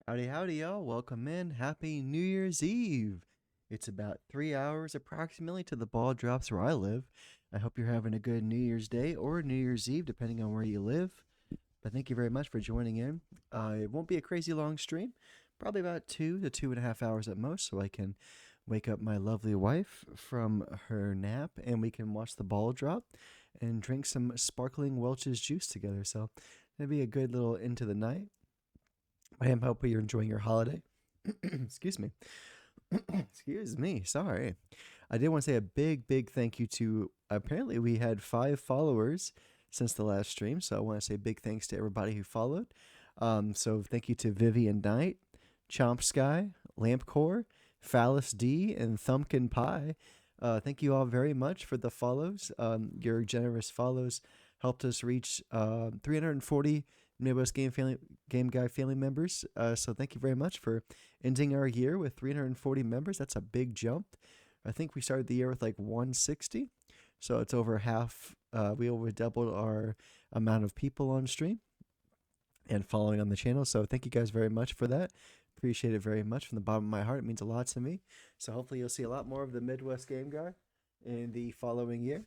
Howdy, howdy, y'all. Welcome in. Happy New Year's Eve. It's about 3 hours approximately to the ball drops where I live. I hope you're having a good New Year's Day or New Year's Eve, depending on where you live. But thank you very much for joining in. It won't be a crazy long stream, probably about 2 to 2.5 hours at most, so I can wake up my lovely wife from her nap and we can watch the ball drop and drink some sparkling Welch's juice together. So it'll be a good little into the night. I am hoping you're enjoying your holiday. Excuse me. Excuse me. Sorry. I did want to say a big thank you to. Apparently, we had 5 followers since the last stream, so I want to say big thanks to everybody who followed. So thank you to Vivian Knight, Chomp Sky, Lampcore, Phallus D, and Thumpkin Pie. Thank you all very much for the follows. Your generous follows helped us reach 340 Midwest Game Guy family members. So thank you very much for ending our year with 340 members. That's a big jump. I think we started the year with like 160. So it's over half. We over doubled our amount of people on stream and following on the channel. So thank you guys very much for that. Appreciate it very much from the bottom of my heart. It means a lot to me. So hopefully you'll see a lot more of the Midwest Game Guy in the following year.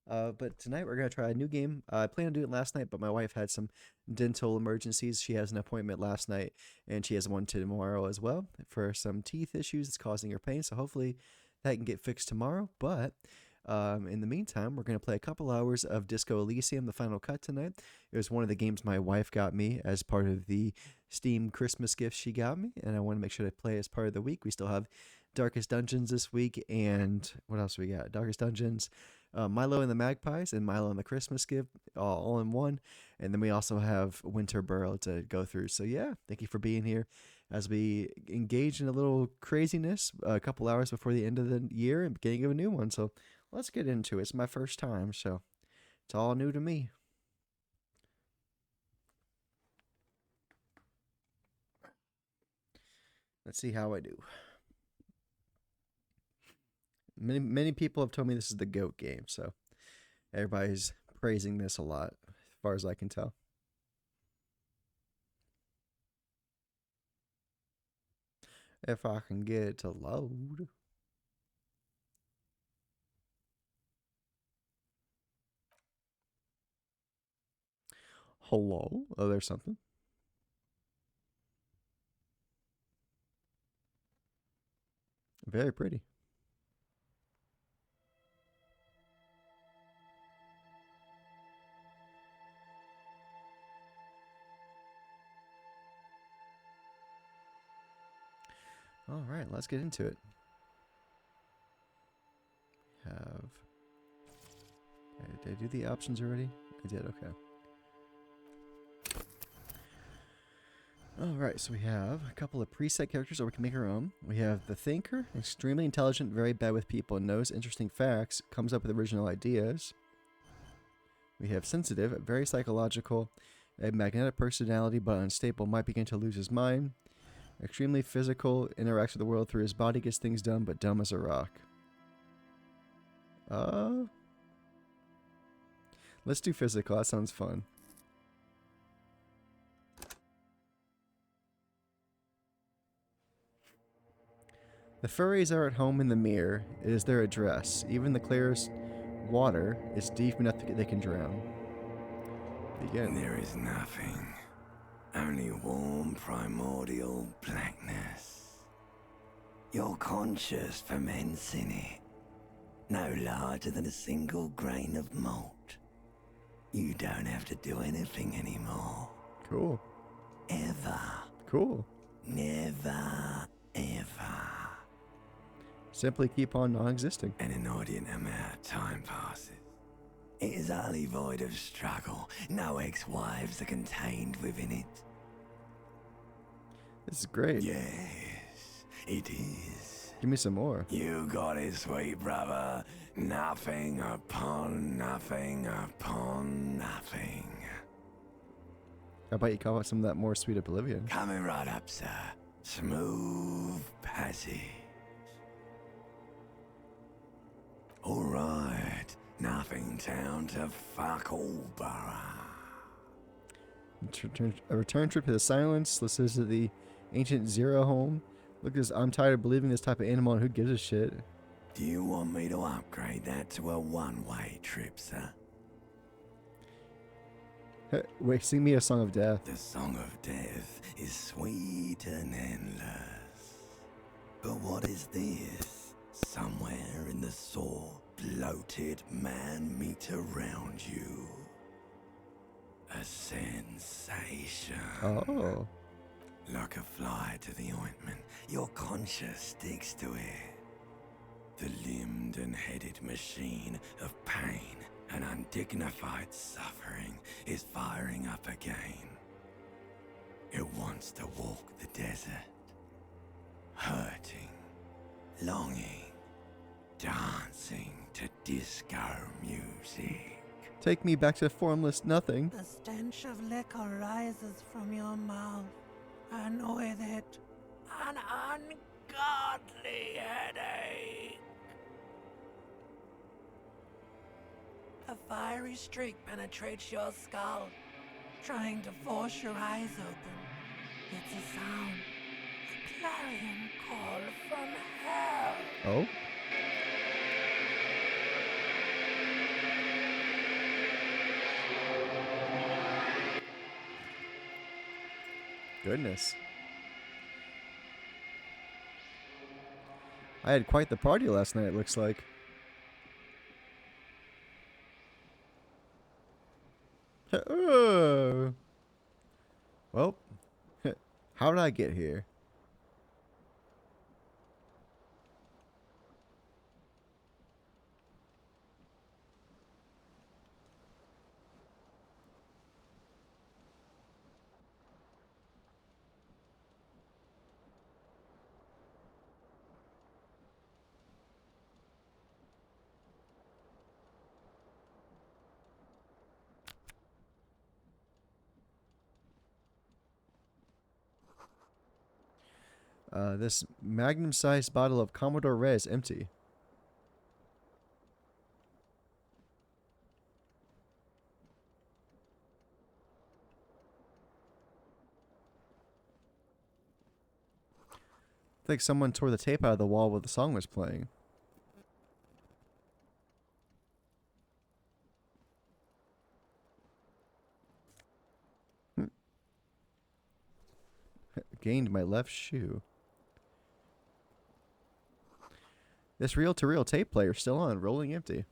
But tonight we're going to try a new game. I planned on doing it last night, but my wife had some dental emergencies. She has an appointment last night, and she has one tomorrow as well for some teeth issues that's causing her pain. So hopefully that can get fixed tomorrow. But in the meantime, we're going to play a couple hours of Disco Elysium, the final cut tonight. It was one of the games my wife got me as part of the Steam Christmas gift she got me, and I want to make sure to play as part of the week. We still have Darkest Dungeons this week, and what else we got? Darkest Dungeons, Milo and the Magpies, and Milo and the Christmas gift, all in one. And then we also have Winter Burrow to go through. So yeah, thank you for being here as we engage in a little craziness a couple hours before the end of the year and beginning of a new one. So let's get into it. It's my first time, so it's all new to me. Let's see how I do. Many people have told me this is the GOAT game, so everybody's praising this a lot, as far as I can tell. If I can get it to load. Hello? Oh, there's something. Very pretty. All right, let's get into it. Did I do the options already? I did, okay. Alright, so we have a couple of preset characters, or we can make our own. We have the Thinker, extremely intelligent, very bad with people, knows interesting facts, comes up with original ideas. We have Sensitive, very psychological, a magnetic personality but unstable, might begin to lose his mind. Extremely physical, interacts with the world through his body, gets things done, but dumb as a rock. Let's do physical, that sounds fun. The furries are at home in the mirror. It is their address. Even the clearest water is deep enough that they can drown. Begin. There is nothing. Only warm primordial blackness. Your conscious ferments in it. No larger than a single grain of malt. You don't have to do anything anymore. Cool. Ever. Cool. Never, ever. Simply keep on non-existing. An inordinate amount of time passes. It is utterly void of struggle. No ex-wives are contained within it. This is great. Yes, it is. Give me some more. You got it, sweet brother. Nothing upon nothing upon nothing. How about you call out some of that more sweet oblivion? Coming right up, sir. Smooth passage. Alright, nothing town to fuck all borough. A return trip to the silence. Let's visit the ancient Zero home. Look, I'm tired of believing this type of animal, and who gives a shit? Do you want me to upgrade that to a one-way trip, sir? Wait, sing me a song of death. The song of death is sweet and endless. But what is this? Somewhere in the sore, bloated man meet around you. A sensation. Oh. Like a fly to the ointment, your conscience sticks to it. The limbed and headed machine of pain and undignified suffering is firing up again. It wants to walk the desert, hurting, longing, dancing to disco music. Take me back to formless nothing. The stench of liquor rises from your mouth, and with it, an ungodly headache. A fiery streak penetrates your skull, trying to force your eyes open. It's a sound, a clarion call from hell. Oh? Goodness. I had quite the party last night, it looks like. Oh. Well, how did I get here? This magnum-sized bottle of Commodore Res empty. I think someone tore the tape out of the wall while the song was playing. Gained my left shoe. This reel-to-reel tape player still on, rolling empty.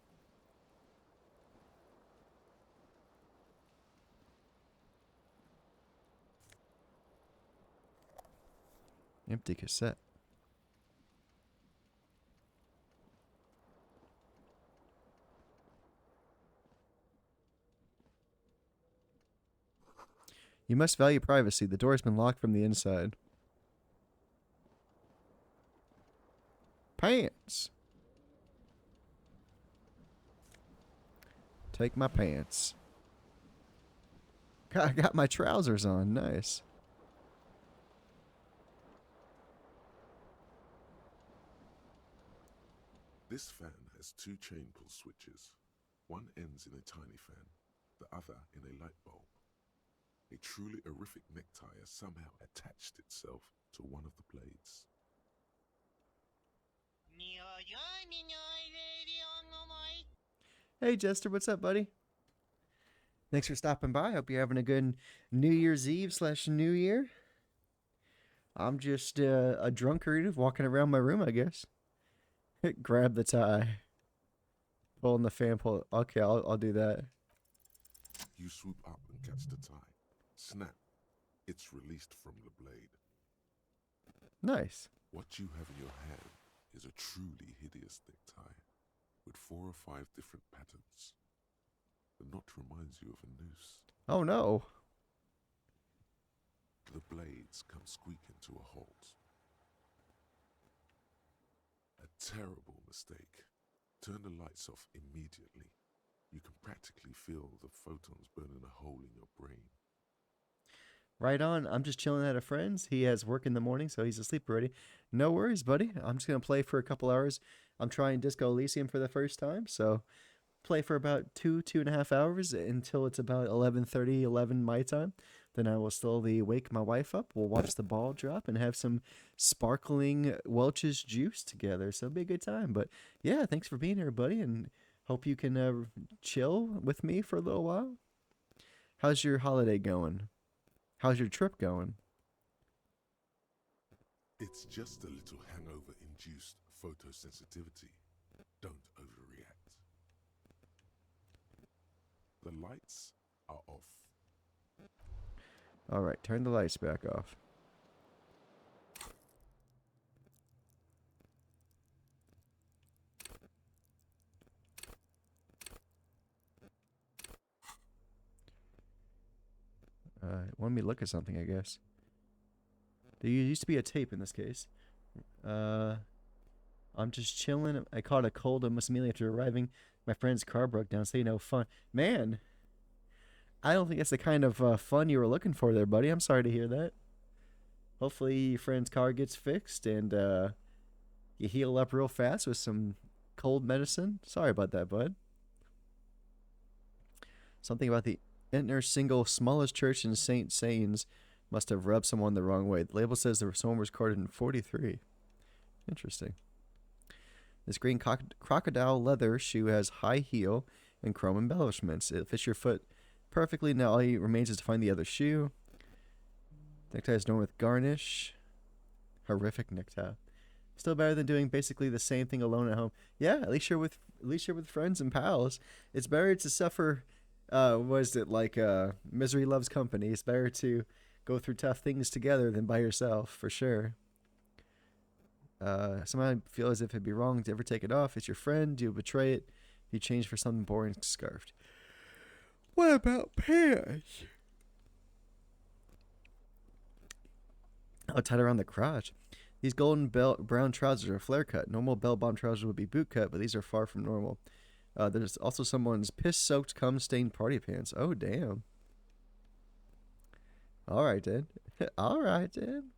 Empty cassette. You must value privacy. The door has been locked from the inside. Pants. Take my pants. God, I got my trousers on. Nice. This fan has two chain pull switches. One ends in a tiny fan, the other in a light bulb. A truly horrific necktie has somehow attached itself to one of the blades. Hey, Jester, what's up, buddy? Thanks for stopping by. Hope you're having a good New Year's Eve / New Year. I'm just a drunkard walking around my room, I guess. Grab the tie. Pulling the fan pull. Okay, I'll do that. You swoop up and catch the tie. Snap. It's released from the blade. Nice. What you have in your hand is a truly hideous necktie with 4 or 5 different patterns. The knot reminds you of a noose. Oh no. The blades come squeaking to a halt. A terrible mistake. Turn the lights off immediately. You can practically feel the photons burning a hole in your brain. Right on. I'm just chilling at a friend's. He has work in the morning, so he's asleep already. No worries, buddy. I'm just gonna play for a couple hours. I'm trying Disco Elysium for the first time, so play for about 2.5 hours until it's about 11:30, 11 my time. Then I will slowly wake my wife up. We'll watch the ball drop and have some sparkling Welch's juice together. So it'll be a good time. But yeah, thanks for being here, buddy, and hope you can chill with me for a little while. How's your holiday going? How's your trip going? It's just a little hangover-induced photosensitivity. Don't overreact. The lights are off. All right, turn the lights back off. Want me to look at something, I guess. There used to be a tape in this case. I'm just chilling. I caught a cold almost immediately after arriving. My friend's car broke down, so no fun. Man, I don't think that's the kind of fun you were looking for there, buddy. I'm sorry to hear that. Hopefully your friend's car gets fixed and you heal up real fast with some cold medicine. Sorry about that, bud. Something about the inner single smallest church in St. Sains must have rubbed someone the wrong way. The label says the someone was recorded in 43. Interesting. This green crocodile leather shoe has high heel and chrome embellishments. It fits your foot perfectly. Now all remains is to find the other shoe. Necktie is worn with garnish. Horrific necktie. Still better than doing basically the same thing alone at home. Yeah, at least you're with friends and pals. It's better to suffer. Was it like misery loves company? It's better to go through tough things together than by yourself, for sure. Somehow I feel as if it'd be wrong to ever take it off. It's your friend. You'll betray it. You change for something boring scarfed. What about pants? Oh, tied around the crotch. These golden brown trousers are flare cut. Normal bell bottom trousers would be boot cut, but these are far from normal. There's also someone's piss-soaked, cum-stained party pants. Oh, damn. All right, then. All right, then.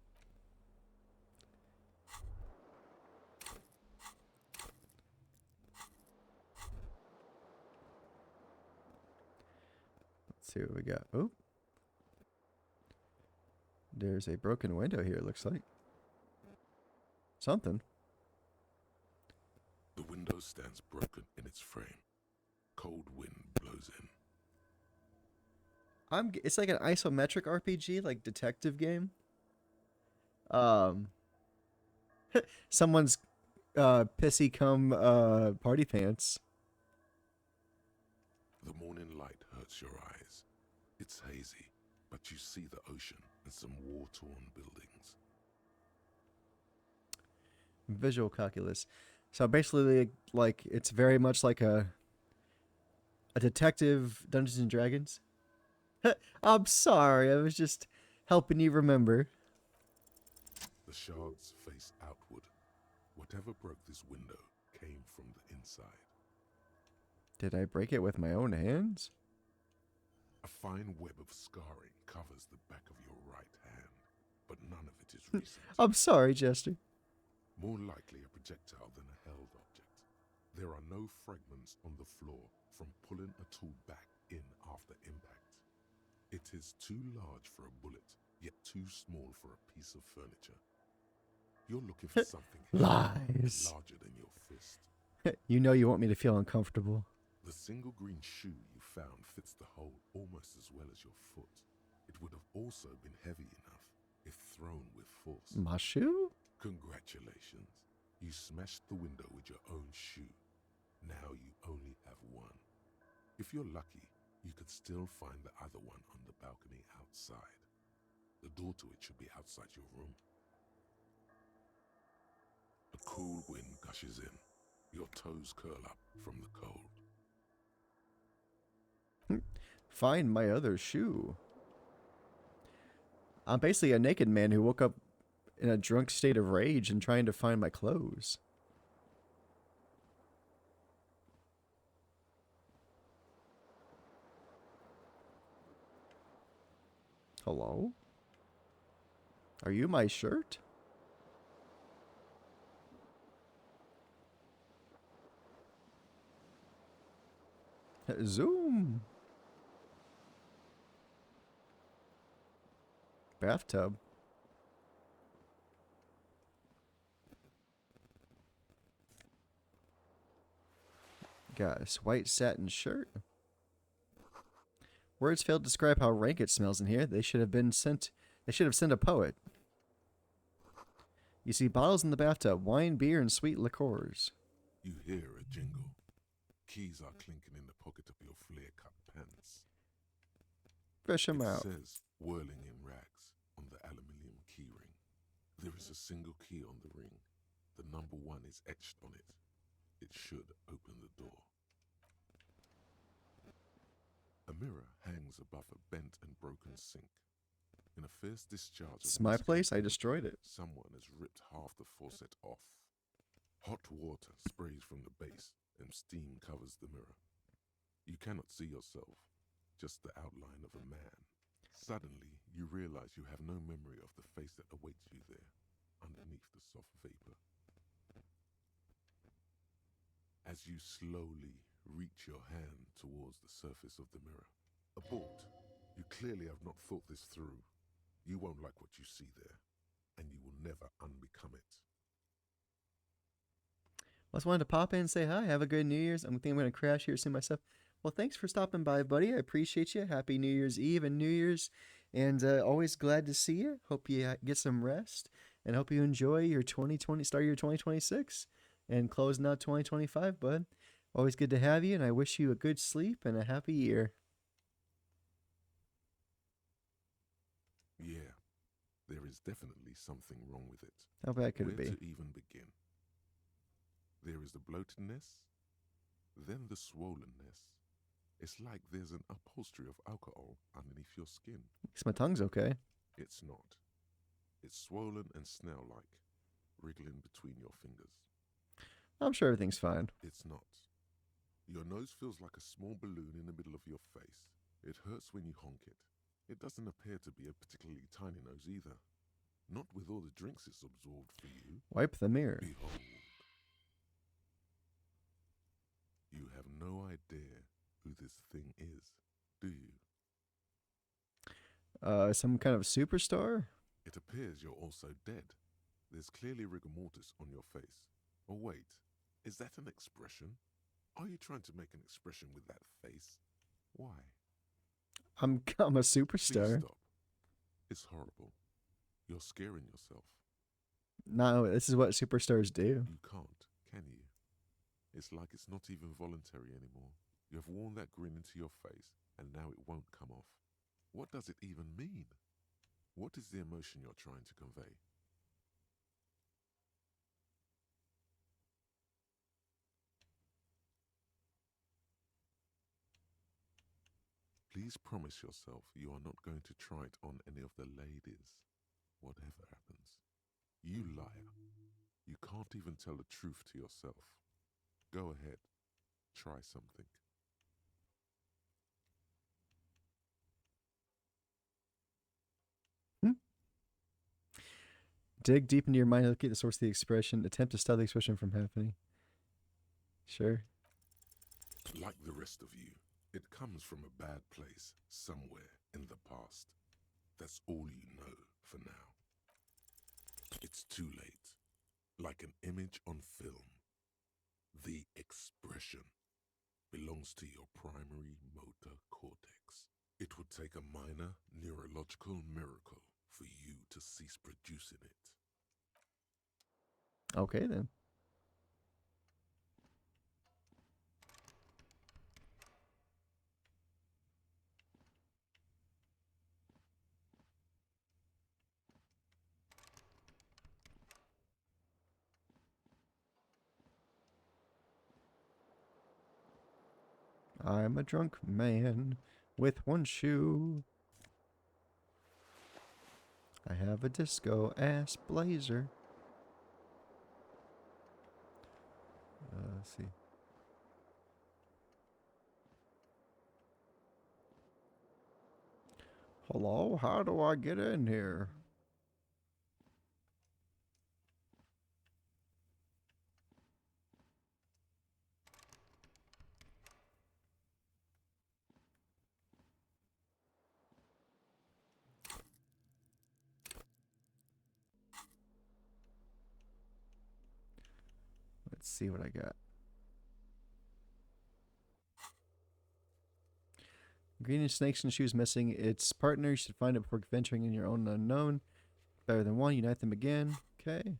Let's see what we got. Oh. There's a broken window here, it looks like. Something. The window stands broken in its frame. Cold wind blows in. It's like an isometric RPG, like detective game. Someone's pissy cum party pants. The morning light hurts your eyes. It's hazy, but you see the ocean and some war-torn buildings. Visual calculus. So basically, like it's very much like a detective Dungeons and Dragons. I'm sorry, I was just helping you remember. The shards face outward. Whatever broke this window came from the inside. Did I break it with my own hands? A fine web of scarring covers the back of your right hand, but none of it is recent. I'm sorry, Jester. More likely a projectile than a held object. There are no fragments on the floor from pulling a tool back in after impact. It is too large for a bullet, yet too small for a piece of furniture. You're looking for something Lies. larger than your fist. You know you want me to feel uncomfortable. The single green shoe you found fits the hole almost as well as your foot. It would have also been heavy enough if thrown with force. My shoe? Congratulations. You smashed the window with your own shoe. Now you only have one. If you're lucky, you could still find the other one on the balcony outside. The door to it should be outside your room. A cool wind gushes in. Your toes curl up from the cold. Find my other shoe. I'm basically a naked man who woke up in a drunk state of rage and trying to find my clothes. Hello? Are you my shirt? Zoom. Bathtub. Got a white satin shirt. Words fail to describe how rank it smells in here. They should have sent a poet. You see bottles in the bathtub, wine, beer, and sweet liqueurs. You hear a jingle. Keys are clinking in the pocket of your flare-cut pants. Fresh 'em It out. says whirling in rags on the aluminium keyring. There is a single key on the ring. The number 1 is etched on it. It should open the door. A mirror hangs above a bent and broken sink. In a fierce discharge It's of my place. I misconduct, destroyed it. someone has ripped half the faucet off. Hot water sprays from the base and steam covers the mirror. You cannot see yourself, just the outline of a man. Suddenly, you realize you have no memory of the face that awaits you there, underneath the soft vapor. As you slowly reach your hand towards the surface of the mirror. Abort. You clearly have not thought this through. You won't like what you see there, and you will never unbecome it. I just wanted to pop in and say hi. Have a good New Year's. I think I'm going to crash here soon myself. Well, thanks for stopping by, buddy. I appreciate you. Happy New Year's Eve and New Year's. And always glad to see you. Hope you get some rest. And hope you enjoy your 2020, start your 2026. And closing out 2025, bud. Always good to have you. And I wish you a good sleep and a happy year. Yeah, there is definitely something wrong with it. How bad could Where it be? to even begin? There is the bloatedness, then the swollenness. It's like there's an upholstery of alcohol underneath your skin. Guess my tongue's okay. It's not. It's swollen and snail-like, wriggling between your fingers. I'm sure everything's fine. It's not. Your nose feels like a small balloon in the middle of your face. It hurts when you honk it. It doesn't appear to be a particularly tiny nose either. Not with all the drinks it's absorbed for you. Wipe the mirror. Behold. You have no idea who this thing is, do you? Some kind of superstar? It appears you're also dead. There's clearly rigor mortis on your face. Oh wait, is that an expression? Are you trying to make an expression with that face? Why? I'm a Please superstar. stop. It's horrible. You're scaring yourself. No, this is what superstars do. You can't, can you? It's like it's not even voluntary anymore. You have worn that grin into your face, and now it won't come off. What does it even mean? What is the emotion you're trying to convey? Please promise yourself you are not going to try it on any of the ladies, whatever happens. You liar. You can't even tell the truth to yourself. Go ahead. Try something. Dig deep into your mind, locate the source of the expression, attempt to stop the expression from happening. Sure. Like the rest of you, it comes from a bad place somewhere in the past. That's all you know for now. It's too late. Like an image on film. The expression belongs to your primary motor cortex. It would take a minor neurological miracle for you to cease producing it. Okay, then. I'm a drunk man with one shoe. I have a disco ass blazer. Let's see. Hello, how do I get in here? Let's see what I got. Green and snakes and shoes missing. Its partner you should find it before venturing in your own unknown. Better than one, unite them again. Okay.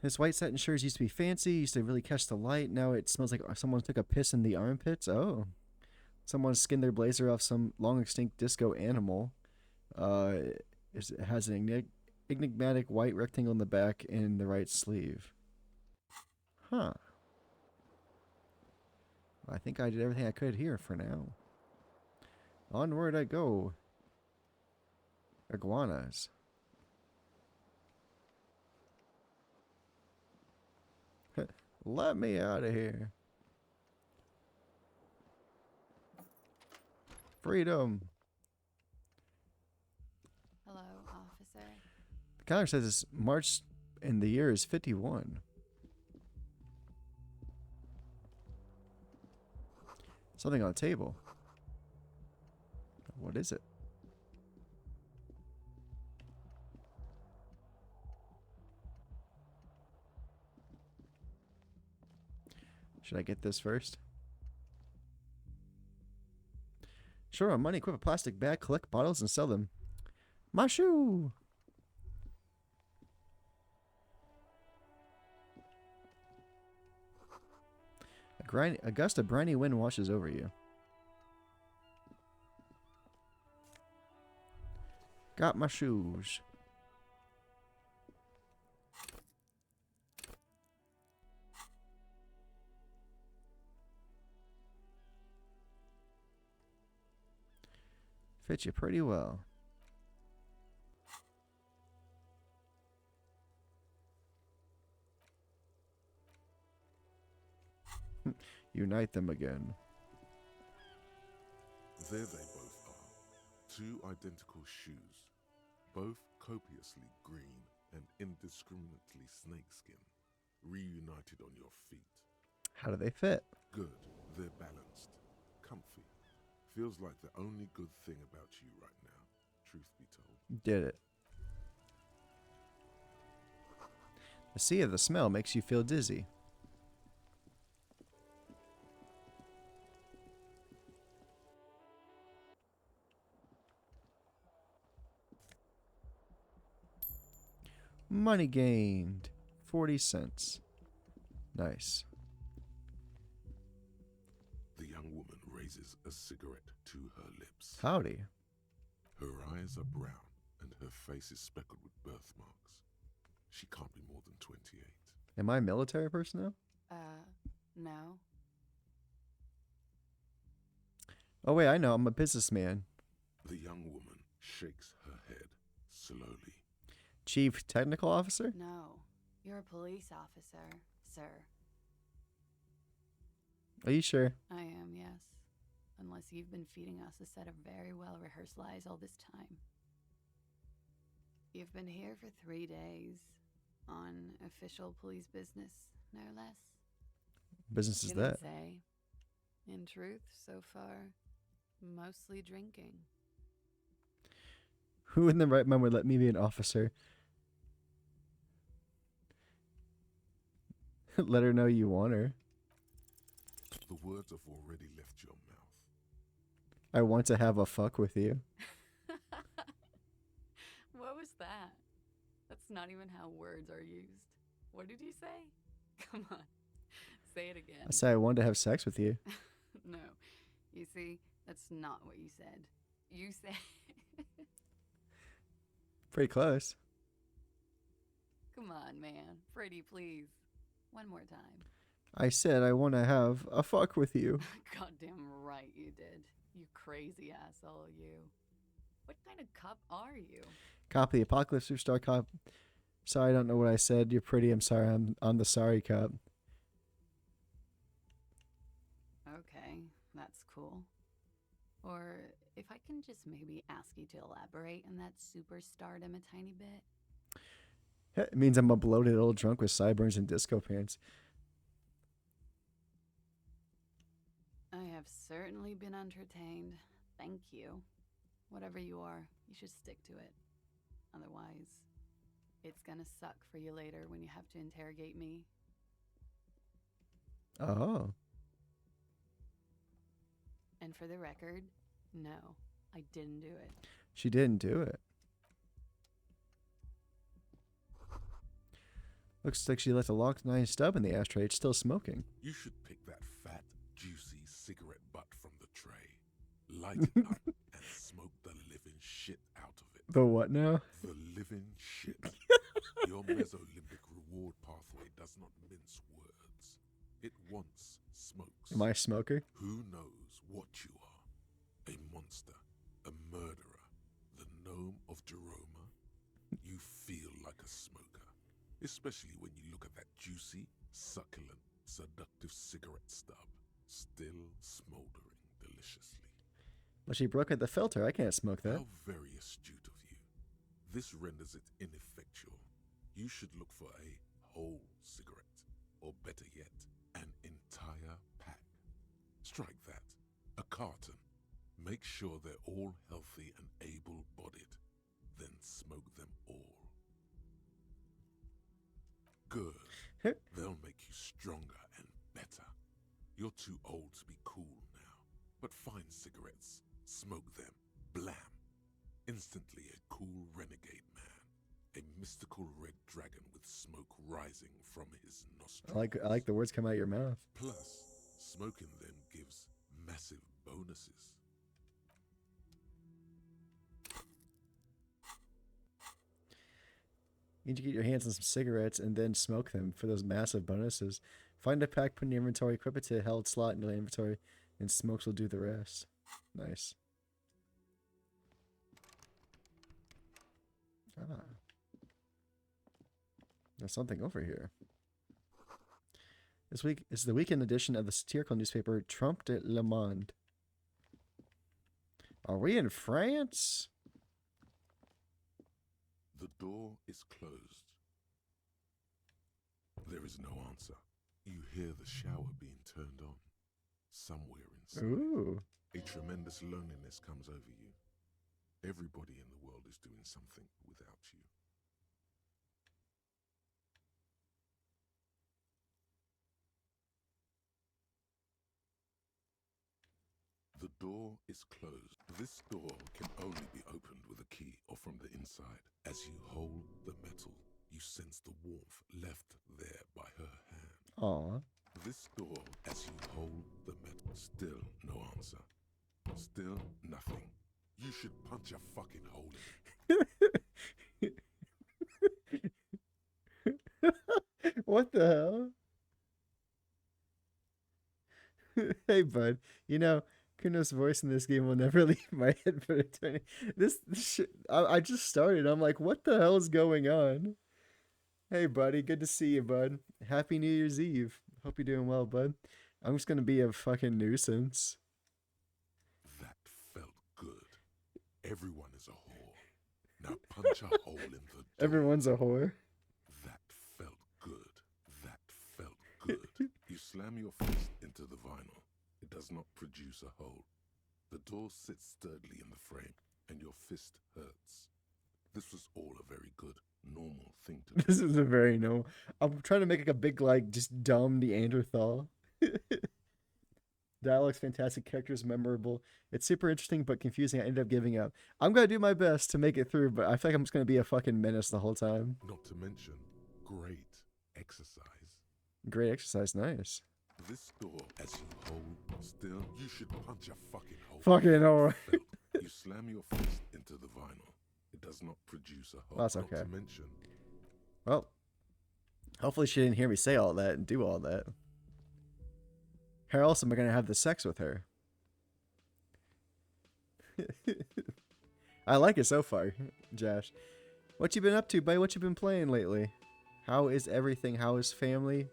His white satin shirts used to be fancy, used to really catch the light. Now it smells like someone took a piss in the armpits. Oh. Someone skinned their blazer off some long extinct disco animal. It has an enigmatic white rectangle in the back and the right sleeve. Huh. I think I did everything I could here for now. Onward I go. Iguanas. Let me out of here. Freedom. Hello, officer. The calendar says it's March and the year is 51. Something on the table. What is it? Should I get this first? Sure, on money, equip a plastic bag, collect bottles, and sell them. My shoe! A gust of briny wind washes over you. Got my shoes. Fit you pretty well. Unite them again. There they both are. Two identical shoes, both copiously green and indiscriminately snakeskin, reunited on your feet. How do they fit? Good, they're balanced, comfy. Feels like the only good thing about you right now, truth be told. Did it. The sea of the smell makes you feel dizzy. Money gained. 40 cents. Nice. The young woman raises a cigarette to her lips. Howdy. Her eyes are brown and her face is speckled with birthmarks. She can't be more than 28. Am I military personnel? No. Oh wait, I know. I'm a businessman. The young woman shakes her head slowly. Chief Technical Officer? No. You're a police officer, sir. Are you sure? I am, yes. Unless you've been feeding us a set of very well-rehearsed lies all this time. You've been here for 3 days. On official police business, no less. Business is Didn't that? say. In truth, so far, mostly drinking. Who in the right mind would let me be an officer? Let her know you want her. The words have already left your mouth. I want to have a fuck with you. What was that? That's not even how words are used. What did you say? Come on. Say it again. I said I wanted to have sex with you. No. You see, that's not what you said. You said... Pretty close. on, man. Pretty please. One more time. I said I want to have a fuck with you. Goddamn right you did. You crazy asshole, you. What kind of cup are you? Cop the Apocalypse Superstar Cop. Sorry, I don't know what I said. You're pretty. I'm sorry. I'm the sorry cop. Okay, that's cool. Or if I can just maybe ask you to elaborate on that superstardom a tiny bit. It means I'm a bloated old drunk with sideburns and disco pants. I have certainly been entertained. Thank you. Whatever you are, you should stick to it. Otherwise, it's gonna suck for you later when you have to interrogate me. Oh. And for the record, no, I didn't do it. She didn't do it. Looks like she left a long nine stub in the ashtray. It's still smoking. You should pick that fat, juicy cigarette butt from the tray, light it up, and smoke the living shit out of it. The what now? The living shit. Your mesolimbic reward pathway does not mince words. It wants smokes. Am I a smoker? Who knows what you are? A monster, a murderer, the gnome of Jeroma? You feel like a smoker. Especially when you look at that juicy, succulent, seductive cigarette stub, still smoldering deliciously. Well, she broke out the filter. I can't smoke that. How very astute of you. This renders it ineffectual. You should look for a whole cigarette, or better yet, an entire pack. Strike that. A carton. Make sure they're all healthy and able-bodied. Then smoke them all. Good. They'll make you stronger and better. You're too old to be cool now. But find cigarettes, smoke them, blam. Instantly a cool renegade man. A mystical red dragon with smoke rising from his nostrils. I like the words come out of your mouth. Plus, smoking them gives massive bonuses. You need to get your hands on some cigarettes and then smoke them for those massive bonuses. Find a pack, put in your inventory, equip it to a held slot in your inventory, and smokes will do the rest. Nice. Ah. There's something over here. This week is the weekend edition of the satirical newspaper Trump de Le Monde. Are we in France? The door is closed. There is no answer. You hear the shower being turned on. Somewhere inside. Ooh. A tremendous loneliness comes over you. Everybody in the world is doing something without you. The door is closed. This door can only be opened with a key or from the inside. As you hold the metal, you sense the warmth left there by her hand. Aw. This door, as you hold the metal, still no answer. Still nothing. You should punch a fucking hole in it. What the hell? Hey, bud. You know, Kuno's voice in this game will never leave my head for eternity. This shit, I just started. I'm like, what the hell is going on? Hey, buddy. Good to see you, bud. Happy New Year's Eve. Hope you're doing well, bud. I'm just going to be a fucking nuisance. That felt good. Everyone is a whore. Now punch a hole in the door. Everyone's a whore. That felt good. That felt good. You slam your fist into the vinyl. It does not produce a hole. The door sits sturdily in the frame, and your fist hurts. This was all a very good, normal thing to do. This is a very normal. I'm trying to make like a big, like, just dumb Neanderthal. Dialogue's fantastic, characters memorable. It's super interesting but confusing. I ended up giving up. I'm gonna do my best to make it through, but I feel like I'm just gonna be a fucking menace the whole time. Not to mention, great exercise. Great exercise, nice. This door, as you hold still, you should punch a fucking hole. Fucking hole. You slam your fist into the vinyl. It does not produce a hole. That's Not okay. to mention, Well, Hopefully she didn't hear me say all that and do all that. How else am I gonna have the sex with her? I like it so far, Josh. What you been up to, buddy? What you been playing lately? How is everything? How is family?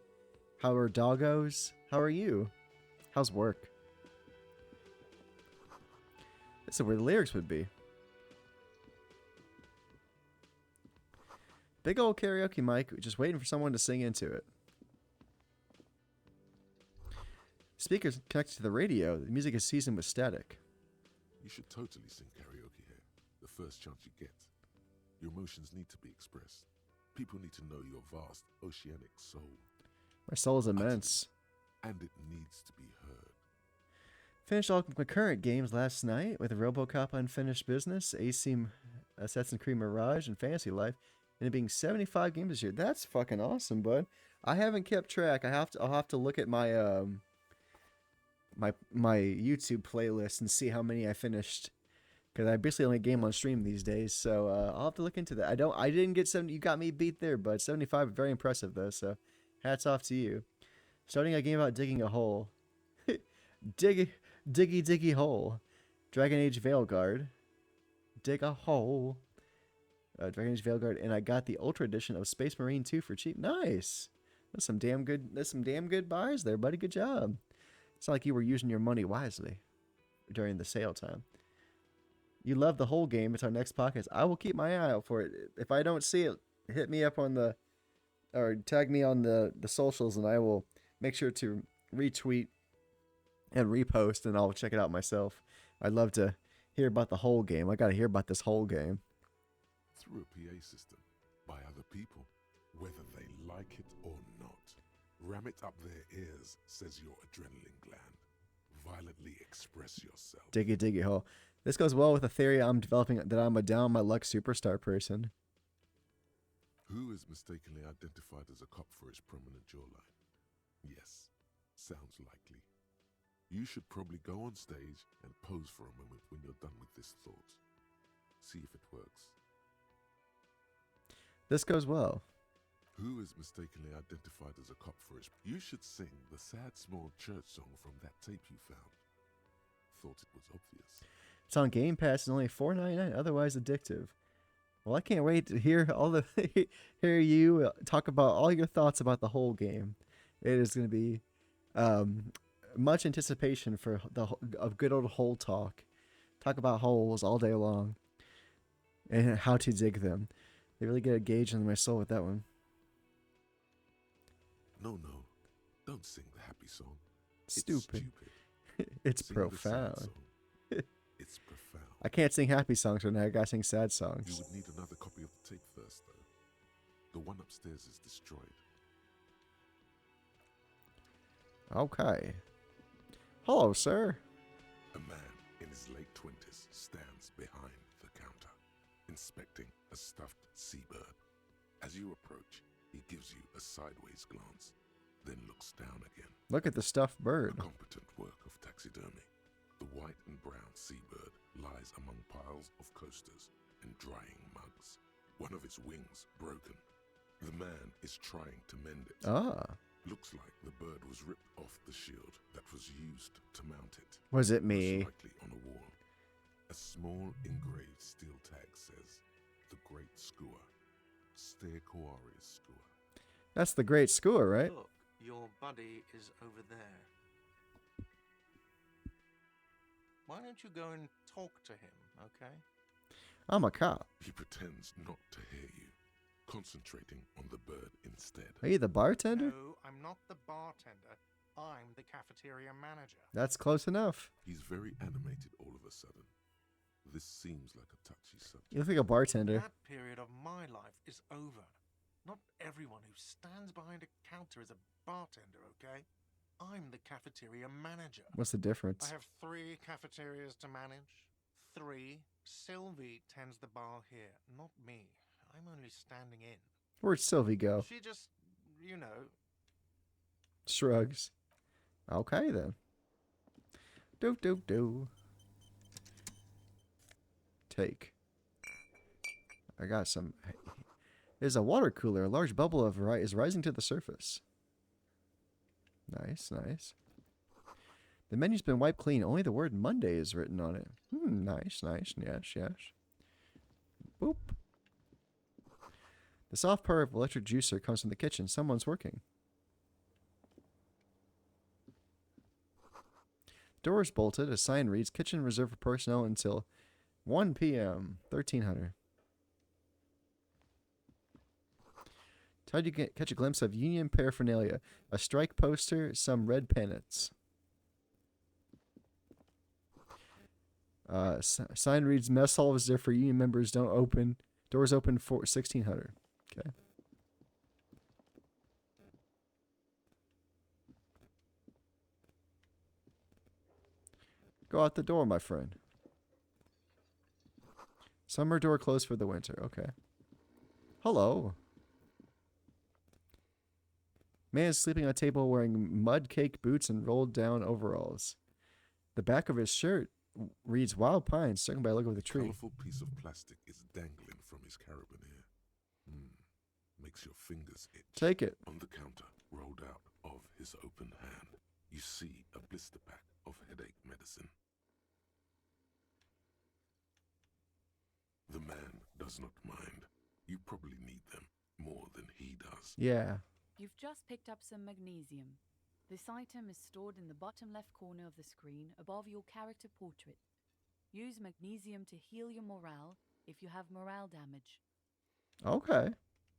How are doggos? How are you? How's work? This is where the lyrics would be. Big old karaoke mic, just waiting for someone to sing into it. Speakers connected to the radio. The music is seasoned with static. You should totally sing karaoke here, the first chance you get. Your emotions need to be expressed. People need to know your vast, oceanic soul. My soul is immense. And it needs to be heard. Finished all my current games last night with RoboCop Unfinished Business, Elysium, Assassin's Creed Mirage, and Fantasy Life, and it being 75 games this year. That's fucking awesome, bud. I haven't kept track. I'll have to look at my my YouTube playlist and see how many I finished, because I basically only game on stream these days. So I'll have to look into that. I didn't get 70. You got me beat there, bud. 75, very impressive though. So hats off to you. Starting a game about digging a hole. Diggy hole. Dragon Age Veilguard. Dig a hole. Dragon Age Veilguard, and I got the Ultra Edition of Space Marine 2 for cheap. Nice. That's some damn good buys there, buddy. Good job. It's not like you were using your money wisely during the sale time. You love the whole game. It's our next podcast. I will keep my eye out for it. If I don't see it, hit me up on the, or tag me on the socials, and I will make sure to retweet and repost, and I'll check it out myself. I'd love to hear about the whole game. I got to hear about this whole game. Through a PA system, by other people, whether they like it or not. Ram it up their ears, says your adrenaline gland. Violently express yourself. Diggy hole. This goes well with the theory I'm developing that I'm a down my luck superstar person. Who is mistakenly identified as a cop for his prominent jawline? Yes, sounds likely. You should probably go on stage and pose for a moment when you're done with this thought. See if it works. This goes well. Who is mistakenly identified as a cop for his... You should sing the sad small church song from that tape you found. Thought it was obvious. It's on Game Pass. It's only $4.99. Otherwise addictive. Well, I can't wait to hear hear you talk about all your thoughts about the whole game. It is going to be much anticipation for a good old hole talk. Talk about holes all day long and how to dig them. They really get a gauge on my soul with that one. No, don't sing the happy song. Stupid. It's It's sing the sad profound. song. It's profound. I can't sing happy songs right now. I gotta sing sad songs. You would need another copy of the tape first, though. The one upstairs is destroyed. Okay. Hello, sir. A man in his late 20s stands behind the counter, inspecting a stuffed seabird. As you approach, he gives you a sideways glance, then looks down again. Look at the stuffed bird. A competent work of taxidermy. The white and brown seabird lies among piles of coasters and drying mugs. One of its wings broken. The man is trying to mend it. Ah. Looks like the bird was ripped off the shield that was used to mount it. Was it Most me? likely on a wall. A small engraved steel tag says, "The Great Skua, Stair Koari's Skua." That's the great score, right? Look, your buddy is over there. Why don't you go and talk to him, okay? I'm a cop. He pretends not to hear you, concentrating on the bird instead. Are you the bartender? No, I'm not the bartender. I'm the cafeteria manager. That's close enough. He's very animated all of a sudden. This seems like a touchy subject. You look like a bartender. That period of my life is over. Not everyone who stands behind a counter is a bartender, okay? I'm the cafeteria manager. What's the difference? I have 3 cafeterias to manage. 3. Sylvie tends the bar here, not me. I'm only standing in. Where'd Sylvie go? She just, you know. Shrugs. Okay, then. Do. Take. I got some There's a water cooler. A large bubble is rising to the surface. Nice, nice. The menu's been wiped clean. Only the word Monday is written on it. Nice, nice. Yes, yes. Boop. The soft purr of electric juicer comes from the kitchen. Someone's working. Door is bolted. A sign reads, kitchen reserved for personnel until 1 p.m. 1300. Tried to catch a glimpse of union paraphernalia. A strike poster, some red pennants. Sign reads, mess hall is there for union members. Don't open. Doors open for 1600. Okay. Go out the door, my friend. Summer door closed for the winter. Okay. Hello. Man is sleeping on a table wearing mud cake boots and rolled down overalls. The back of his shirt reads Wild Pines, stricken by a look of the tree. A colourful piece of plastic is dangling from his carabiner. Makes your fingers itch. Take it. On the counter, rolled out of his open hand, you see a blister pack of headache medicine. The man does not mind. You probably need them more than he does. Yeah. You've just picked up some magnesium. This item is stored in the bottom left corner of the screen above your character portrait. Use magnesium to heal your morale if you have morale damage. Okay.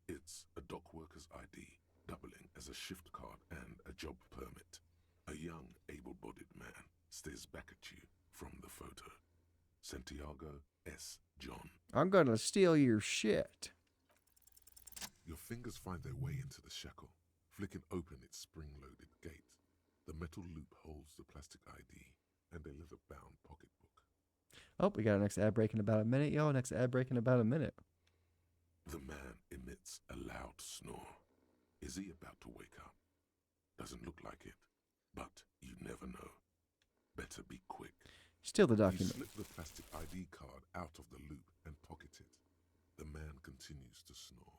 It's a dock worker's ID, doubling as a shift card and a job permit. A young, able-bodied man stares back at you from the photo. Santiago S. John. I'm gonna steal your shit. Your fingers find their way into the shackle, flicking open its spring-loaded gate. The metal loop holds the plastic ID and a leather-bound pocketbook. Oh, we got our next ad break in about a minute, yo. Next ad break in about a minute. The man emits a loud snore. Is he about to wake up? Doesn't look like it, but you never know. Better be quick. Steal the You document. slip the plastic ID card out of the loop and pocket it. The man continues to snore.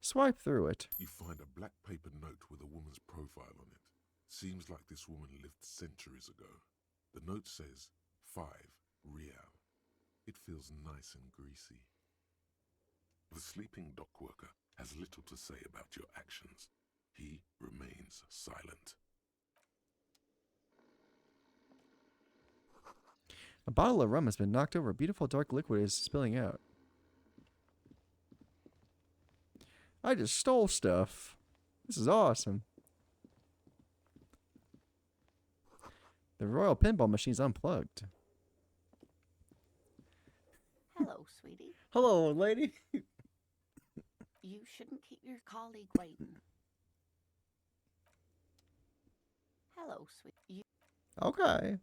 Swipe through it. You find a black paper note with a woman's profile on it. Seems like this woman lived centuries ago. The note says 5 real. It feels nice and greasy. The sleeping dock worker has little to say about your actions. He remains silent. A bottle of rum has been knocked over. A beautiful dark liquid is spilling out. I just stole stuff. This is awesome. The Royal Pinball Machine's unplugged. Hello, sweetie. Hello, lady. You shouldn't keep your colleague waiting. Hello, sweetie. Okay.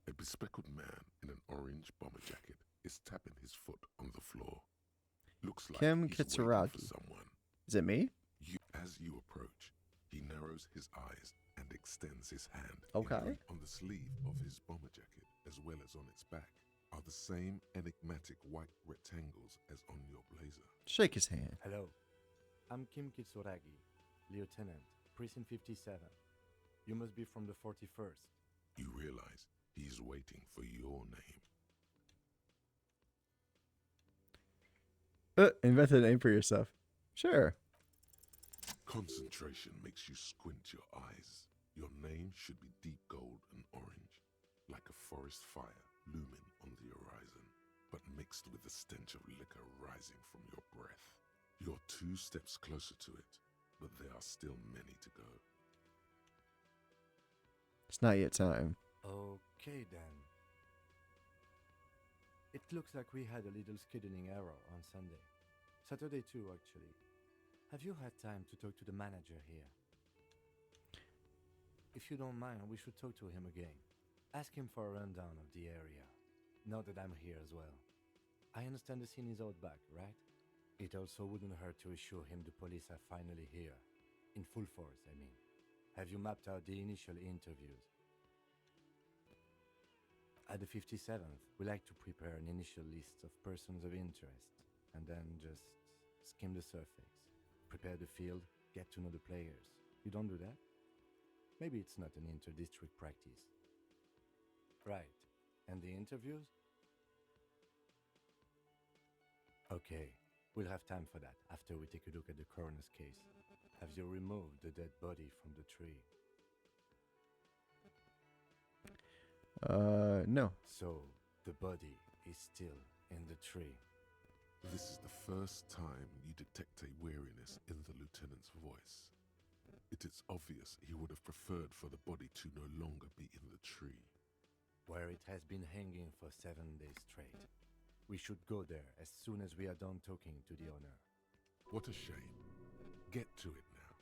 A bespectacled man in an orange bomber jacket is tapping his foot on the floor. Looks like Kim he's waiting Kitsuragi. for someone. Is it me? As you approach, he narrows his eyes and extends his hand. Okay. On the sleeve of his bomber jacket, as well as on its back, are the same enigmatic white rectangles as on your blazer. Shake his hand. Hello, I'm Kim Kitsuragi, Lieutenant, Precinct 57. You must be from the 41st. You realize he's waiting for your name. Invent a name for yourself. Sure. Concentration makes you squint your eyes. Your name should be deep gold and orange, like a forest fire looming on the horizon, but mixed with the stench of liquor rising from your breath. You're 2 steps closer to it, but there are still many to go. It's not yet time. Okay then. It looks like we had a little scheduling error on Sunday. Saturday too, actually. Have you had time to talk to the manager here? If you don't mind, we should talk to him again. Ask him for a rundown of the area. Now that I'm here as well. I understand the scene is out back, right? It also wouldn't hurt to assure him the police are finally here. In full force, I mean. Have you mapped out the initial interviews? At the 57th, we like to prepare an initial list of persons of interest and then just skim the surface. Prepare the field, get to know the players. You don't do that? Maybe it's not an inter-district practice. Right. And the interviews? Okay, we'll have time for that after we take a look at the coroner's case. Have you removed the dead body from the tree? No. So, the body is still in the tree. This is the first time you detect a weariness in the lieutenant's voice. It is obvious he would have preferred for the body to no longer be in the tree. Where it has been hanging for 7 days straight. We should go there as soon as we are done talking to the owner. What a shame. Get to it now.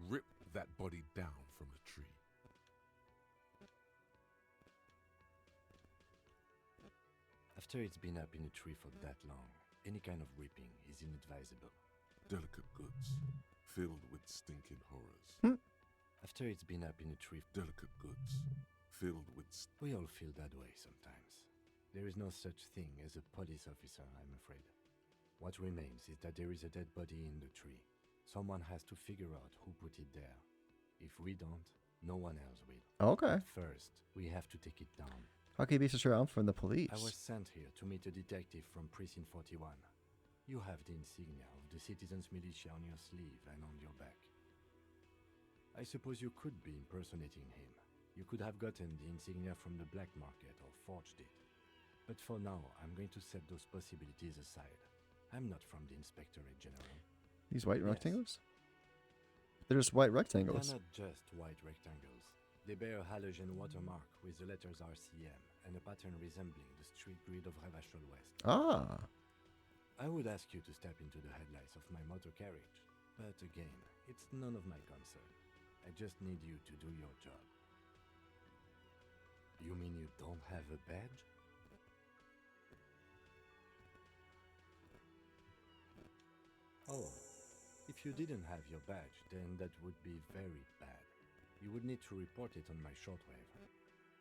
Rip that body down from the tree. After it's been up in a tree for that long, any kind of ripping is inadvisable. Delicate goods, filled with stinking horrors. After it's been up in a tree, Delicate goods, filled with we all feel that way sometimes. There is no such thing as a police officer, I'm afraid. What remains is that there is a dead body in the tree. Someone has to figure out who put it there. If we don't, no one else will. Okay. But first, we have to take it down. How can you be so sure I'm from the police? I was sent here to meet a detective from Precinct 41. You have the insignia of the citizens' militia on your sleeve and on your back. I suppose you could be impersonating him. You could have gotten the insignia from the black market or forged it. But for now, I'm going to set those possibilities aside. I'm not from the Inspectorate General. These white Yes. rectangles? They're just white They're rectangles. not just white rectangles. They bear a halogen watermark with the letters RCM and a pattern resembling the street grid of Revachol West. Ah. I would ask you to step into the headlights of my motor carriage, but again, it's none of my concern. I just need you to do your job. You mean you don't have a badge? Oh, if you didn't have your badge, then that would be very bad. You would need to report it on my shortwave.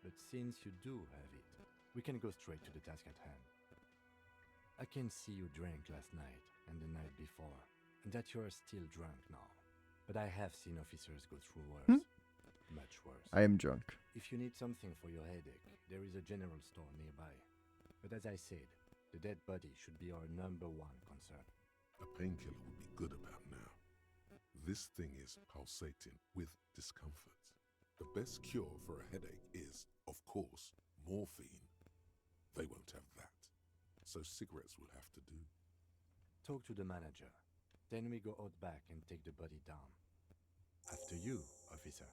But since you do have it, we can go straight to the task at hand. I can see you drank last night and the night before, and that you are still drunk now. But I have seen officers go through worse. Much worse. I am drunk. If you need something for your headache, there is a general store nearby. But as I said, the dead body should be our number one concern. a painkiller would be good about now. This thing is pulsating with discomfort. The best cure for a headache is, of course, morphine. They won't have that, so cigarettes will have to do. Talk to the manager. Then we go out back and take the body down. After you, officer.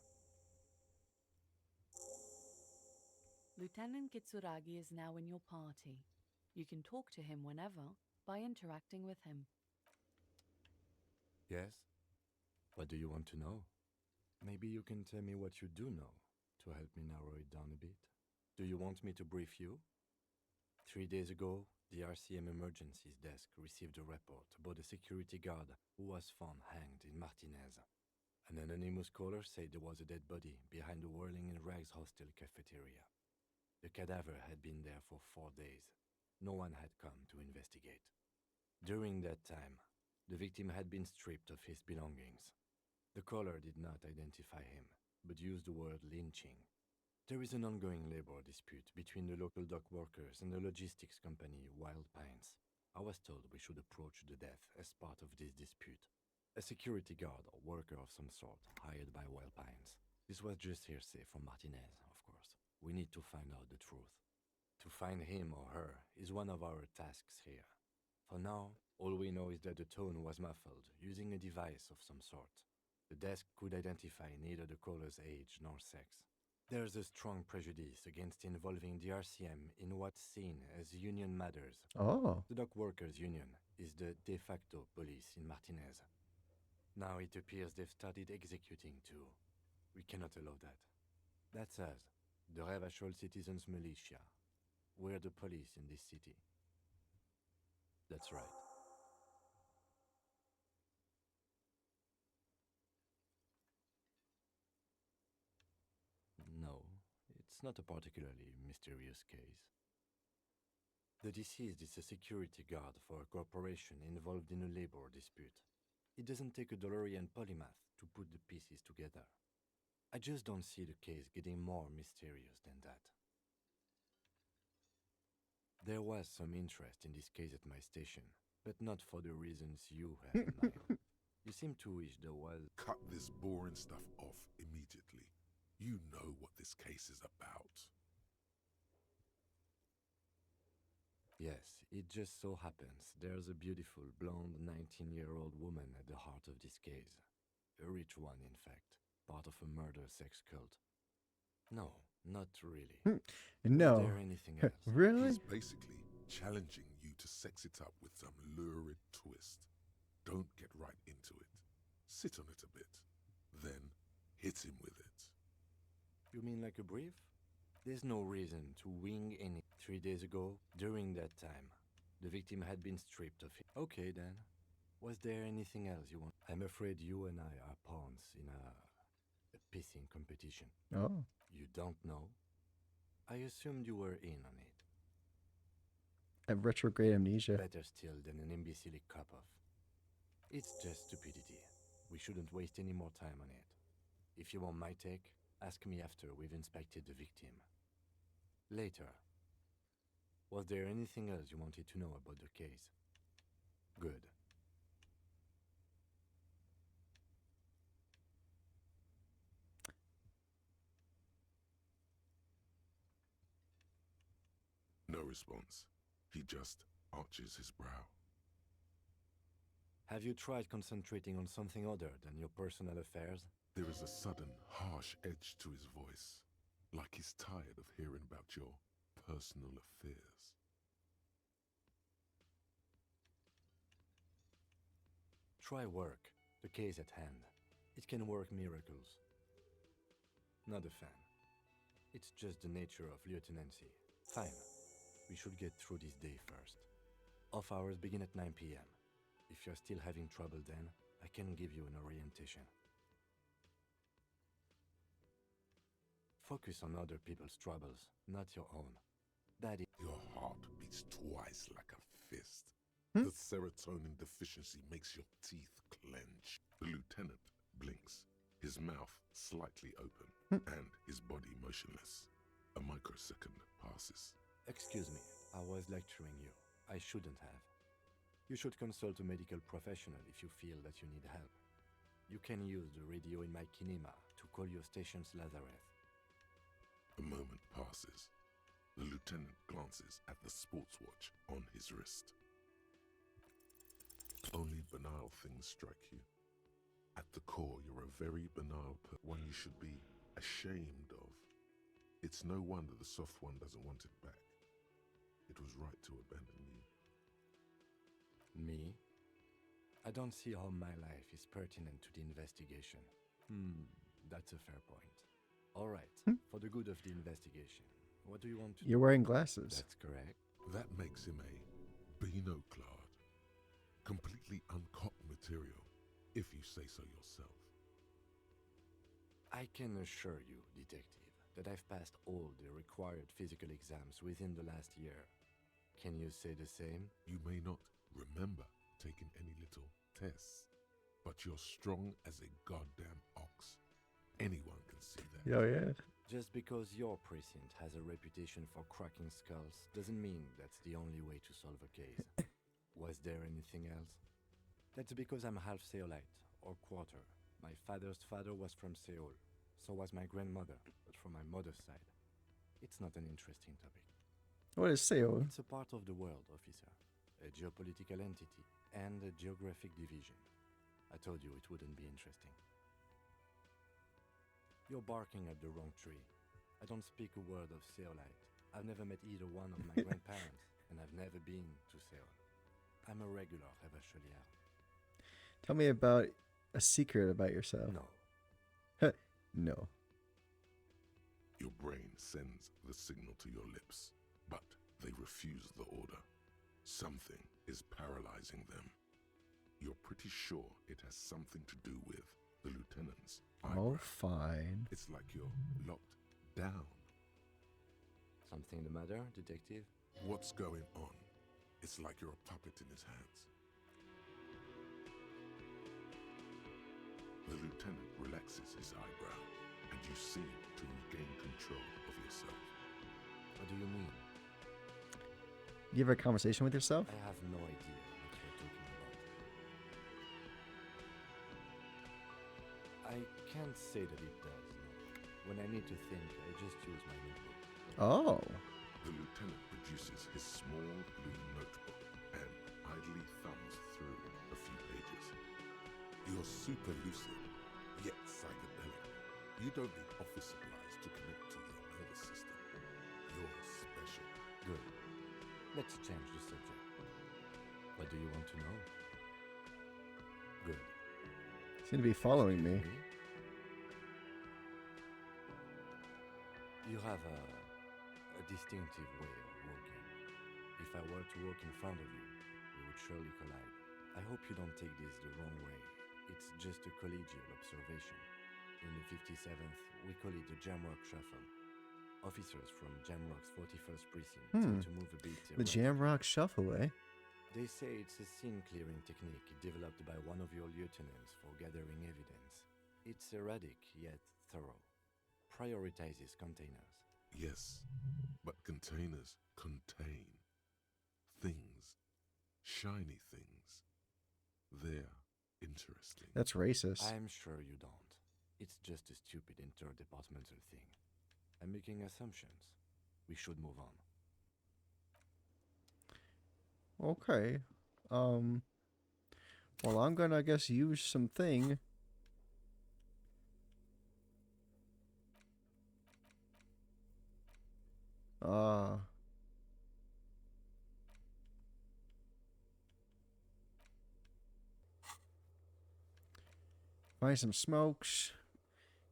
Lieutenant Kitsuragi is now in your party. You can talk to him whenever by interacting with him. Yes? What do you want to know? Maybe you can tell me what you do know to help me narrow it down a bit. Do you want me to brief you? 3 days ago, the RCM Emergencies Desk received a report about a security guard who was found hanged in Martinez. An anonymous caller said there was a dead body behind the Whirling in Rags hostel cafeteria. The cadaver had been there for 4 days. No one had come to investigate. During that time, the victim had been stripped of his belongings. The caller did not identify him, but used the word lynching. There is an ongoing labor dispute between the local dock workers and the logistics company Wild Pines. I was told we should approach the death as part of this dispute. A security guard or worker of some sort hired by Wild Pines. This was just hearsay from Martinez, of course. We need to find out the truth. To find him or her is one of our tasks here. For now, all we know is that the tone was muffled using a device of some sort. The desk could identify neither the caller's age nor sex. There's a strong prejudice against involving the RCM in what's seen as union matters. Oh. The dock workers' union is the de facto police in Martinez. Now it appears they've started executing too. We cannot allow that. That's us, the Revachol Citizens Militia. We're the police in this city. That's right. No, it's It's not a particularly mysterious case. The deceased is a security guard for a corporation involved in a labor dispute. It doesn't take a DeLorean polymath to put the pieces together. I just don't see the case getting more mysterious than that. There was some interest in this case at my station, but not for the reasons you have in mind. You seem to wish there was... Cut this boring stuff off immediately. You know what this case is about. Yes, it just so happens there's a beautiful blonde 19-year-old woman at the heart of this case. A rich one, in fact, part of a murder sex cult. No, not really. Was No. there anything else? Really? He's basically challenging you to sex it up with some lurid twist. Don't get right into it. Sit on it a bit. Then hit him with it. You mean like a brief? There's no reason to wing any. 3 days ago, during that time, the victim had been stripped of it. Okay then. Was there anything else you want? I'm afraid you and I are pawns in a pissing competition. Oh. You don't know? I assumed you were in on it. I have retrograde amnesia. Better still than an imbecile cop-off. It's just stupidity. We shouldn't waste any more time on it. If you want my take, ask me after we've inspected the victim. Later. Was there anything else you wanted to know about the case? Good. No response. He just arches his brow. Have you tried concentrating on something other than your personal affairs? There is a sudden, harsh edge to his voice, like he's tired of hearing about your personal affairs. Try work, the case at hand. It can work miracles. Not a fan. It's just the nature of lieutenancy. Fine. We should get through this day first. Off hours begin at 9 p.m. If you're still having trouble then, I can give you an orientation. Focus on other people's troubles, not your own. That is... Your heart beats twice like a fist. Hmm? The serotonin deficiency makes your teeth clench. The lieutenant blinks, his mouth slightly open, and his body motionless. A microsecond passes. Excuse me, I was lecturing you. I shouldn't have. You should consult a medical professional if you feel that you need help. You can use the radio in my kinema to call your station's Lazareth. A moment passes. The lieutenant glances at the sports watch on his wrist. Only banal things strike you. At the core, you're a very banal one you should be ashamed of. It's no wonder the soft one doesn't want it back. It was right to abandon you. Me? I don't see how my life is pertinent to the investigation. That's a fair point. All right, for the good of the investigation, what do you want to do? You're wearing glasses. That's correct. That makes him a binoclard. Completely uncocked material, if you say so yourself. I can assure you, detective, that I've passed all the required physical exams within the last year. Can you say the same? You may not remember taking any little tests, but you're strong as a goddamn ox. Anyone can see that. Oh, yeah. Just because your precinct has a reputation for cracking skulls doesn't mean that's the only way to solve a case. Was there anything else? That's because I'm half Seolite, or quarter. My father's father was from Seoul. So was my grandmother, but from my mother's side. It's not an interesting topic. What is Seoul? It's a part of the world, officer. A geopolitical entity and a geographic division. I told you it wouldn't be interesting. You're barking at the wrong tree. I don't speak a word of Seolite. I've never met either one of my grandparents, and I've never been to Seoul. I'm a regular Revachelier. Tell me about a secret about yourself. No. No. Your brain sends the signal to your lips, but they refuse the order. Something is paralyzing them. You're pretty sure it has something to do with the lieutenant's eyebrow. Oh, fine. It's like you're locked down, Something the matter, detective? What's going on? It's like you're a puppet in his hands. The lieutenant relaxes his eyebrow, and you seem to regain control of yourself. What do you mean? You have a conversation with yourself? I have no idea what you're talking about. I can't say that it does, no. When I need to think, I just use my notebook. Oh. The lieutenant produces his small blue notebook and idly thumbs through a few pages. You're super lucid, yet psychedelic. You don't need office supplies to connect to your nervous system. You're special. Good. Let's change the subject. What do you want to know? Good. Seem to be following me. You have a distinctive way of walking. If I were to walk in front of you, we would surely collide. I hope you don't take this the wrong way. It's just a collegial observation. In the 57th, we call it the Jamrock Shuffle. Officers from Jamrock's 41st Precinct tend to move a bit The Jamrock Shuffle, eh? They say it's a scene-clearing technique developed by one of your lieutenants for gathering evidence. It's erratic, yet thorough. Prioritizes containers. Yes, but containers contain things, shiny things. They're interesting. That's racist. I'm sure you don't. It's just a stupid interdepartmental thing. I'm making assumptions. We should move on. Okay. Well, I'm gonna, I guess, use something. Find some smokes.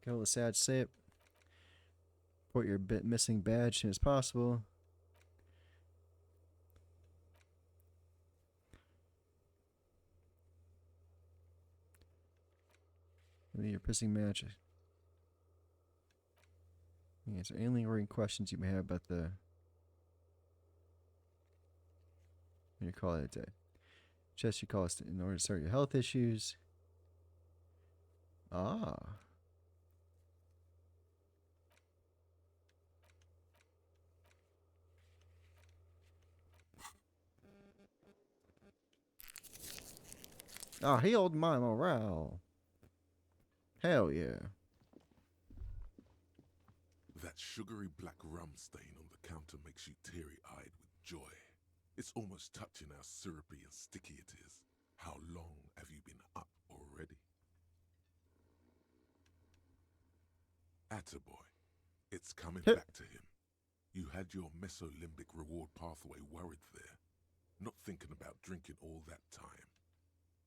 Kill the sad sip. Report your missing badge as soon as possible. Your pissing match. Answer any lingering questions you may have about the. When you call it a day. Just you call us in order to start your health issues. Ah. Ah, healed my morale. Hell yeah. That sugary black rum stain on the counter makes you teary-eyed with joy. It's almost touching how syrupy and sticky it is. How long have you been up already? Attaboy. It's coming back to him. You had your mesolimbic reward pathway worried there, not thinking about drinking all that time.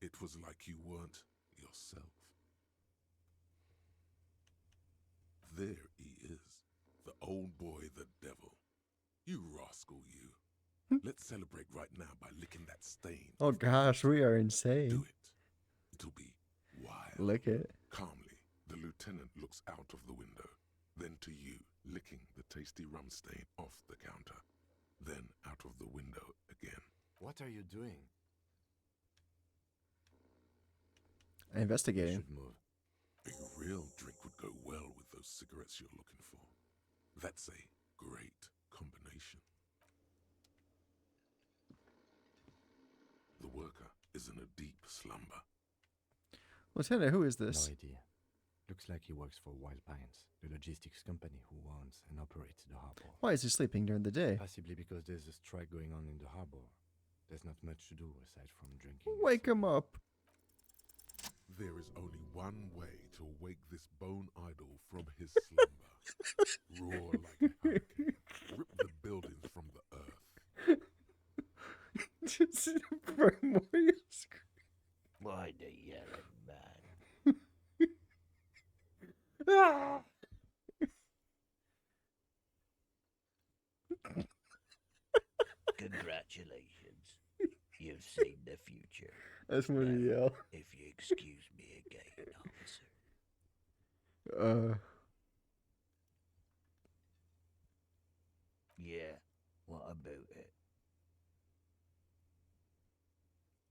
It was like you weren't yourself. There he is, the old boy, the devil. You rascal, you. Let's celebrate right now by licking that stain. Oh gosh, we are insane. Do it. It'll be wild. Lick it. Calmly, the lieutenant looks out of the window, then to you, licking the tasty rum stain off the counter, then out of the window again. What are you doing? Investigating. Should move. A real drink would go well with those cigarettes you're looking for. That's a great combination. The worker is in a deep slumber. Lieutenant, who is this? No idea. Looks like he works for Wild Pines, the logistics company who owns and operates the harbor. Why is he sleeping during the day? Possibly because there's a strike going on in the harbor. There's not much to do aside from drinking. Wake him up. There is only one way to wake this bone idol from his slumber. Roar like a hurricane. Rip the buildings from the earth. Just primordial scream. Why the yelling man? Ah! Congratulations. You've seen the future. That's when he yell. If you excuse me again, officer.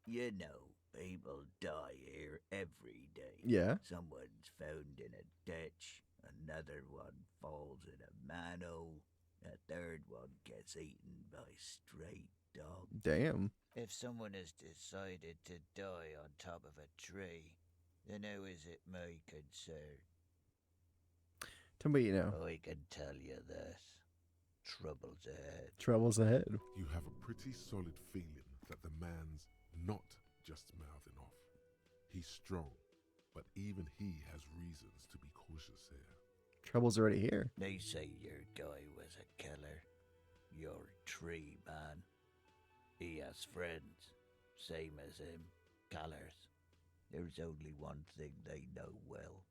You know, people die here every day. Yeah. Someone's found in a ditch, another one falls in a manhole, a third one gets eaten by stray dogs. Damn. If someone has decided to die on top of a tree, then who is it my concern? Tell me what you know. I can tell you this. Trouble's ahead. Troubles ahead. You have a pretty solid feeling that the man's not just mouthing off. He's strong, but even he has reasons to be cautious here. Trouble's already here. They say your guy was a killer. Your tree man. He has friends, same as him, killers. There's only one thing they know well.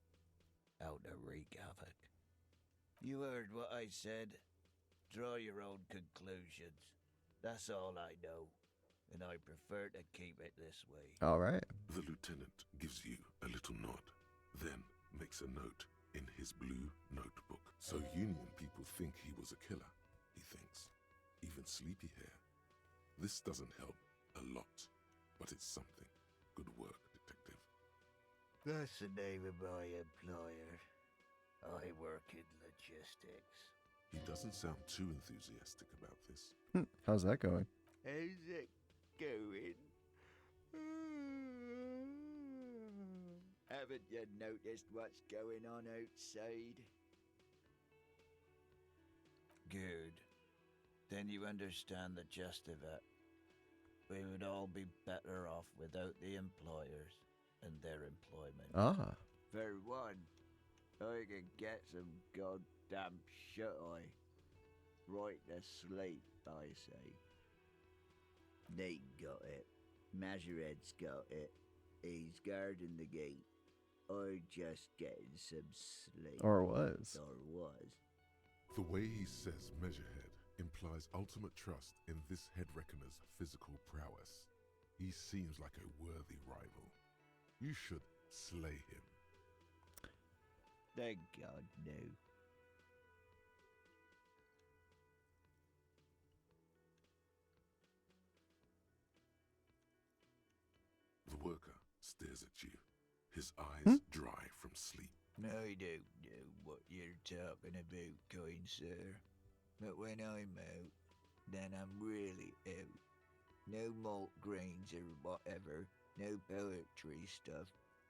How to wreak havoc. You heard what I said. Draw your own conclusions. That's all I know, and I prefer to keep it this way. All right. The lieutenant gives you a little nod, then makes a note in his blue notebook. So Union people think he was a killer, he thinks. Even Sleepyhair. This doesn't help a lot, but it's something. Good work, detective. That's the name of my employer. I work in logistics. He doesn't sound too enthusiastic about this. How's that going? How's it going? Haven't you noticed what's going on outside? Good. Then you understand the gist of it. We would all be better off without the employers and their employment. Ah. For one, I can get some goddamn shut-eye. Right to sleep, I say. Nate got it. Majoret's got it. He's guarding the gate. I'm just getting some sleep. Or was. Or was. The way he says Measurehead implies ultimate trust in this head reckoner's physical prowess. He seems like a worthy rival. You should slay him. Thank God, no. The worker stares at you, his eyes dry from sleep. I don't know what you're talking about, kind sir. But when I'm out, then I'm really out. No malt grains or whatever, no poetry stuff,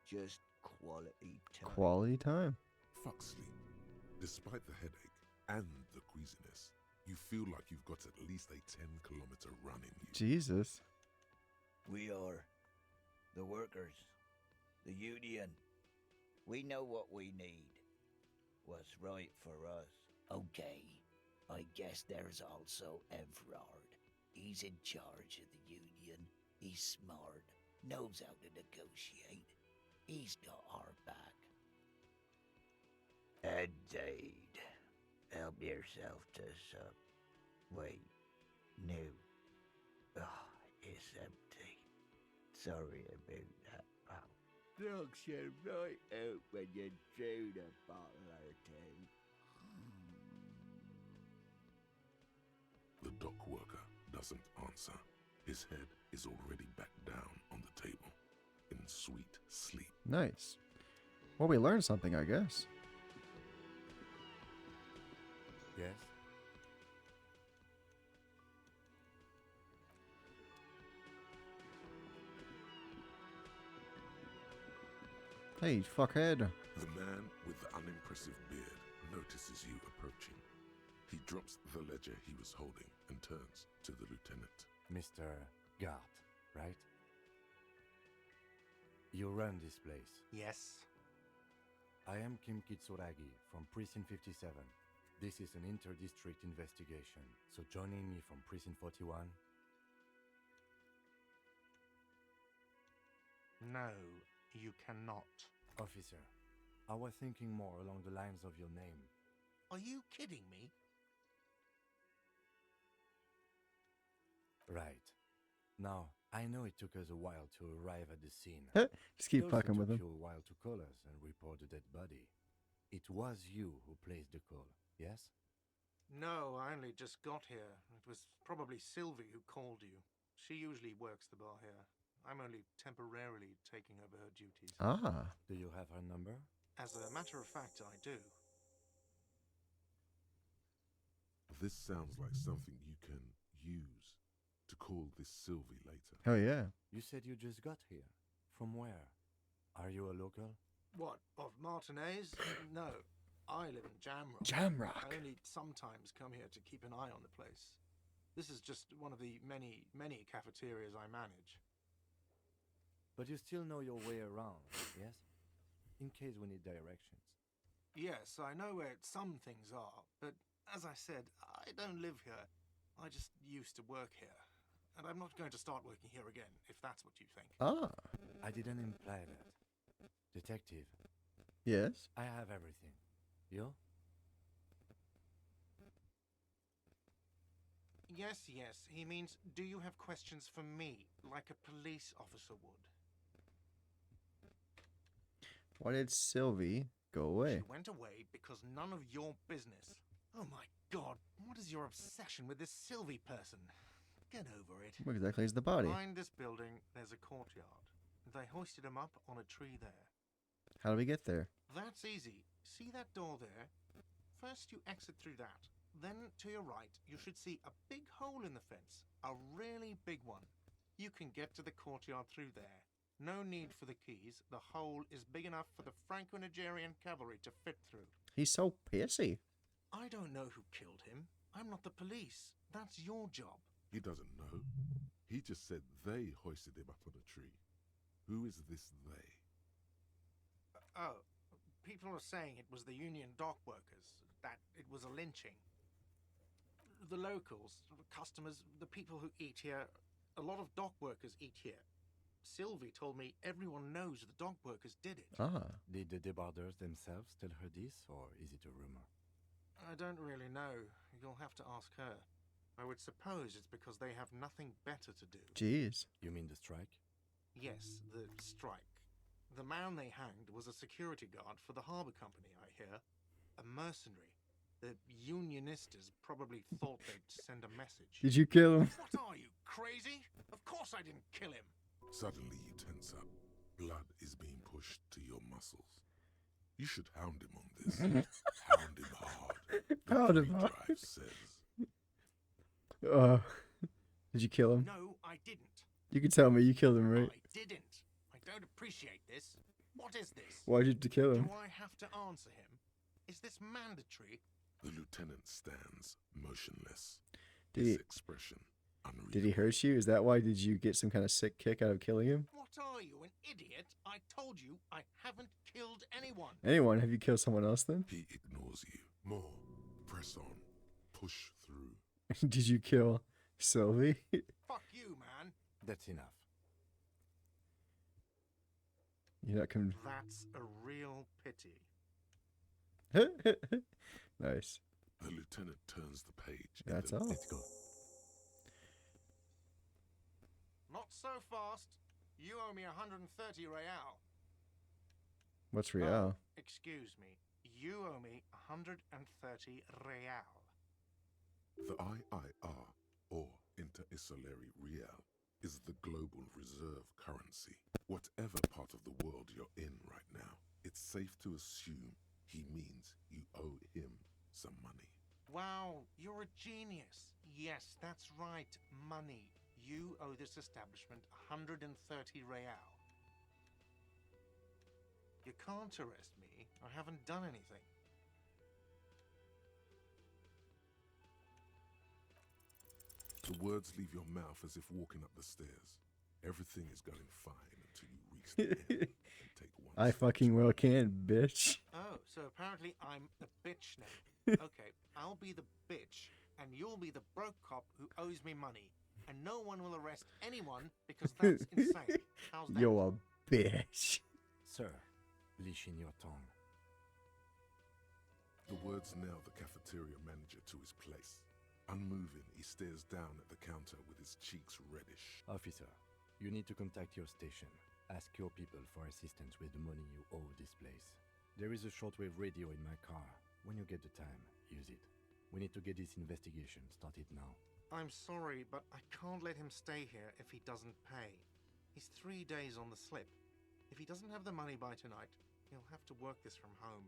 just quality time. Quality time. Fuck sleep. Despite the headache and the queasiness, you feel like you've got at least a 10-kilometer run in you. Jesus. We are the workers, the union. We know what we need. What's right for us. Okay, I guess there's also Everard. He's in charge of the Union. He's smart, knows how to negotiate. He's got our back. Indeed. Help yourself to some. Wait, no. Oh, it's empty. Sorry about that, pal. Knocks you right out when you drown a bottle or two. The dock worker doesn't answer. His head is already back down on the table, in sweet sleep. Nice. Well, we learned something, I guess. Yes? Hey, fuckhead. The man with the unimpressive beard notices you approaching. He drops the ledger he was holding and turns to the lieutenant. Mr. Gart, right? You run this place. Yes? I am Kim Kitsuragi from Precinct 57. This is an inter-district investigation, so joining me from Precinct 41? No, you cannot. Officer, I was thinking more along the lines of your name. Are you kidding me? Right. Now, I know it took us a while to arrive at the scene. Just keep It also fucking with took him. you a while to call us and report the dead body. It was you who placed the call, yes? No, I only just got here. It was probably Sylvie who called you. She usually works the bar here. I'm only temporarily taking over her duties. Ah. Do you have her number? As a matter of fact, I do. This sounds like something you can use to call this Sylvie later. Oh, yeah. You said you just got here. From where? Are you a local? What, of Martinez? No, I live in Jamrock. Jamrock. I only sometimes come here to keep an eye on the place. This is just one of the many, many cafeterias I manage. But you still know your way around, yes? In case we need directions. Yes, I know where some things are, but as I said, I don't live here. I just used to work here. And I'm not going to start working here again, if that's what you think. Ah. I didn't imply that. Detective, Yes. I have everything. You? Yes, yes. He means, do you have questions for me, like a police officer would? Why did Sylvie go away? She went away because none of your business. Oh my god, what is your obsession with this Sylvie person? Get over it. What exactly is the body? Behind this building, there's a courtyard. They hoisted him up on a tree there. How do we get there? That's easy. See that door there? First you exit through that. Then to your right, you should see a big hole in the fence. A really big one. You can get to the courtyard through there. No need for the keys. The hole is big enough for the Franco-Nigerian cavalry to fit through. He's so pissy. I don't know who killed him. I'm not the police. That's your job. He doesn't know. He just said they hoisted him up on a tree. Who is this they? Oh, people are saying it was the union dock workers, that it was a lynching. The locals, the customers, the people who eat here, a lot of dock workers eat here. Sylvie told me everyone knows the dock workers did it. Ah. Did the debarders themselves tell her this, or is it a rumor? I don't really know. You'll have to ask her. I would suppose it's because they have nothing better to do. Jeez. You mean the strike? Yes, the strike. The man they hanged was a security guard for the harbour company, I hear. A mercenary. The unionistas probably thought they'd send a message. Did you kill him? What are you, crazy? Of course I didn't kill him. Suddenly you tense up. Blood is being pushed to your muscles. You should hound him on this. Hound him hard. The Hound him pre-drive hard. says. Did you kill him? No, I didn't. You can tell me you killed him, right? I didn't. I don't appreciate this. What is this? Why'd you kill him? Do I have to answer him? Is this mandatory? The lieutenant stands motionless. Did His he- expression unreal. Did he hurt you? Is that why? Did you get some kind of sick kick out of killing him? What are you, an idiot? I told you I haven't killed anyone. Anyone? Have you killed someone else then? He ignores you. More. Press on. Push through. Did you kill Sylvie? Fuck you, man. That's enough. You're not con- That's a real pity. Nice. The lieutenant turns the page. and That's then- all. Let's go. Not so fast. You owe me 130 real. What's real? Excuse me. You owe me 130 real. The IIR, or Inter-Isolary Real, is the global reserve currency. Whatever part of the world you're in right now, it's safe to assume he means you owe him some money. Wow, you're a genius. Yes, that's right. Money. You owe this establishment 130 real. You can't arrest me. I haven't done anything. The words leave your mouth as if walking up the stairs. Everything is going fine until you reach the end and take one I step fucking well can, bitch. Oh, so apparently I'm a bitch now. Okay, I'll be the bitch, and you'll be the broke cop who owes me money. And no one will arrest anyone because that's insane. How's that? You're a bitch. Sir, leash in your tongue. The words nail the cafeteria manager to his place. Unmoving, he stares down at the counter with his cheeks reddish. Officer, you need to contact your station. Ask your people for assistance with the money you owe this place. There is a shortwave radio in my car. When you get the time, use it. We need to get this investigation started now. I'm sorry, but I can't let him stay here if he doesn't pay. He's 3 days on the slip. If he doesn't have the money by tonight, he'll have to work this from home.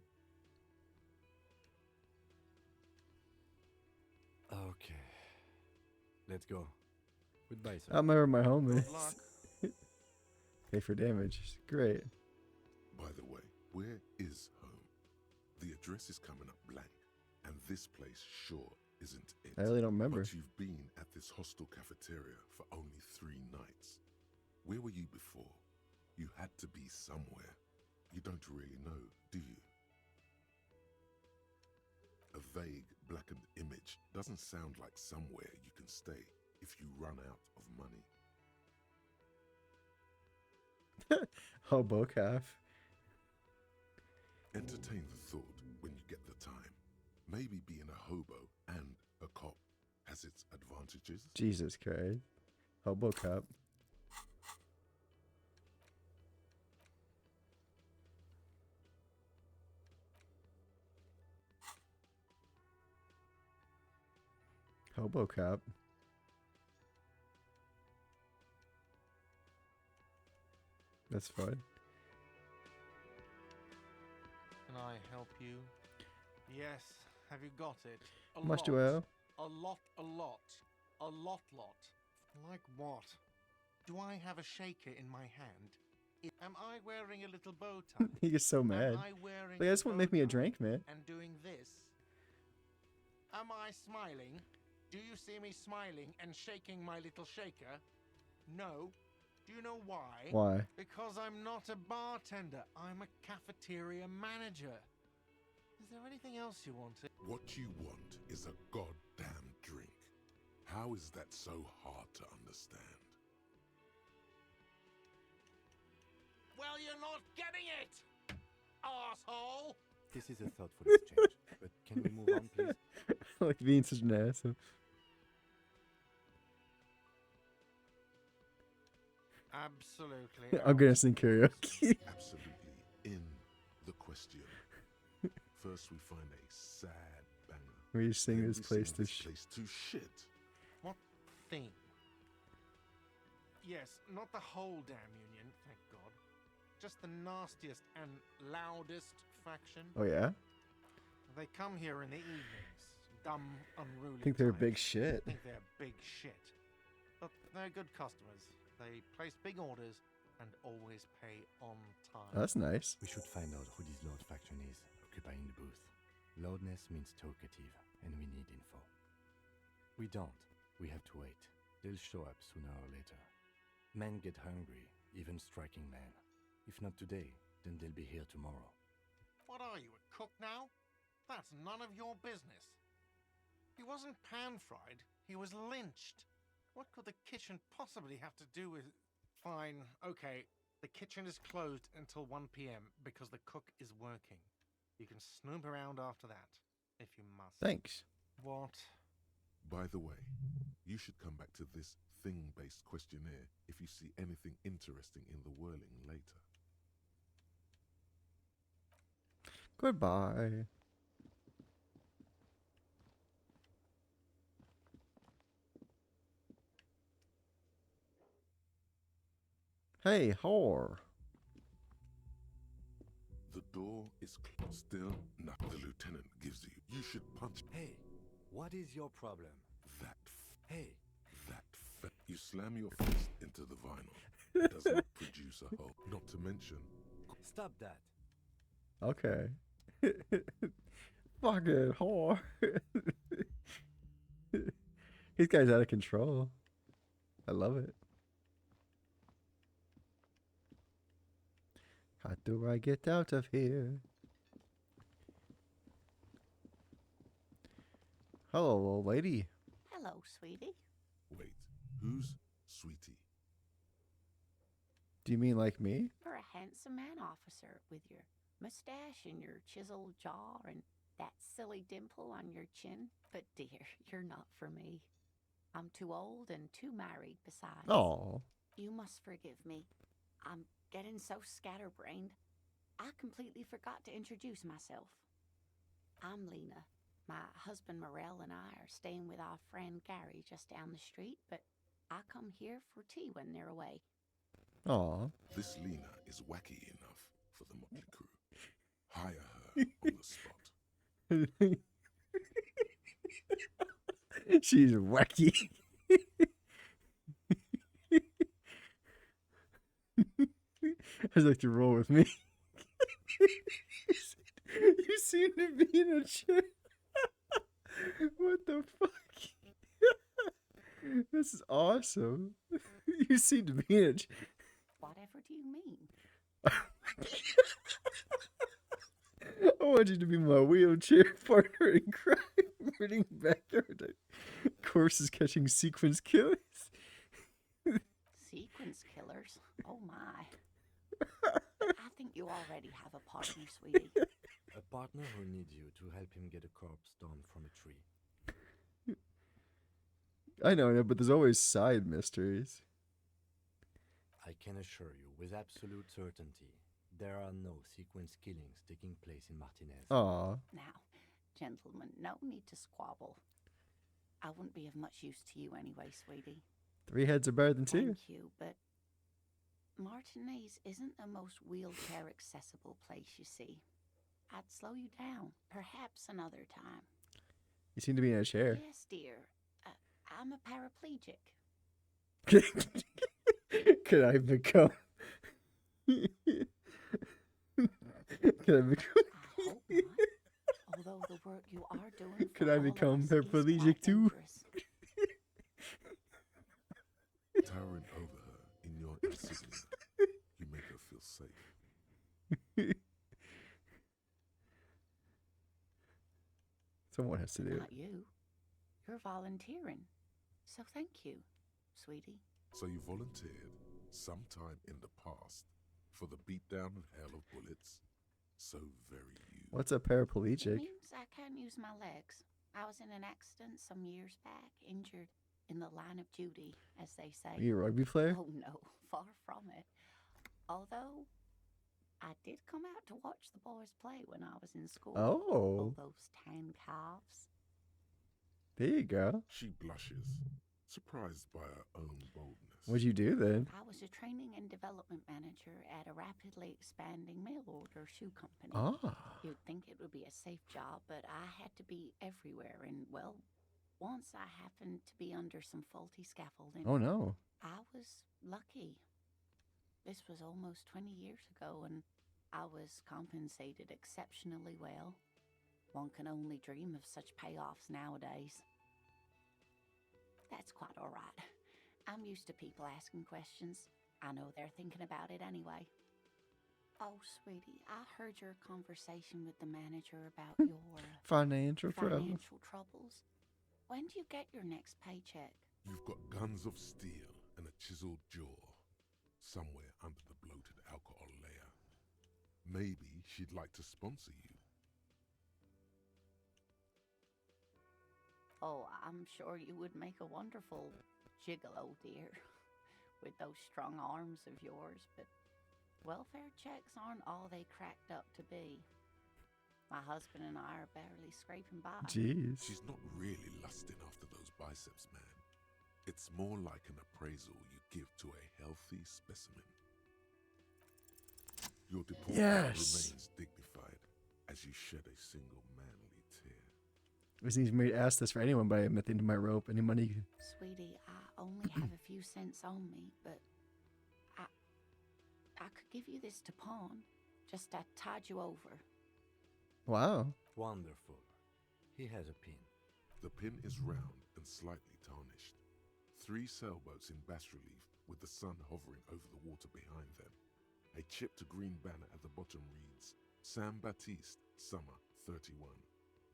Okay. Let's go. Goodbye, sir. I'm where my home is. Good luck. Pay for damage. Great. By the way, where is home? The address is coming up blank, and this place sure isn't it. I really don't remember. But you've been at this hostel cafeteria for only 3 nights. Where were you before? You had to be somewhere. You don't really know, do you? A vague, blackened image doesn't sound like somewhere you can stay if you run out of money. Hobo calf. Entertain the thought when you get the time. Maybe being a hobo and a cop has its advantages. Jesus Christ. Hobo cop. Hobo cop. That's fun. Can I help you? Yes. Have you got it? A How much lot. do I owe? A lot. A lot. Like what? Do I have a shaker in my hand? Am I wearing a little bow tie? He gets so mad. Am I wearing Like, a this won't bow make me a tie drink, man. and doing this? Am I smiling? Do you see me smiling and shaking my little shaker? No. Do you know why? Why? Because I'm not a bartender. I'm a cafeteria manager. Is there anything else you wanted? What you want is a goddamn drink. How is that so hard to understand? Well, you're not getting it, asshole! This is a thoughtful exchange, but can we move on, please? Like being such an asshole. Absolutely. I'm gonna sing karaoke. Absolutely in the question. First we find a sad banger. We sing Then this we place sing to this sh- place to shit. What thing? Yes, not the whole damn union, thank God. Just the nastiest and loudest faction. Oh yeah? They come here in the evenings. Dumb, unruly I think they're types. big shit. Think they're big shit. But they're good customers. They place big orders and always pay on time. Oh, that's nice. We should find out who this Lord faction is occupying the booth. Loudness means talkative, and we need info. We don't. We have to wait. They'll show up sooner or later. Men get hungry, even striking men. If not today, then they'll be here tomorrow. What are you, a cook now? That's none of your business. He wasn't pan-fried, he was lynched. What could the kitchen possibly have to do with... Fine, okay, the kitchen is closed until 1 p.m. because the cook is working. You can snoop around after that, if you must. Thanks. What? By the way, you should come back to this thing-based questionnaire if you see anything interesting in the whirling later. Goodbye. Hey, whore. The door is closed. Still, nothing the lieutenant gives you. You should punch Hey, what is your problem? that. Hey, You slam your fist into the vinyl. It doesn't produce a hole. Not to mention, stop that. Okay. Fucking whore. These guys out of control. I love it. How do I get out of here? Hello, old lady. Hello, sweetie. wait, who's Sweetie? Do you mean like me? You're a handsome man, officer, with your mustache and your chiseled jaw and that silly dimple on your chin. But dear, you're not for me. I'm too old and too married besides. Oh, You must forgive me. I'm getting so scatterbrained. I completely forgot to introduce myself. I'm Lena. My husband Morel and I are staying with our friend Gary just down the street, but I come here for tea when they're away. Aw. This Lena is wacky enough for the motley crew. Hire her on the spot. She's wacky. I'd like to roll with me. You seem to be in a chair. What the fuck? This is awesome. You seem to be in a chair. Whatever do you mean? I want you to be my wheelchair partner in crime, running backyard courses catching sequence killers. Sequence killers? Oh my. I think you already have a partner, sweetie. A partner who needs you to help him get a corpse down from a tree. I know, but there's always side mysteries. I can assure you with absolute certainty, there are no sequence killings taking place in Martinez. Aw. Now, gentlemen, no need to squabble. I wouldn't be of much use to you anyway, sweetie. 3 heads are better than 2. Thank you, but Martinez isn't the most wheelchair accessible place, you see. I'd slow you down, perhaps another time. You seem to be in a chair. Yes, dear. I'm a paraplegic. Could I become? Could I become? I hope not. Although the work you are doing. Could for I all of become us is paraplegic quite too? dangerous. Towering over her in your insignia, you make her feel safe. Someone has to do it. Not you. You're volunteering. So thank you, sweetie. So you volunteered sometime in the past for the beatdown and hell of bullets. So very you. What's a It paraplegic? means I can't use my legs. I was in an accident some years back, injured in the line of duty, as they say. Are you a rugby player? Oh no, far from it. Although I did come out to watch the boys play when I was in school. Oh, All those tan calves. there you go. She blushes, surprised by her own boldness. What'd you do then? I was a training and development manager at a rapidly expanding mail order shoe company. Ah, You'd think it would be a safe job, but I had to be everywhere. And, well, once I happened to be under some faulty scaffolding. oh no. I was lucky. This was almost 20 years ago, and I was compensated exceptionally well. One can only dream of such payoffs nowadays. That's quite all right. I'm used to people asking questions. I know they're thinking about it anyway. Oh, sweetie, I heard your conversation with the manager about your Financial trouble. financial troubles. When do you get your next paycheck? You've got guns of steel and a chiseled jaw somewhere under the bloated alcohol layer. Maybe she'd like to sponsor you. Oh, I'm sure you would make a wonderful gigolo, dear, with those strong arms of yours, but welfare checks aren't all they cracked up to be. My husband and I are barely scraping by. Jeez. She's not really lusting after those biceps, man. It's more like an appraisal you give to a healthy specimen. Your deportment Yes. remains dignified as you shed a single manly tear. This needs me to ask this for anyone, but I'm at the end of my rope. Any money? Sweetie, I only have a few cents on me, but I could give you this to pawn. Just I tide you over. Wow. Wonderful. He has a pin. The pin is round and slightly tarnished. 3 sailboats in bas relief with the sun hovering over the water behind them. A chipped green banner at the bottom reads, San Baptiste, Summer 31,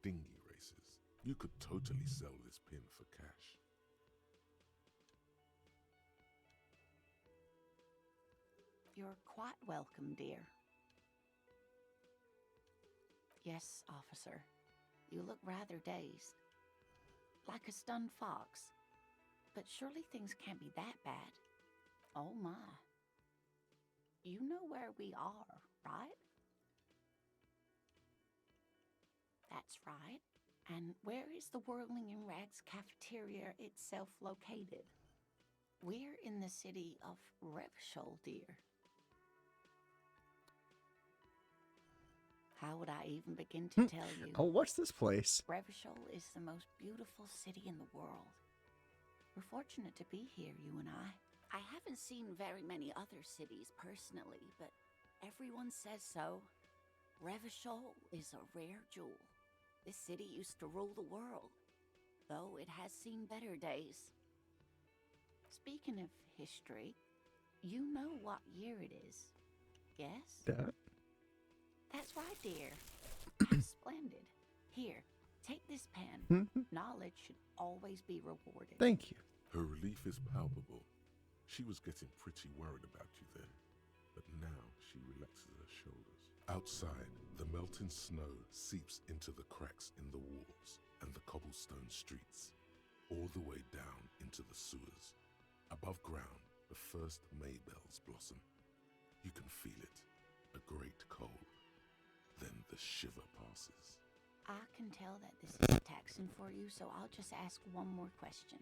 Dinghy Races. You could totally sell this pin for cash. You're quite welcome, dear. Yes, officer. You look rather dazed. Like a stunned fox. But surely things can't be that bad. Oh my. You know where we are, right? That's right. And where is the Whirling in Rags cafeteria itself located? We're in the city of Revachol, dear. How would I even begin to tell you? Oh, what's this place? Revachol is the most beautiful city in the world. We're fortunate to be here, you and I. I haven't seen very many other cities personally, but everyone says so. Revachol is a rare jewel. This city used to rule the world, though it has seen better days. Speaking of history, you know what year it is, yes? That? That's right, dear. How splendid. Here, take this pen. Knowledge should always be rewarded. Thank you. Her relief is palpable. She was getting pretty worried about you there, but now she relaxes her shoulders. Outside, the melting snow seeps into the cracks in the walls and the cobblestone streets, all the way down into the sewers. Above ground, the first maybells blossom. You can feel it, a great cold. Then the shiver passes. I can tell that this is taxing for you, so I'll just ask one more question.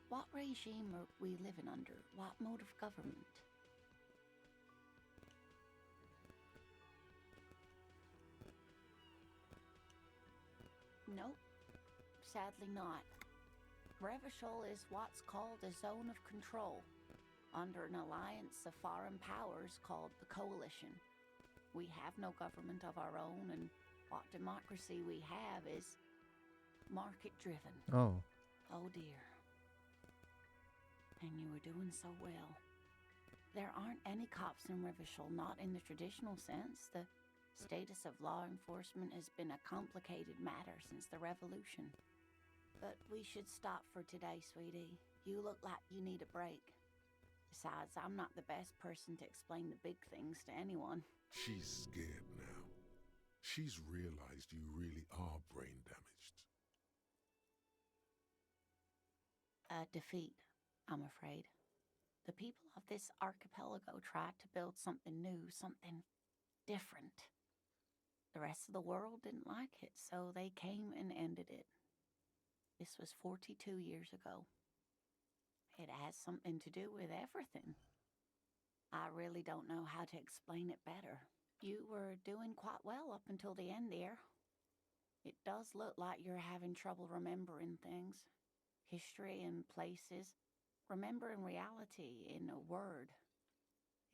What regime are we living under? What mode of government? Nope, sadly not. Revachol is what's called a zone of control, under an alliance of foreign powers called the Coalition. We have no government of our own, and what democracy we have is market-driven. Oh. Oh dear. And you were doing so well. There aren't any cops in Revachol, not in the traditional sense. The status of law enforcement has been a complicated matter since the revolution. But we should stop for today, sweetie. You look like you need a break. Besides, I'm not the best person to explain the big things to anyone. She's scared now. She's realized you really are brain damaged. A defeat, I'm afraid. The people of this archipelago tried to build something new, something different. The rest of the world didn't like it, so they came and ended it. This was 42 years ago. It has something to do with everything. I really don't know how to explain it better. You were doing quite well up until the end, dear. It does look like you're having trouble remembering things. History and places. Remembering reality in a word.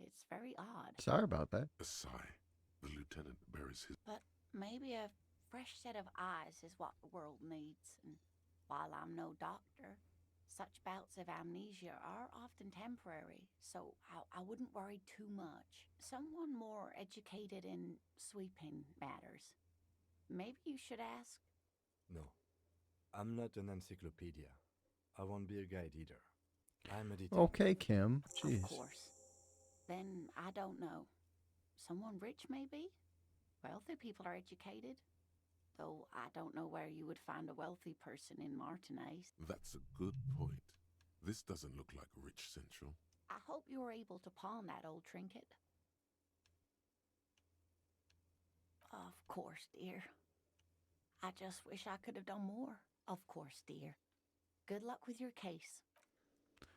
It's very odd. Sorry about that. A sigh. The lieutenant buries his... But maybe a fresh set of eyes is what the world needs. And while I'm no doctor, such bouts of amnesia are often temporary, so I wouldn't worry too much. Someone more educated in sweeping matters. Maybe you should ask. No, I'm not an encyclopedia. I won't be a guide either. I'm a detective. Okay, Kim. Jeez. Of course. Then I don't know. Someone rich, maybe? Wealthy people are educated. Though I don't know where you would find a wealthy person in Martinez. That's a good point. This doesn't look like Rich Central. I hope you were able to pawn that old trinket. Of course, dear. I just wish I could have done more. Of course, dear. Good luck with your case.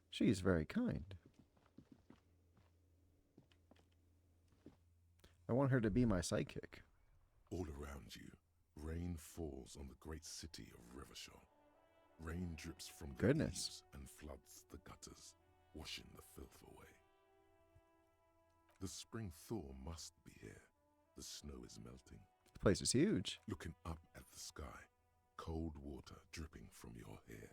She's very kind. I want her to be my sidekick. All around you, rain falls on the great city of Revachol. Rain drips from the Goodness. eaves and floods the gutters, washing the filth away. The spring thaw must be here. The snow is melting. The place is huge. Looking up at the sky, cold water dripping from your hair.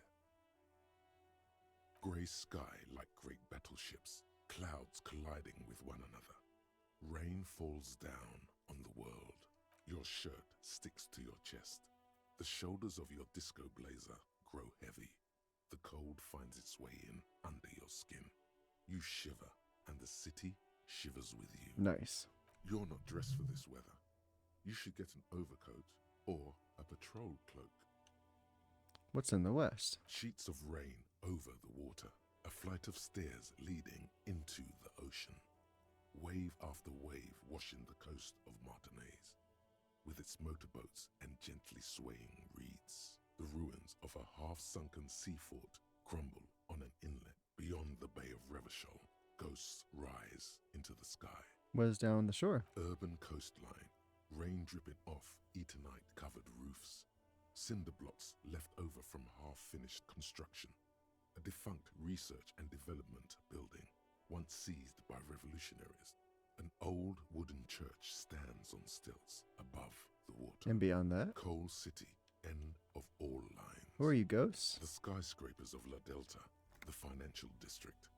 Grey sky like great battleships, clouds colliding with one another. Rain falls down on the world. Your shirt sticks to your chest. The shoulders of your disco blazer grow heavy. The cold finds its way in under your skin. You shiver, and the city shivers with you. Nice. You're not dressed for this weather. You should get an overcoat or a patrol cloak. What's in the west? Sheets of rain over the water, a flight of stairs leading into the ocean. Wave after wave washing the coast of Martinez, with its motorboats and gently swaying reeds. The ruins of a half-sunken sea fort crumble on an inlet Beyond the Bay of Revachol, ghosts rise into the sky. What is down the shore? Urban coastline, rain dripping off Eternite-covered roofs, cinder blocks left over from half-finished construction, a defunct research and development building, once seized by revolutionaries. An old wooden church stands on stilts above the water. And beyond that? Coal City, end of all lines. Who are you, ghosts? The skyscrapers of La Delta, the financial district.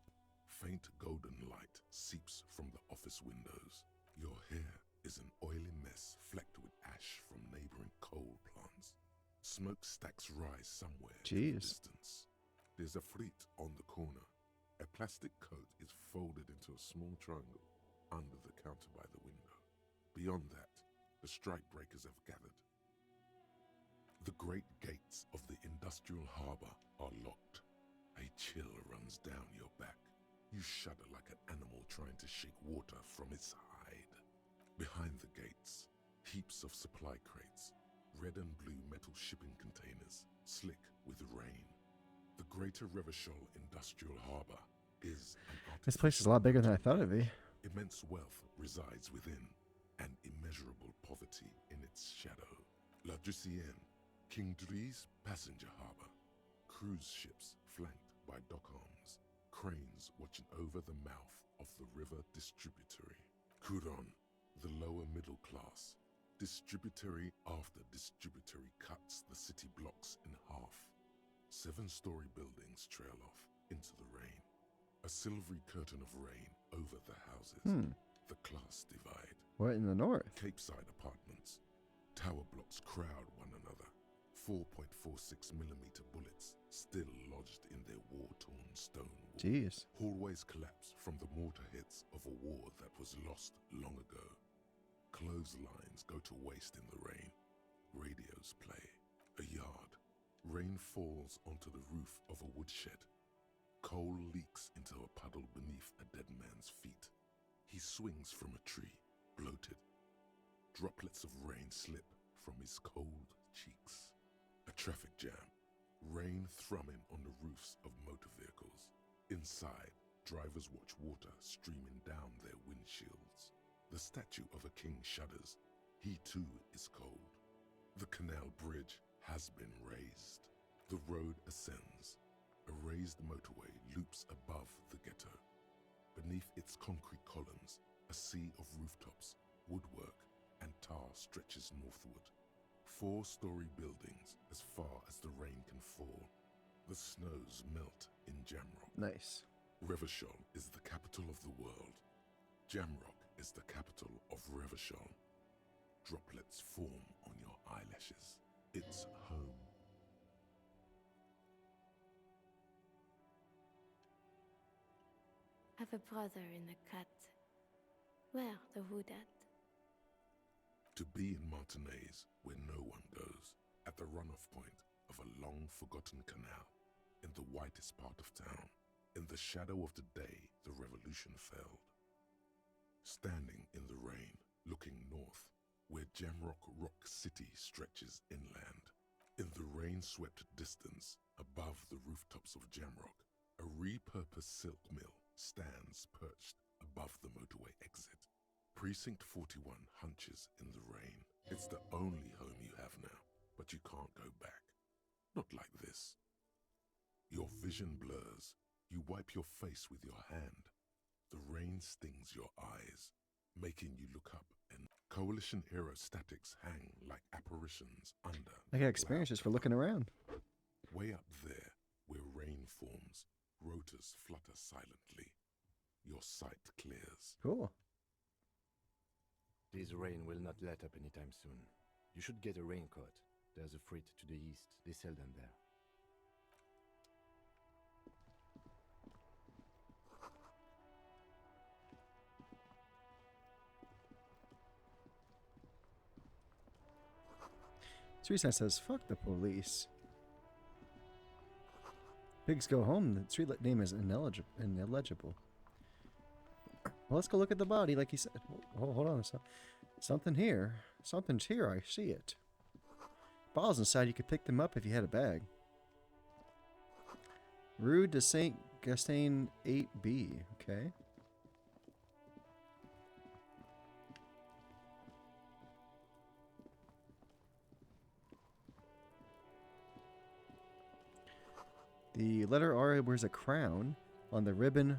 Faint golden light seeps from the office windows. Your hair is an oily mess flecked with ash from neighboring coal plants. Smokestacks rise somewhere in the Jeez. distance. There's a fleet on the corner. A plastic coat is folded into a small triangle under the counter by the window. Beyond that, the strike breakers have gathered. The great gates of the industrial harbor are locked. A chill runs down your back. You shudder like an animal trying to shake water from its hide. Behind the gates, heaps of supply crates, red and blue metal shipping containers, slick with rain. The Greater Revachol Industrial Harbor is an This place is a lot bigger than I thought it'd be. Immense wealth resides within, and immeasurable poverty in its shadow. La Drusienne, King Dries passenger harbor. Cruise ships flanked by dock arms. Cranes watching over the mouth of the river distributary. Couronne, the lower middle class. Distributary after distributary cuts the city blocks in half. 7-story buildings trail off into the rain. A silvery curtain of rain over the houses. The class divide. What in the north? Capeside apartments. Tower blocks crowd one another. 4.46mm bullets still lodged in their war-torn stone walls. Jeez. Hallways collapse from the mortar hits of a war that was lost long ago. Clotheslines go to waste in the rain. Radios play. A yard. Rain falls onto the roof of a woodshed. Coal leaks into a puddle beneath a dead man's feet. He swings from a tree, bloated. Droplets of rain slip from his cold cheeks. A traffic jam. Rain thrumming on the roofs of motor vehicles. Inside, drivers watch water streaming down their windshields. The statue of a king shudders. He too is cold. The canal bridge has been raised. The road ascends. A raised motorway loops above the ghetto. Beneath its concrete columns, a sea of rooftops, woodwork, and tar stretches northward. 4-story buildings as far as the rain can fall. The snows melt in Jamrock. Nice. Revachol is the capital of the world. Jamrock is the capital of Revachol. Droplets form on your eyelashes. It's home. Have a brother in the cut. Where the wood at? To be in Martinez, where no one goes, at the runoff point of a long-forgotten canal, in the whitest part of town, in the shadow of the day the revolution failed. Standing in the rain, looking north, where Jamrock Rock City stretches inland. In the rain-swept distance, above the rooftops of Jamrock, a repurposed silk mill stands perched above the motorway exit. Precinct 41 hunches in the rain. It's the only home you have now, but you can't go back. Not like this. Your vision blurs. You wipe your face with your hand. The rain stings your eyes, making you look up, and Coalition aerostatics hang like apparitions under. I got experience just for looking around. Way up there, where rain forms, rotors flutter silently. Your sight clears. Cool. This rain will not let up anytime soon. You should get a raincoat. There's a freight to the east. They sell them there. Street sign says, fuck the police. Pigs go home. The street name is illegible. Well, let's go look at the body, like he said. Hold on. Something here. Something's here. I see it. Balls inside. You could pick them up if you had a bag. Rue de Saint Gastain 8B. Okay. The letter R wears a crown. On the ribbon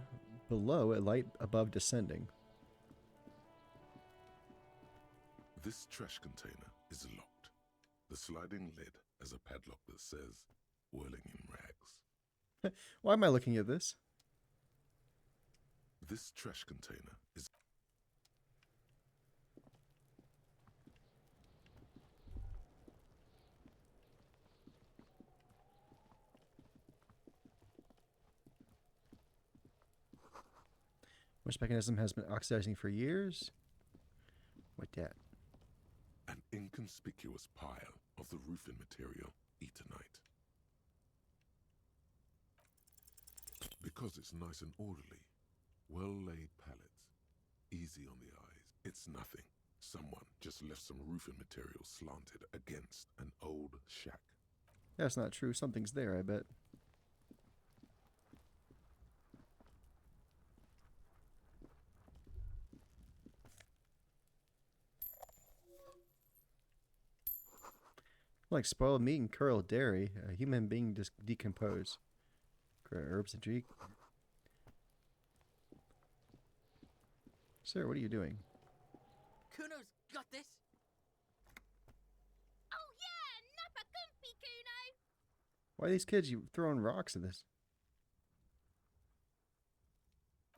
below, a light above descending. This trash container is locked. The sliding lid has a padlock that says, whirling in rags. Why am I looking at this? This trash container is... Which mechanism has been oxidizing for years? What that? an inconspicuous pile of the roofing material, Eternite. Because it's nice and orderly, well-laid pallets, easy on the eyes. It's nothing. Someone just left some roofing material slanted against an old shack. That's not true. Something's there, I bet. Like spoiled meat and curled dairy, a human being decompose. Herbs and drink. Sir, what are you doing? Kuno's got this. Oh yeah, nappa gumpy, Kuno. Why are these kids you throwing rocks at this?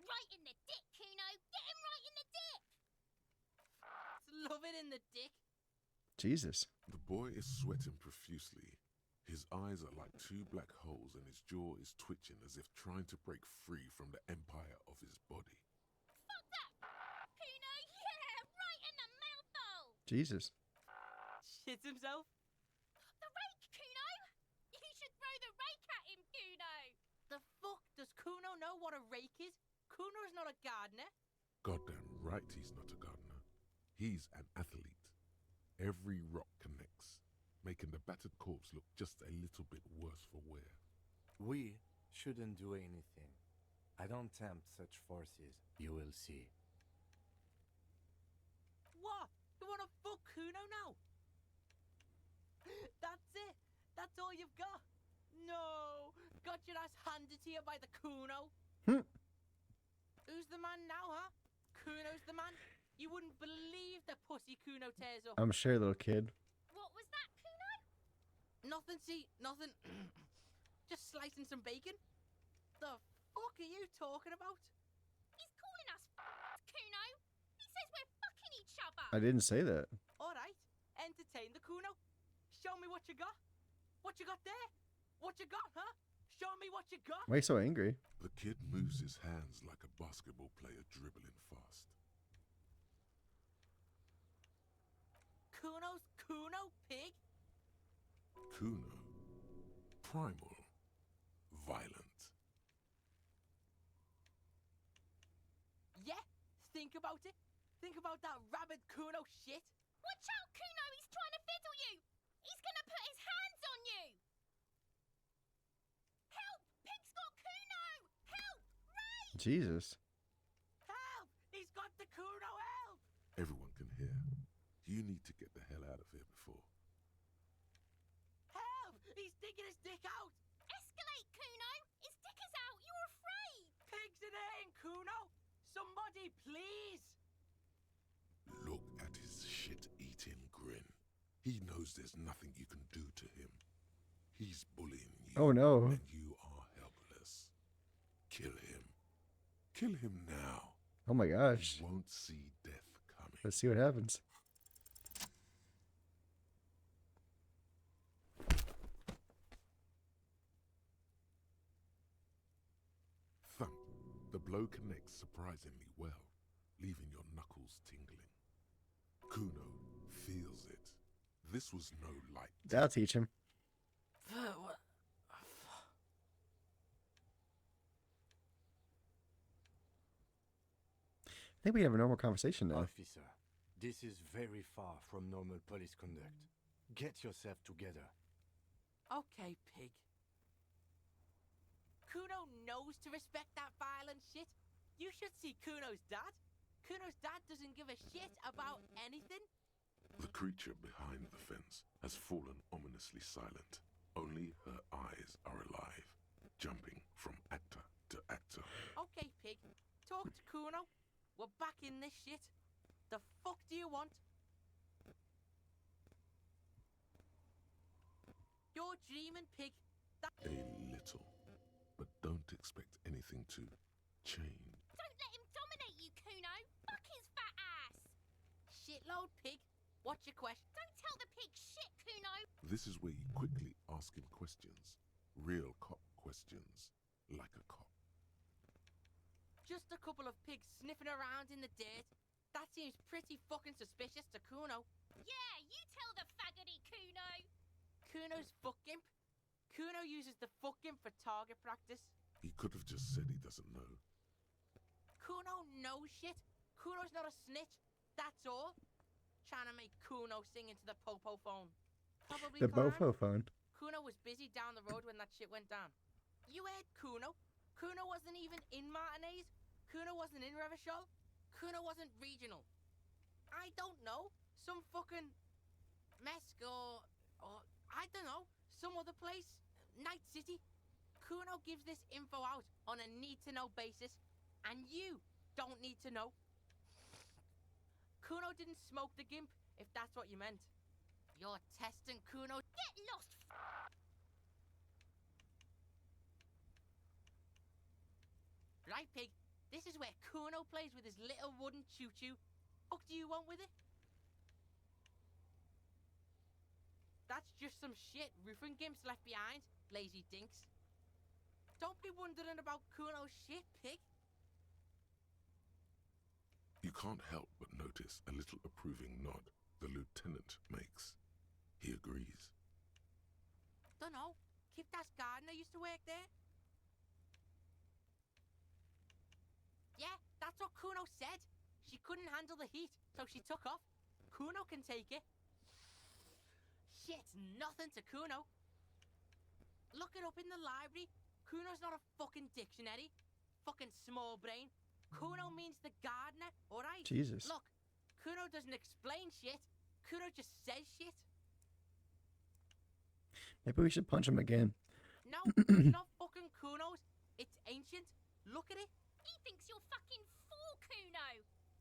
Right in the dick, Kuno. Get him right in the dick. Love it in the dick. Jesus. The boy is sweating profusely. His eyes are like two black holes and his jaw is twitching as if trying to break free from the empire of his body. Fuck that, Kuno. Yeah, right in the mouthhole. Jesus. Shits himself. The rake, Kuno. You should throw the rake at him, Kuno. The fuck does Kuno know what a rake is? Kuno's not a gardener. Goddamn right he's not a gardener. He's an athlete. Every rock connects, making the battered corpse look just a little bit worse for wear. We shouldn't do anything. I don't tempt such forces. You will see. What? You wanna fuck Kuno now? That's it? That's all you've got? No! Got your ass handed to you by the Kuno? Who's the man now, huh? Kuno's the man? You wouldn't believe the pussy Kuno tears up. I'm sure, little kid. What was that, Kuno? Nothing, see, nothing. Just slicing some bacon. The fuck are you talking about? He's calling us Kuno. He says we're fucking each other. I didn't say that. Alright, entertain the Kuno. Show me what you got. What you got there? What you got, huh? Show me what you got. Why are you so angry? The kid moves his hands like a basketball player dribbling fast. Kuno's Kuno, pig? Kuno. Primal. Violent. Yeah, think about it. Think about that rabid Kuno shit. Watch out, Kuno. He's trying to fiddle you. He's gonna put his hands on you. Help! Pig's got Kuno. Help! Ray! Jesus. Help! He's got the Kuno, help! Everyone can hear. You need to get the hell out of here before. Help! He's sticking his dick out! Escalate, Kuno. His dick is out. You're afraid. Pigs in eating, Kuno! Somebody, please! Look at his shit-eating grin. He knows there's nothing you can do to him. He's bullying you. Oh, no. And you are helpless. Kill him. Kill him now. Oh my gosh. You won't see death coming. Let's see what happens. Thump. The blow connects surprisingly well, leaving your knuckles tingling. Kuno feels it. This was no light. That'll teach him. I think we have a normal conversation now. Officer, this is very far from normal police conduct. Get yourself together. Okay, pig. Kuno knows to respect that violent shit. You should see Kuno's dad. Kuno's dad doesn't give a shit about anything. The creature behind the fence has fallen ominously silent. Only her eyes are alive, jumping from actor to actor. Okay, pig. Talk to Kuno. We're back in this shit. The fuck do you want? You're dreaming, pig. A little, but don't expect anything to change. Don't let him dominate you, Kuno. Fuck his fat ass. Shitload, pig. What's your question? Don't tell the pig shit, Kuno. This is where you quickly ask him questions. Real cop questions, like a cop. Just a couple of pigs sniffing around in the dirt. That seems pretty fucking suspicious to Kuno. Yeah, you tell the faggoty, Kuno. Kuno's fuck gimp. Kuno uses the fuck gimp for target practice. He could have just said he doesn't know. Kuno knows shit. Kuno's not a snitch. That's all. Trying to make Kuno sing into the popo phone. Probably The Clan. Bofo phone. Kuno was busy down the road when that shit went down. You heard Kuno. Kuno wasn't even in Martinez. Kuno wasn't in Revachol. Kuno wasn't regional. I don't know. Some fucking Mesk or I don't know. Some other place. Night City. Kuno gives this info out on a need-to-know basis. And you don't need to know. Kuno didn't smoke the gimp, if that's what you meant. You're testing Kuno. Get lost. Right, pig. This is where Kuno plays with his little wooden choo-choo. What do you want with it? That's just some shit roofing gimps left behind, lazy dinks. Don't be wondering about Kuno's shit, pig. You can't help but notice a little approving nod the lieutenant makes. He agrees. Dunno. Kiptas gardener used to work there. Yeah, that's what Kuno said. She couldn't handle the heat, so she took off. Kuno can take it. Shit's nothing to Kuno. Look it up in the library. Kuno's not a fucking dictionary. Fucking small brain. Kuno means the gardener, alright? Jesus. Look, Kuno doesn't explain shit. Kuno just says shit. Maybe we should punch him again. No, it's not fucking Kuno's. It's ancient. Look at it. He thinks you're fucking fool, Kuno.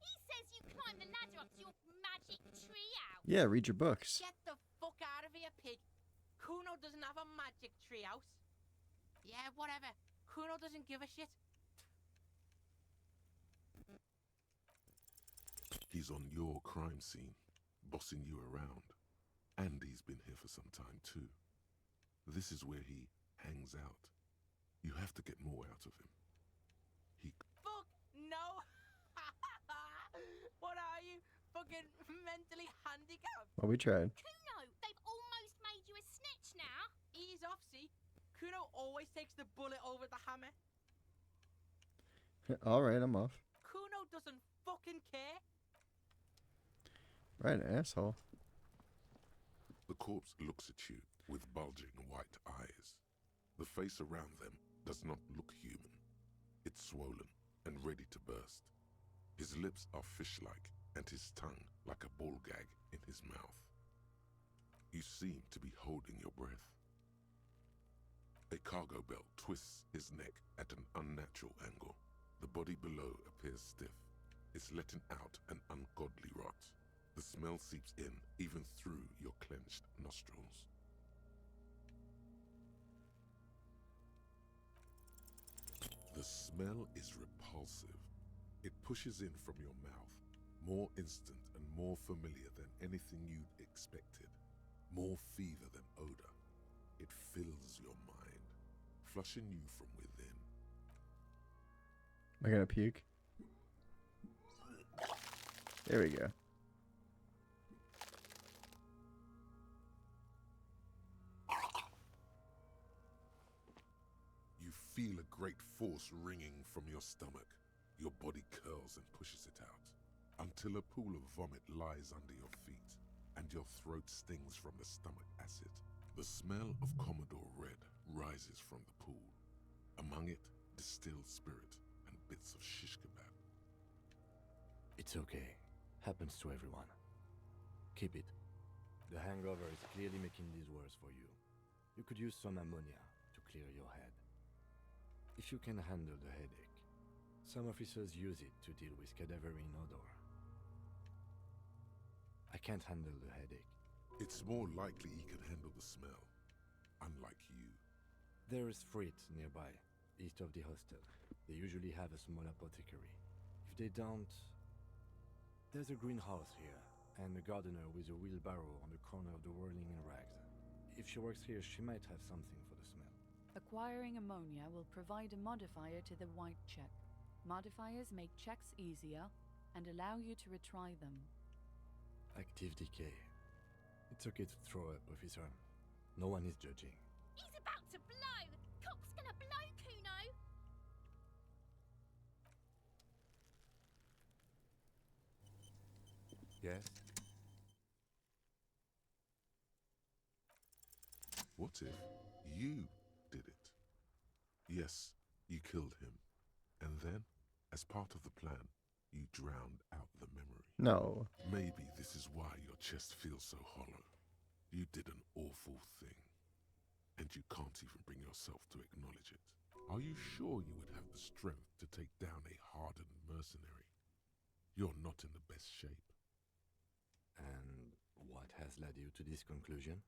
He says you climbed the ladder up to your magic tree house. Yeah, read your books. Get the fuck out of here, pig. Kuno doesn't have a magic treehouse. Yeah, whatever. Kuno doesn't give a shit. He's on your crime scene, bossing you around. And he's been here for some time too. This is where he hangs out. You have to get more out of him. Fuck no. What are you? Fucking mentally handicapped? Well, we tried. Kuno, they've almost made you a snitch now. Ease off, see? Kuno always takes the bullet over the hammer. All right, I'm off. Kuno doesn't fucking care. Right, asshole. The corpse looks at you with bulging white eyes. The face around them does not look human. It's swollen and ready to burst. His lips are fish-like and his tongue like a ball gag in his mouth. You seem to be holding your breath. A cargo belt twists his neck at an unnatural angle. The body below appears stiff. It's letting out an ungodly rot. The smell seeps in even through your clenched nostrils. The smell is repulsive. It pushes in from your mouth, more instant and more familiar than anything you'd expected, more fever than odor. It fills your mind, flushing you from within. Am I gonna puke? There we go. You feel a great force ringing from your stomach. Your body curls and pushes it out, until a pool of vomit lies under your feet, and your throat stings from the stomach acid. The smell of Commodore Red rises from the pool. Among it, distilled spirit and bits of shish kebab. It's okay. Happens to everyone. Keep it. The hangover is clearly making these worse for you. You could use some ammonia to clear your head. If you can handle the headache, some officers use it to deal with cadaverine odor. I can't handle the headache. It's more likely he can handle the smell, unlike you. There is Fritz nearby, east of the hostel. They usually have a small apothecary. If they don't... There's a greenhouse here, and a gardener with a wheelbarrow on the corner of the whirling in rags. If she works here, she might have something for the smell. Acquiring ammonia will provide a modifier to the white check. Modifiers make checks easier and allow you to retry them. Active decay. It's okay to throw up, officer. No one is judging. He's about to blow! Cock's gonna blow, Kuno! Yes? What if you did it? Yes, you killed him. And then, as part of the plan, you drowned out the memory. No. Maybe this is why your chest feels so hollow. You did an awful thing. And you can't even bring yourself to acknowledge it. Are you sure you would have the strength to take down a hardened mercenary? You're not in the best shape. And what has led you to this conclusion?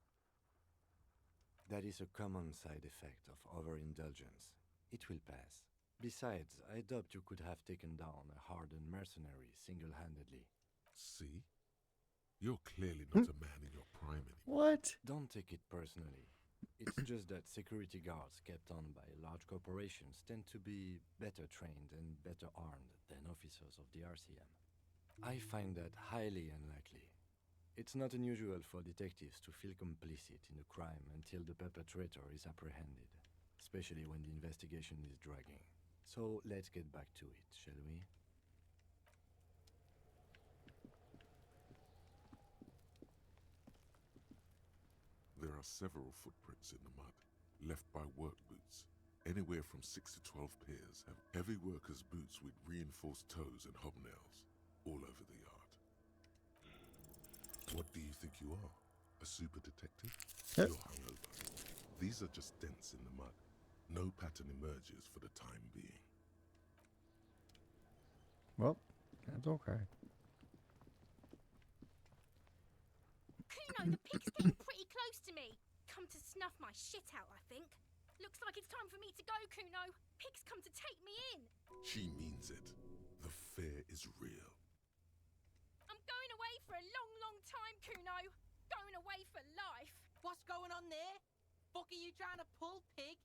That is a common side effect of overindulgence. It will pass. Besides, I doubt you could have taken down a hardened mercenary single-handedly. See? You're clearly not a man in your prime anymore. What? Don't take it personally. It's just that security guards kept on by large corporations tend to be better trained and better armed than officers of the RCM. I find that highly unlikely. It's not unusual for detectives to feel complicit in a crime until the perpetrator is apprehended, especially when the investigation is dragging. So let's get back to it, shall we? There are several footprints in the mud, left by work boots. Anywhere from 6 to 12 pairs have heavy workers' boots with reinforced toes and hobnails, all over the yard. What do you think you are? A super detective? You're hungover. These are just dents in the mud. No pattern emerges for the time being. Well, that's okay. Kuno, the pig's getting pretty close to me. Come to snuff my shit out, I think. Looks like it's time for me to go, Kuno. Pig's come to take me in. She means it. The fear is real. I'm going away for a long, long time, Kuno. Going away for life. What's going on there? Fuck are you trying to pull, pig?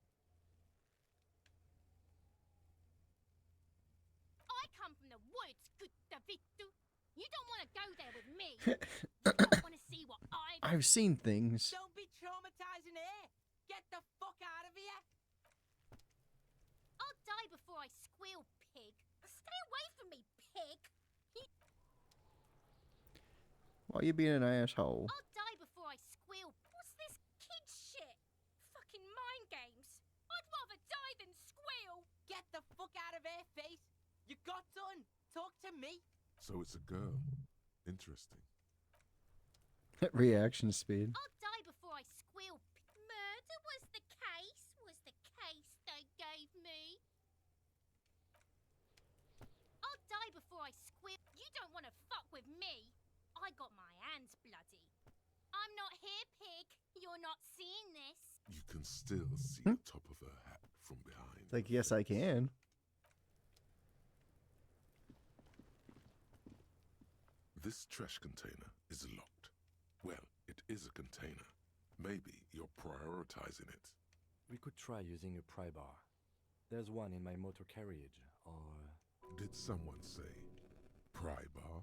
I come from the woods, good Davidu. You don't want to go there with me. You don't want to see what I've seen things. Don't be traumatizing her. Get the fuck out of here. I'll die before I squeal, pig. Stay away from me, pig. Why you being an asshole? I'll die before I squeal. What's this kid shit? Fucking mind games. I'd rather die than squeal. Get the fuck out of her face. You got done. Talk to me. So it's a girl. Interesting. Reaction speed. I'll die before I squeal. Murder was the case they gave me. I'll die before I squeal. You don't want to fuck with me. I got my hands bloody. I'm not here, pig. You're not seeing this. You can still see the top of her hat from behind. It's like, yes, I can. This trash container is locked. Well, it is a container. Maybe you're prioritizing it. We could try using a pry bar. There's one in my motor carriage, or... Did someone say pry bar?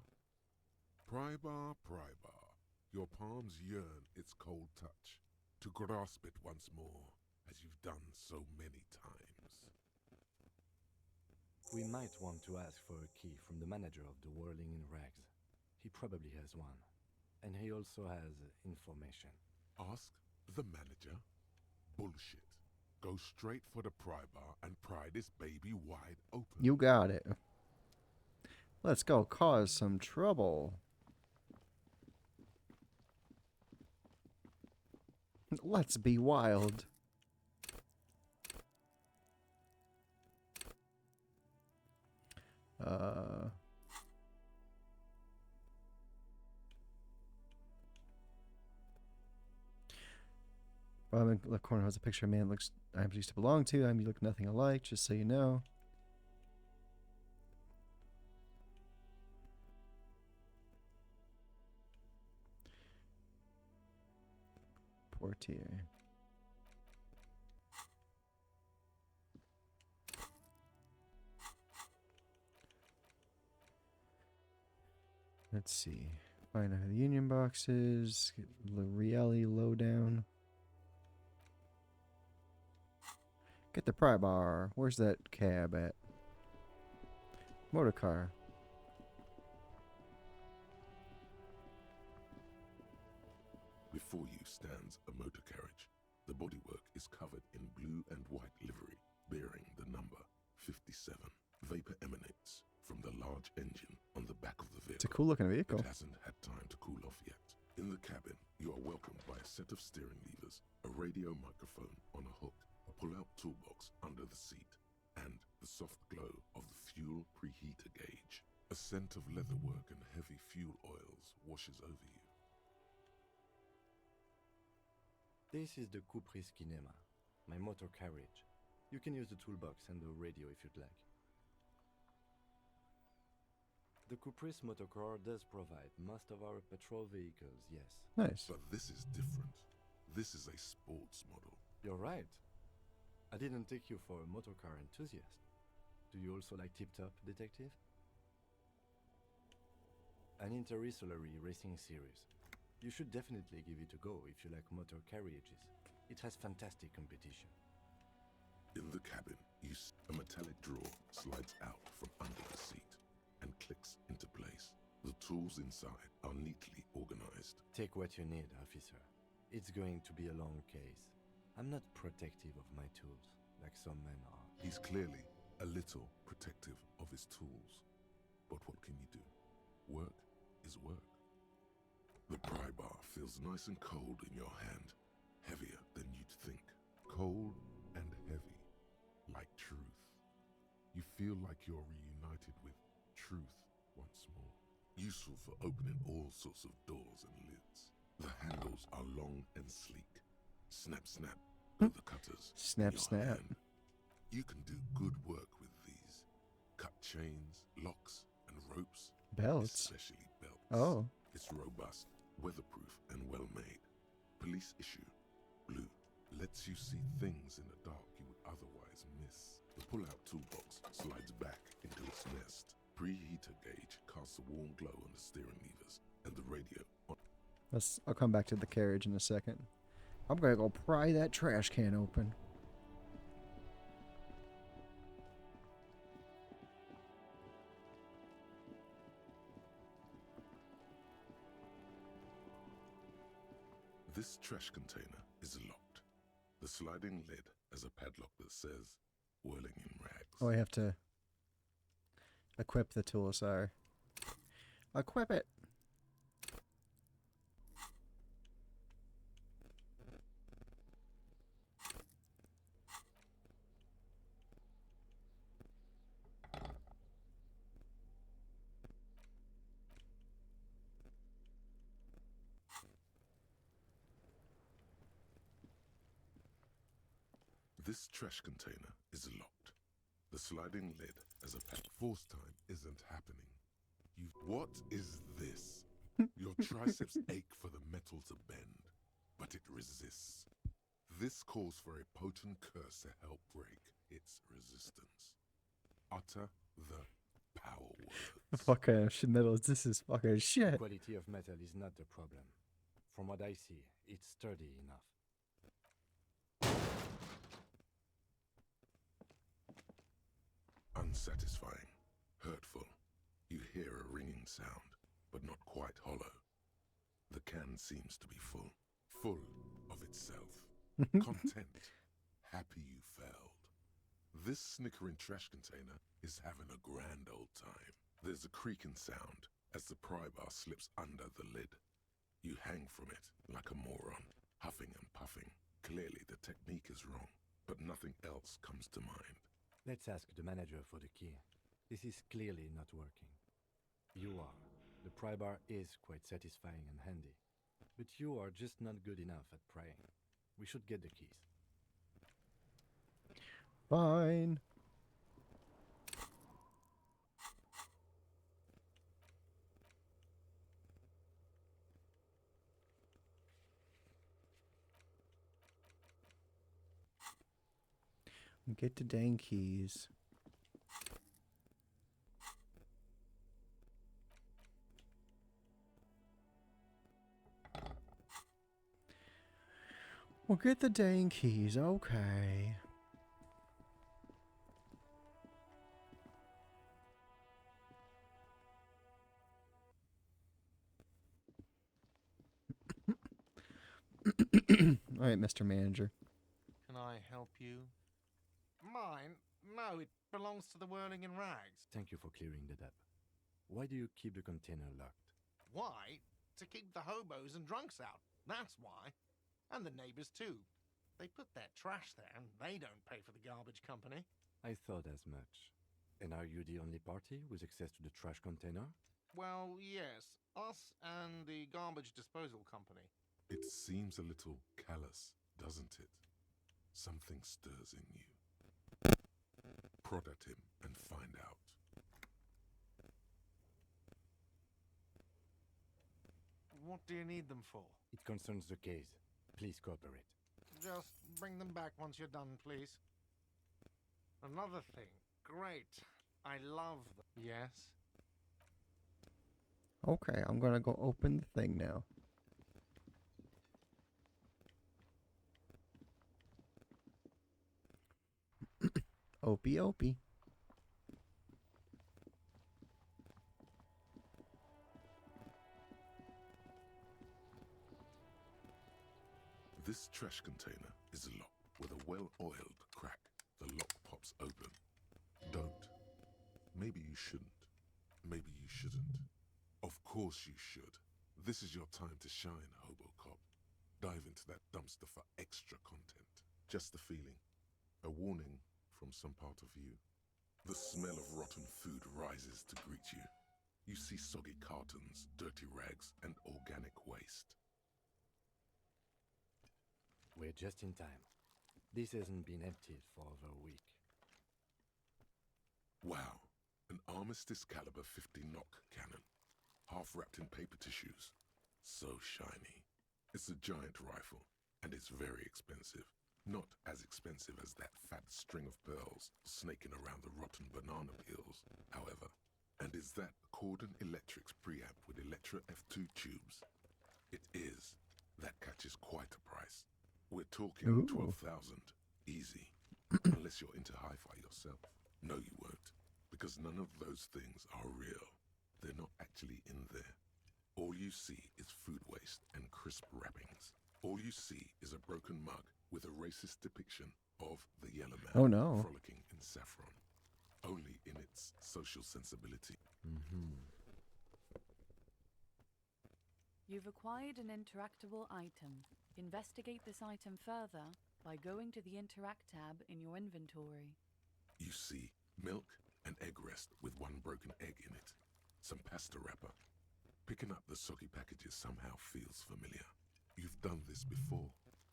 Pry bar, pry bar. Your palms yearn its cold touch, to grasp it once more, as you've done so many times. We might want to ask for a key from the manager of the Whirling in Rags. He probably has one. And he also has information. Ask the manager? Bullshit. Go straight for the pry bar and pry this baby wide open. You got it. Let's go cause some trouble. Let's be wild. Bottom in the left corner has a picture of a man looks I used to belong to. You look nothing alike, just so you know. Portier. Let's see. Find out the union boxes. Get the reality lowdown. Get the pry bar. Where's that cab at? Motor car. Before you stands a motor carriage. The bodywork is covered in blue and white livery, bearing the number 57. Vapor emanates from the large engine on the back of the vehicle. It's a cool looking vehicle. It hasn't had time to cool off yet. In the cabin, you are welcomed by a set of steering levers, a radio microphone on a hook, a pull-out toolbox under the seat, and the soft glow of the fuel preheater gauge. A scent of leatherwork and heavy fuel oils washes over you. This is the Caprice Kinema, my motor carriage. You can use the toolbox and the radio if you'd like. The Caprice motorcar does provide most of our patrol vehicles, yes. Nice. But this is different. This is a sports model. You're right. I didn't take you for a motorcar enthusiast. Do you also like Tip Top, Detective? An interstellary racing series. You should definitely give it a go if you like motor carriages. It has fantastic competition. In the cabin, you see a metallic drawer slides out from under the seat and clicks into place. The tools inside are neatly organized. Take what you need, officer. It's going to be a long case. I'm not protective of my tools, like some men are. He's clearly a little protective of his tools. But what can you do? Work is work. The pry bar feels nice and cold in your hand, heavier than you'd think. Cold and heavy, like truth. You feel like you're reunited with truth once more. Useful for opening all sorts of doors and lids. The handles are long and sleek. Snap, snap, go the cutters. Snap, in your snap. hand. You can do good work with these. Cut chains, locks, and ropes. Belts. Especially belts. Oh. It's robust, weatherproof, and well-made. Police issue, blue, lets you see things in the dark you would otherwise miss. The pull-out toolbox slides back into its nest. Preheater gauge casts a warm glow on the steering levers, and the radio on. I'll come back to the carriage in a second. I'm gonna go pry that trash can open. This trash container is locked. The sliding lid has a padlock that says, whirling in rags. Oh, I have to equip the tool, sorry. Equip it! This trash container is locked. The sliding lid has a padlock. Force time isn't happening. What is this? Your triceps ache for the metal to bend, but it resists. This calls for a potent curse to help break its resistance. Utter the power words. What kind of shit metal is this? Is fucking shit. Quality of metal is not the problem. From what I see, it's sturdy enough. Unsatisfying, hurtful. You hear a ringing sound, but not quite hollow. The can seems to be full of itself. Content, happy you failed. This snickering trash container is having a grand old time. There's a creaking sound as the pry bar slips under the lid. You hang from it like a moron, huffing and puffing. Clearly the technique is wrong, but nothing else comes to mind. Let's ask the manager for the key. This is clearly not working. You are. The pry bar is quite satisfying and handy, but you are just not good enough at prying. We should get the keys. Fine. Get the dang keys. Well, get the dang keys, okay. All right, Mr. Manager. Can I help you? Mine? No, it belongs to the Whirling in Rags. Thank you for clearing the debt. Why do you keep the container locked? Why? To keep the hobos and drunks out. That's why. And the neighbors too. They put their trash there and they don't pay for the garbage company. I thought as much. And are you the only party with access to the trash container? Well, yes. Us and the garbage disposal company. It seems a little callous, doesn't it? Something stirs in you. Prod at him and find out. What do you need them for? It concerns the case. Please cooperate. Just bring them back once you're done, please. Another thing. Great. I love them. Yes? Okay, I'm gonna go open the thing now. Opie, opie. This trash container is locked with a well-oiled crack. The lock pops open. Don't. Maybe you shouldn't. Maybe you shouldn't. Of course you should. This is your time to shine, Hobocop. Dive into that dumpster for extra content. Just the feeling. A warning from some part of you. The smell of rotten food rises to greet you. You see soggy cartons, dirty rags, and organic waste. We're just in time. This hasn't been emptied for over a week. Wow, an Armistice caliber 50 knock cannon, half wrapped in paper tissues. So shiny. It's a giant rifle, and it's very expensive. Not as expensive as that fat string of pearls snaking around the rotten banana peels, however. And is that Cordon Electric's preamp with Electra F2 tubes? It is. That catches quite a price. We're talking Ooh. 12,000. Easy. Unless you're into hi-fi yourself. No, you won't. Because none of those things are real. They're not actually in there. All you see is food waste and crisp wrappings. All you see is a broken mug with a racist depiction of the yellow man frolicking in saffron. Only in its social sensibility. You've acquired an interactable item. Investigate this item further by going to the Interact tab in your inventory. You see milk and egg rest with one broken egg in it. Some pasta wrapper. Picking up the soggy packages somehow feels familiar. You've done this before.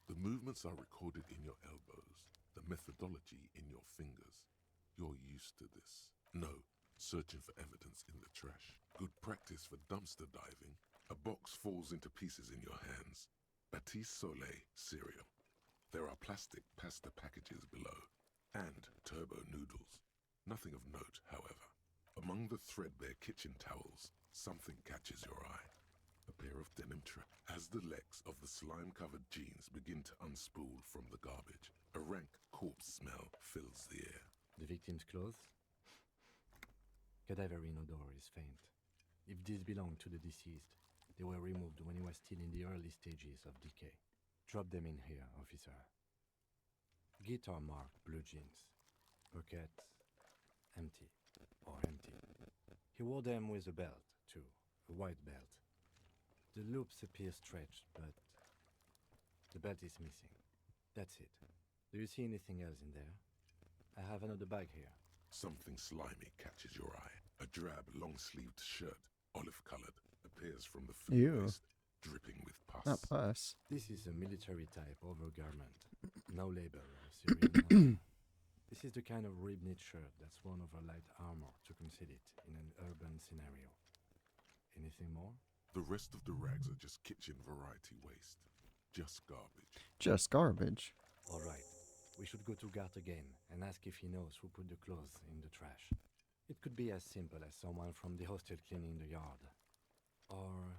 The movements are recorded in your elbows, the methodology in your fingers. You're used to this. No, searching for evidence in the trash. Good practice for dumpster diving. A box falls into pieces in your hands. Batiste Soleil cereal. There are plastic pasta packages below, and turbo noodles. Nothing of note, however. Among the threadbare kitchen towels, something catches your eye. A pair of denim tracks. As the legs of the slime-covered jeans begin to unspool from the garbage, a rank corpse smell fills the air. The victim's clothes? Cadaverine odor is faint. If these belong to the deceased, they were removed when he was still in the early stages of decay. Drop them in here, officer. Guitar marked blue jeans. Pockets empty or empty. He wore them with a belt, too, a white belt. The loops appear stretched, but the belt is missing. That's it. Do you see anything else in there? I have another bag here. Something slimy catches your eye. A drab, long-sleeved shirt, olive-colored, appears from the food Ew. waste, dripping with pus. Not pus. This is a military type overgarment. No label or serial number. This is the kind of rib-knit shirt that's worn over light armor to conceal it in an urban scenario. Anything more? The rest of the rags are just kitchen variety waste. Just garbage. Just garbage. All right. We should go to Gart again and ask if he knows who put the clothes in the trash. It could be as simple as someone from the hostel cleaning the yard. Or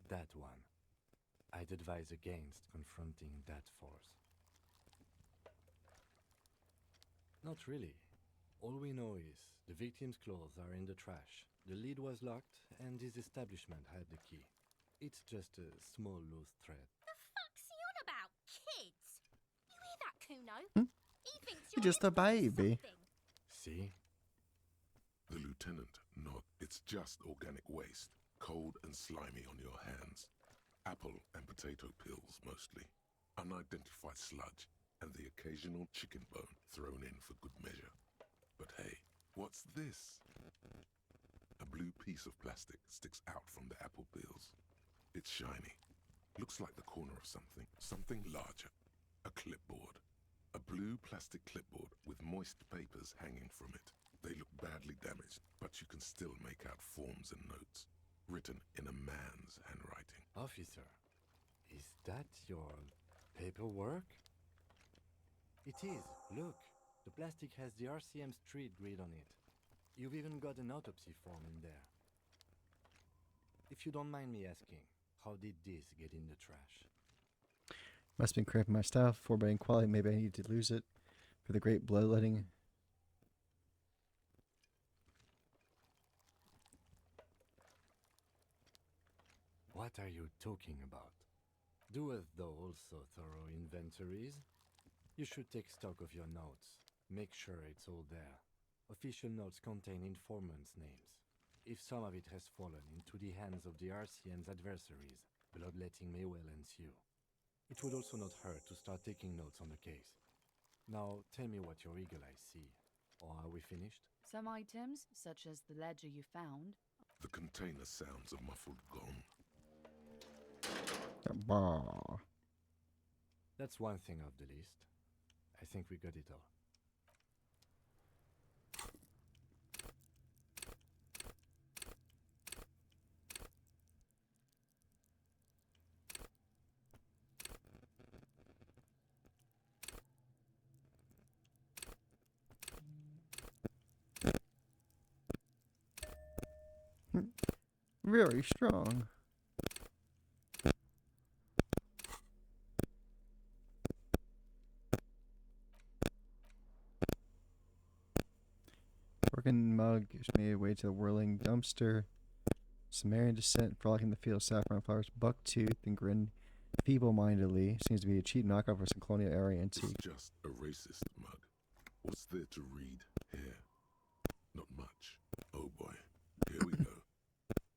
that one. I'd advise against confronting that force. Not really. All we know is the victim's clothes are in the trash. The lid was locked and his establishment had the key. It's just a small loose thread. The fuck's he on about? Kids? You hear that, Kuno? He thinks You're you're just a baby. something. See? The lieutenant nodded. It's just organic waste, cold and slimy on your hands. Apple and potato peels, mostly. Unidentified sludge, and the occasional chicken bone thrown in for good measure. But hey, what's this? A blue piece of plastic sticks out from the apple peels. It's shiny. Looks like the corner of something larger. A clipboard. A blue plastic clipboard with moist papers hanging from it. They look badly damaged, but you can still make out forms and notes, written in a man's handwriting. Officer, is that your paperwork? It is. Look, the plastic has the RCM street grid on it. You've even got an autopsy form in there. If you don't mind me asking, how did this get in the trash? Must have been cramping my stuff. Forbidding quality. Maybe I need to lose it for the great bloodletting. What are you talking about? Doeth thou also thorough inventories? You should take stock of your notes. Make sure it's all there. Official notes contain informants' names. If some of it has fallen into the hands of the RCM's adversaries, bloodletting may well ensue. It would also not hurt to start taking notes on the case. Now, tell me what your eagle eyes see. Or are we finished? Some items, such as the ledger you found. The container sounds a muffled gong. Bah. That's one thing off the list. I think we got it all. Very strong. Broken mug is made way to the whirling dumpster. Sumerian descent, frolicking the field, saffron flowers, bucktooth, and grin feeble-mindedly. Seems to be a cheap knockoff of some colonial era antique. It's just a racist mug. What's there to read here? Not much. Oh boy. Here we go.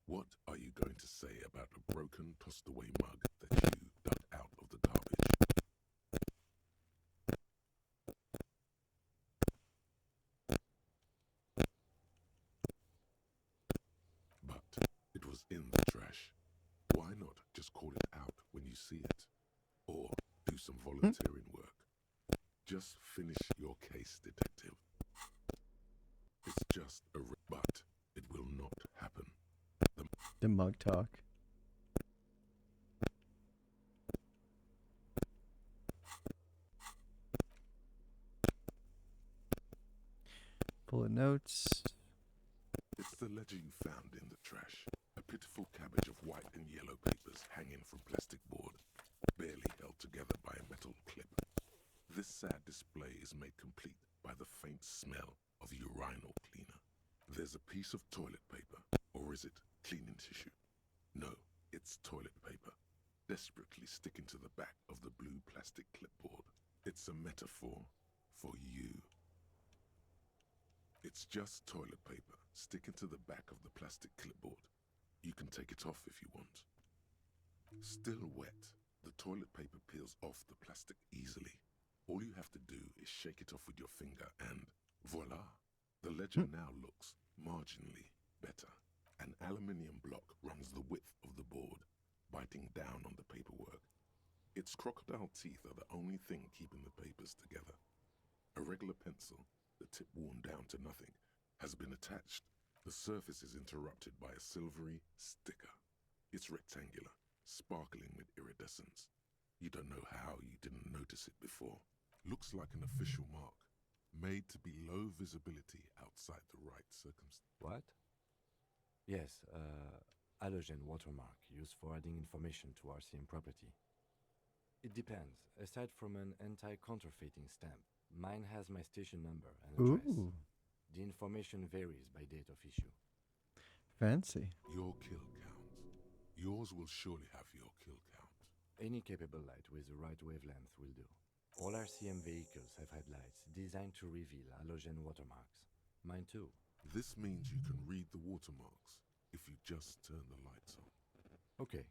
What are you going to say about a broken, tossed-away mug that you dug out of the garbage? But it was in the trash. Why not just call it out when you see it? Or do some volunteering work? Just finish your case, detective. It's just a but it will not happen. The mug talk. Full of notes. It's the ledger you found in the trash. A pitiful cabbage of white and yellow papers hanging from plastic board, barely held together by a metal clip. This sad display is made complete by the faint smell of urinal cleaner. There's a piece of toilet paper, or is it cleaning tissue? No, it's toilet paper, desperately sticking to the back of the blue plastic clipboard. It's a metaphor for you. It's just toilet paper sticking to the back of the plastic clipboard. You can take it off if you want. Still wet, the toilet paper peels off the plastic easily. All you have to do is shake it off with your finger and voila! The ledger now looks marginally better. An aluminium block runs the width of the board, biting down on the paperwork. Its crocodile teeth are the only thing keeping the papers together. A regular pencil, the tip worn down to nothing, has been attached. The surface is interrupted by a silvery sticker. It's rectangular, sparkling with iridescence. You don't know how you didn't notice it before. Looks like an official mark, made to be low visibility outside the right circumstance. What? Yes, halogen watermark used for adding information to RCM property. It depends. Aside from an anti-counterfeiting stamp, mine has my station number and address. Ooh, The information varies by date of issue. fancy. Your kill count. Yours will surely have your kill count. Any capable light with the right wavelength will do. All RCM vehicles have headlights designed to reveal halogen watermarks. Mine too. This means you can read the watermarks if you just turn the lights on. Okay.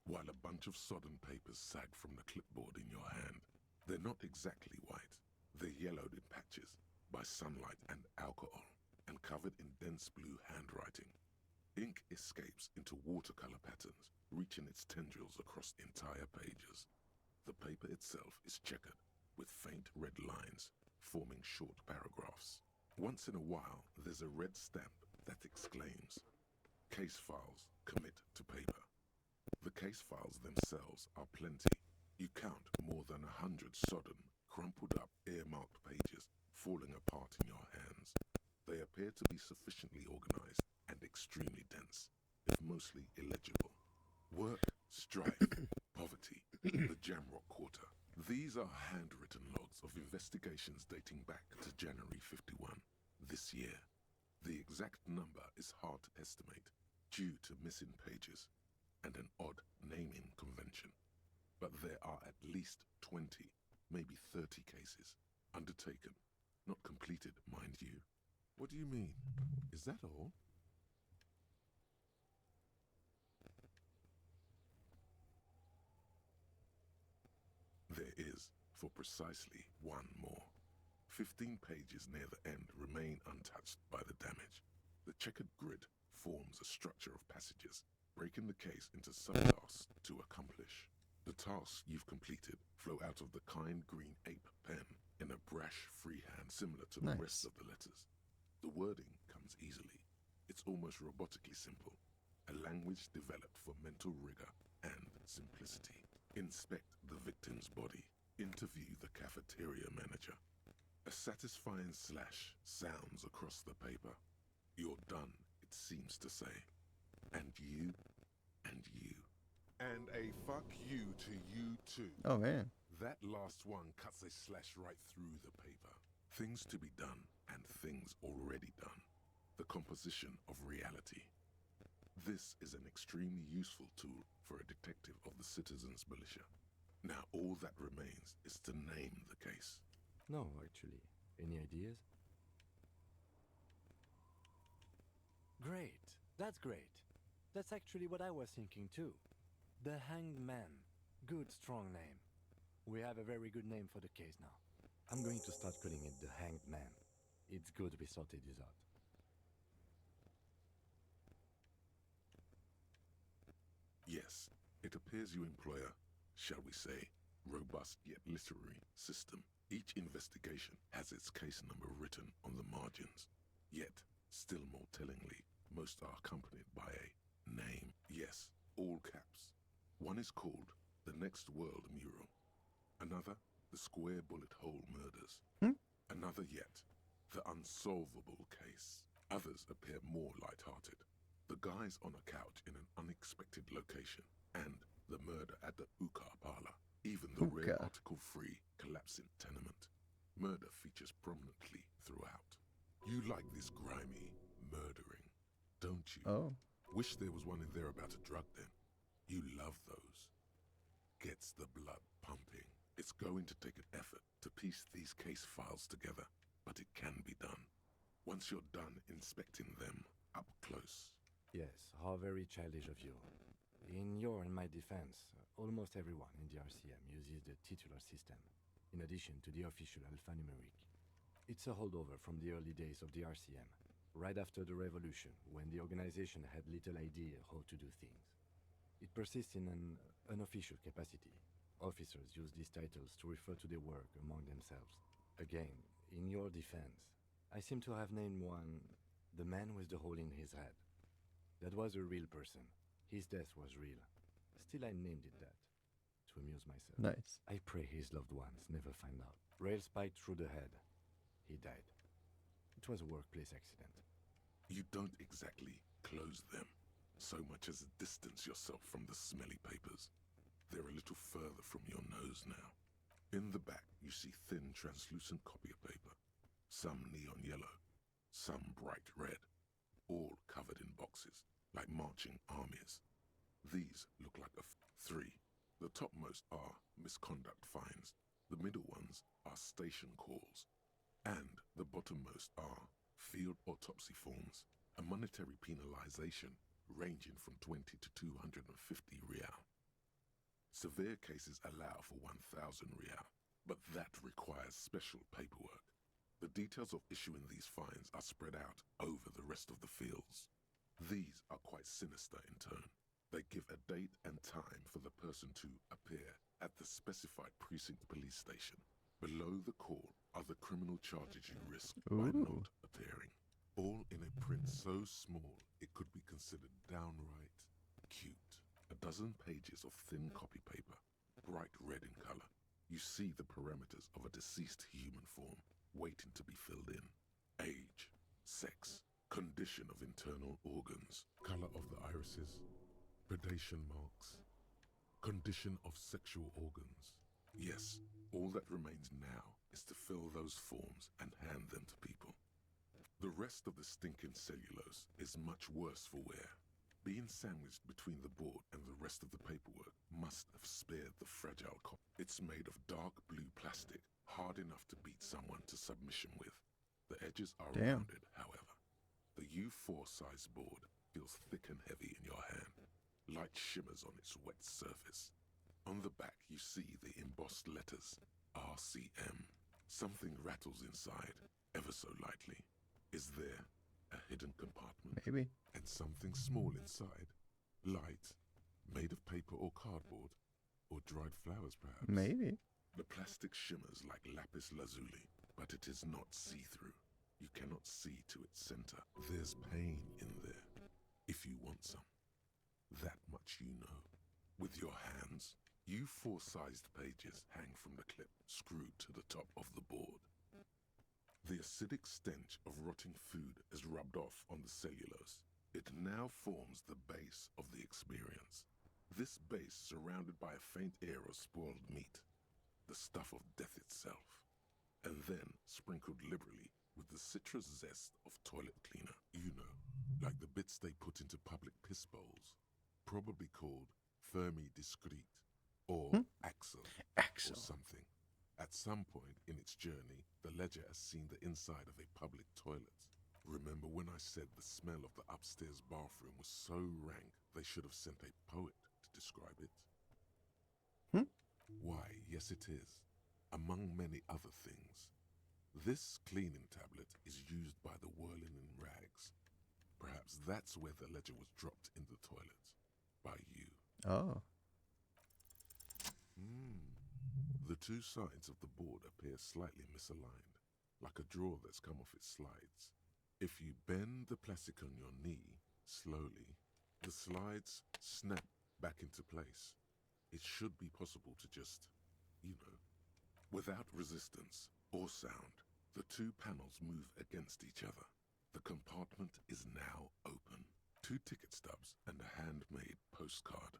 While a bunch of sodden papers sag from the clipboard in your hand, they're not exactly white. They're yellowed in patches by sunlight and alcohol and covered in dense blue handwriting. Ink escapes into watercolor patterns, reaching its tendrils across entire pages. The paper itself is checkered with faint red lines, forming short paragraphs. Once in a while, there's a red stamp that exclaims, "Case files commit to paper." The case files themselves are plenty. You count more than 100 sodden, crumpled up, earmarked pages falling apart in your hands. They appear to be sufficiently organized and extremely dense, if mostly illegible. Work, strife, poverty, the Jamrock Quarter. These are handwritten logs of investigations dating back to January 51, this year. The exact number is hard to estimate due to missing pages and an odd naming convention. But there are at least 20, maybe 30 cases undertaken, not completed, mind you. What do you mean? Is that all? There is, for precisely one more. 15 pages near the end remain untouched by the damage. The checkered grid forms a structure of passages, breaking the case into subtasks to accomplish. The tasks you've completed flow out of the kind green ape pen in a brash freehand similar to the rest of the letters. The wording comes easily. It's almost robotically simple, a language developed for mental rigor and simplicity. Inspect the victim's body. Interview the cafeteria manager. A satisfying slash sounds across the paper. You're done, it seems to say. And you, and you. And a fuck you to you too. Oh, man. That last one cuts a slash right through the paper. Things to be done and things already done. The composition of reality. This is an extremely useful tool for a detective of the citizens' militia. Now all that remains is to name the case. No, actually. Any ideas? Great. That's great. That's actually what I was thinking too. The Hanged Man. Good, strong name. We have a very good name for the case now. I'm going to start calling it the Hanged Man. It's good we sorted this out. Yes, it appears you employ a, shall we say, robust yet literary system. Each investigation has its case number written on the margins. Yet, still more tellingly, most are accompanied by a name. Yes, all caps. One is called The Next World Mural. Another, The Square Bullet Hole Murders. Another yet, The Unsolvable Case. Others appear more light-hearted. The guys on a couch in an unexpected location, and the murder at the Hookah Parlor. Even the rare article-free collapsing tenement. Murder features prominently throughout. You like this grimy murdering, don't you? Oh. Wish there was one in there about a drug den. You love those. Gets the blood pumping. It's going to take an effort to piece these case files together, but it can be done. Once you're done inspecting them up close. Yes, how very childish of you. In your and my defense, almost everyone in the RCM uses the titular system, in addition to the official alphanumeric. It's a holdover from the early days of the RCM, right after the revolution, when the organization had little idea how to do things. It persists in an unofficial capacity. Officers use these titles to refer to their work among themselves. Again, in your defense, I seem to have named one the man with the hole in his head. That was a real person. His death was real. Still, I named it that, to amuse myself. Nice. I pray his loved ones never find out. Rail spiked through the head. He died. It was a workplace accident. You don't exactly close them, so much as distance yourself from the smelly papers. They're a little further from your nose now. In the back, you see thin, translucent copier paper. Some neon yellow, some bright red, all covered in boxes, like marching armies. These look like three. The topmost are misconduct fines. The middle ones are station calls. And the bottommost are field autopsy forms, a monetary penalization ranging from 20 to 250 real. Severe cases allow for 1,000 real, but that requires special paperwork. The details of issuing these fines are spread out over the rest of the fields. These are quite sinister in turn. They give a date and time for the person to appear at the specified precinct police station. Below the call are the criminal charges you risk by not appearing. All in a print so small it could be considered downright cute. A dozen pages of thin copy paper, bright red in color. You see the parameters of a deceased human form waiting to be filled in. Age, sex, condition of internal organs, color of the irises, predation marks, condition of sexual organs. Yes, all that remains now is to fill those forms and hand them to people. The rest of the stinking cellulose is much worse for wear. Being sandwiched between the board and the rest of the paperwork must have spared the fragile copy. It's made of dark blue plastic, hard enough to beat someone to submission with. The edges are rounded, however. The U4 size board feels thick and heavy in your hand. Light shimmers on its wet surface. On the back you see the embossed letters, RCM. Something rattles inside, ever so lightly. Is there a hidden compartment? Maybe. And something small inside? Light, made of paper or cardboard? Or dried flowers, perhaps? Maybe. The plastic shimmers like lapis lazuli, but it is not see-through. You cannot see to its center. There's pain in there, if you want some. That much you know. With your hands, U4-sized pages hang from the clip screwed to the top of the board. The acidic stench of rotting food is rubbed off on the cellulose. It now forms the base of the experience. This base surrounded by a faint air of spoiled meat, the stuff of death itself, and then sprinkled liberally with the citrus zest of toilet cleaner. You know, like the bits they put into public piss bowls, probably called Fermi Discrete, or Axel, or something. At some point in its journey, the ledger has seen the inside of a public toilet. Remember when I said the smell of the upstairs bathroom was so rank they should have sent a poet to describe it? Why, yes it is, among many other things. This cleaning tablet is used by the whirling in rags. Perhaps that's where the ledger was dropped in the toilet. By you. Oh. The two sides of the board appear slightly misaligned, like a drawer that's come off its slides. If you bend the plastic on your knee slowly, the slides snap back into place. It should be possible to just, without resistance or sound, the two panels move against each other. The compartment is now open. 2 ticket stubs and a handmade postcard.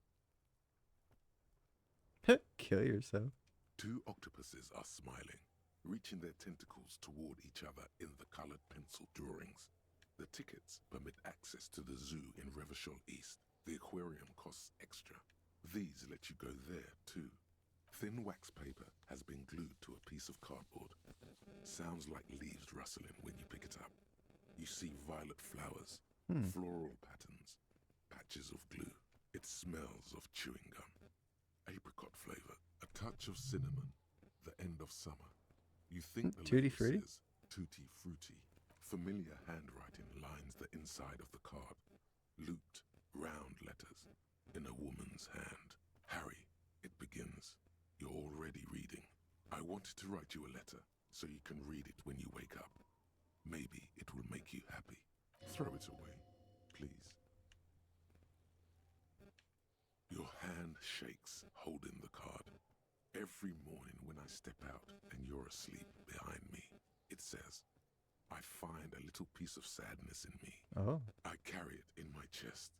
Kill yourself. 2 octopuses are smiling, reaching their tentacles toward each other in the colored pencil drawings. The tickets permit access to the zoo in Revachol East. The aquarium costs extra. These let you go there, too. Thin wax paper has been glued to a piece of cardboard. Sounds like leaves rustling when you pick it up. You see violet flowers, floral patterns, patches of glue. It smells of chewing gum. Apricot flavor, a touch of cinnamon, the end of summer. You think the Tutti label Frutti? says Tutti Frutti. Familiar handwriting lines the inside of the card. Looped, round letters in a woman's hand. Harry, it begins. You're already reading. I wanted to write you a letter so you can read it when you wake up. Maybe it will make you happy. Throw it away, please. Your hand shakes, holding the card. Every morning when I step out and you're asleep behind me, it says, I find a little piece of sadness in me. Oh. I carry it in my chest,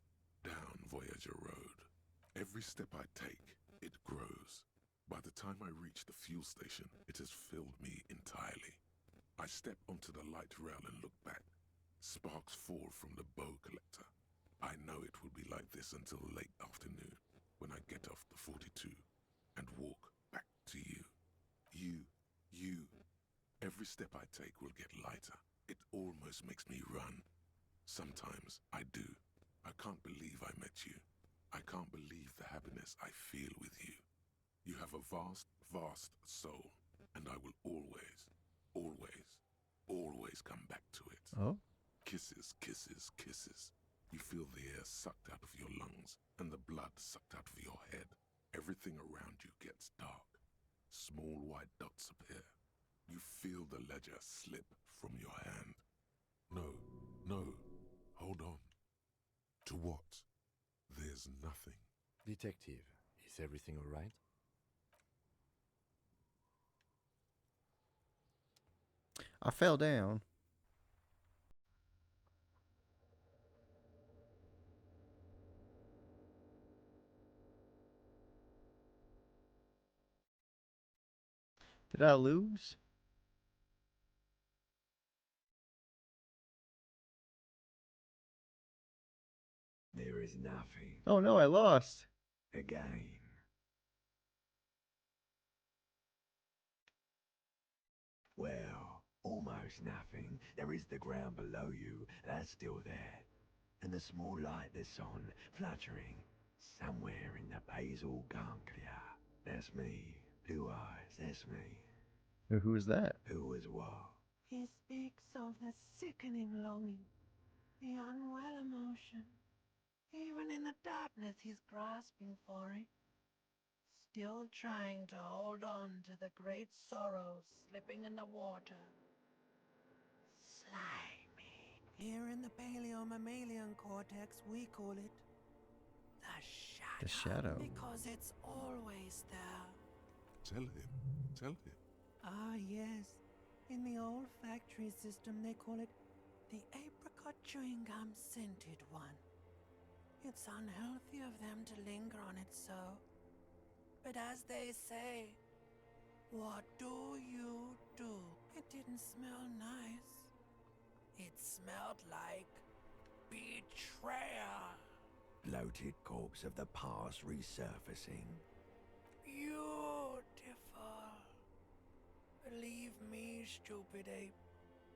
down Voyager Road. Every step I take, it grows. By the time I reach the fuel station, it has filled me entirely. I step onto the light rail and look back. Sparks fall from the bow collector. I know it will be like this until late afternoon, when I get off the 42 and walk back to you. You. Every step I take will get lighter. It almost makes me run. Sometimes I do. I can't believe I met you. I can't believe the happiness I feel with you. You have a vast, vast soul, and I will always come back to it. Oh? Kisses, kisses, kisses. You feel the air sucked out of your lungs and the blood sucked out of your head. Everything around you gets dark. Small white dots appear. You feel the ledger slip from your hand. No, hold on. To what? There's nothing. Detective, is everything all right? I fell down. Did I lose? There is nothing. Oh no, I lost. Again. Well, almost nothing. There is the ground below you. That's still there. And the small light that's on, fluttering, somewhere in the basal ganglia. That's me. Blue eyes, that's me. Who was that? Who was what? He speaks of the sickening longing, the unwell emotion. Even in the darkness, he's grasping for it. Still trying to hold on to the great sorrows slipping in the water. Slimy. Here in the paleo-mammalian cortex, we call it the shadow. The shadow. Because it's always there. Tell him. Ah, yes. In the olfactory system, they call it the apricot chewing gum scented one. It's unhealthy of them to linger on it so. But as they say, what do you do? It didn't smell nice. It smelled like betrayal. Bloated corpse of the past resurfacing. Beautiful. Believe me, stupid ape,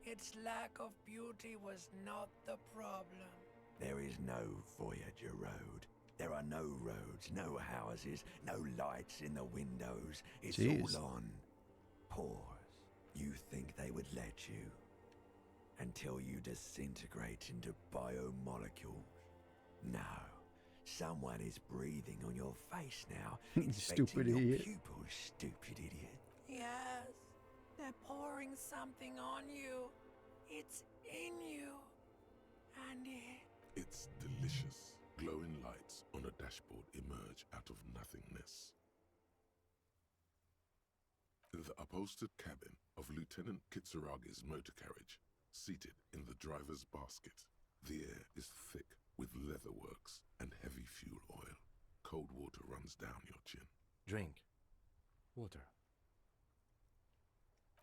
its lack of beauty was not the problem. There is no Voyager Road. There are no roads, no houses, no lights in the windows. It's Jeez. all on pause. You think they would let you? Until you disintegrate into biomolecules. No. Someone is breathing on your face now. Inspecting Stupid your idiot. pupils, stupid idiot. Yes, they're pouring something on you. It's in you. And It's delicious. Glowing lights on a dashboard emerge out of nothingness. In the upholstered cabin of Lieutenant Kitsuragi's motor carriage, seated in the driver's basket, the air is thick with leatherworks and heavy fuel oil. Cold water runs down your chin. Drink. Water.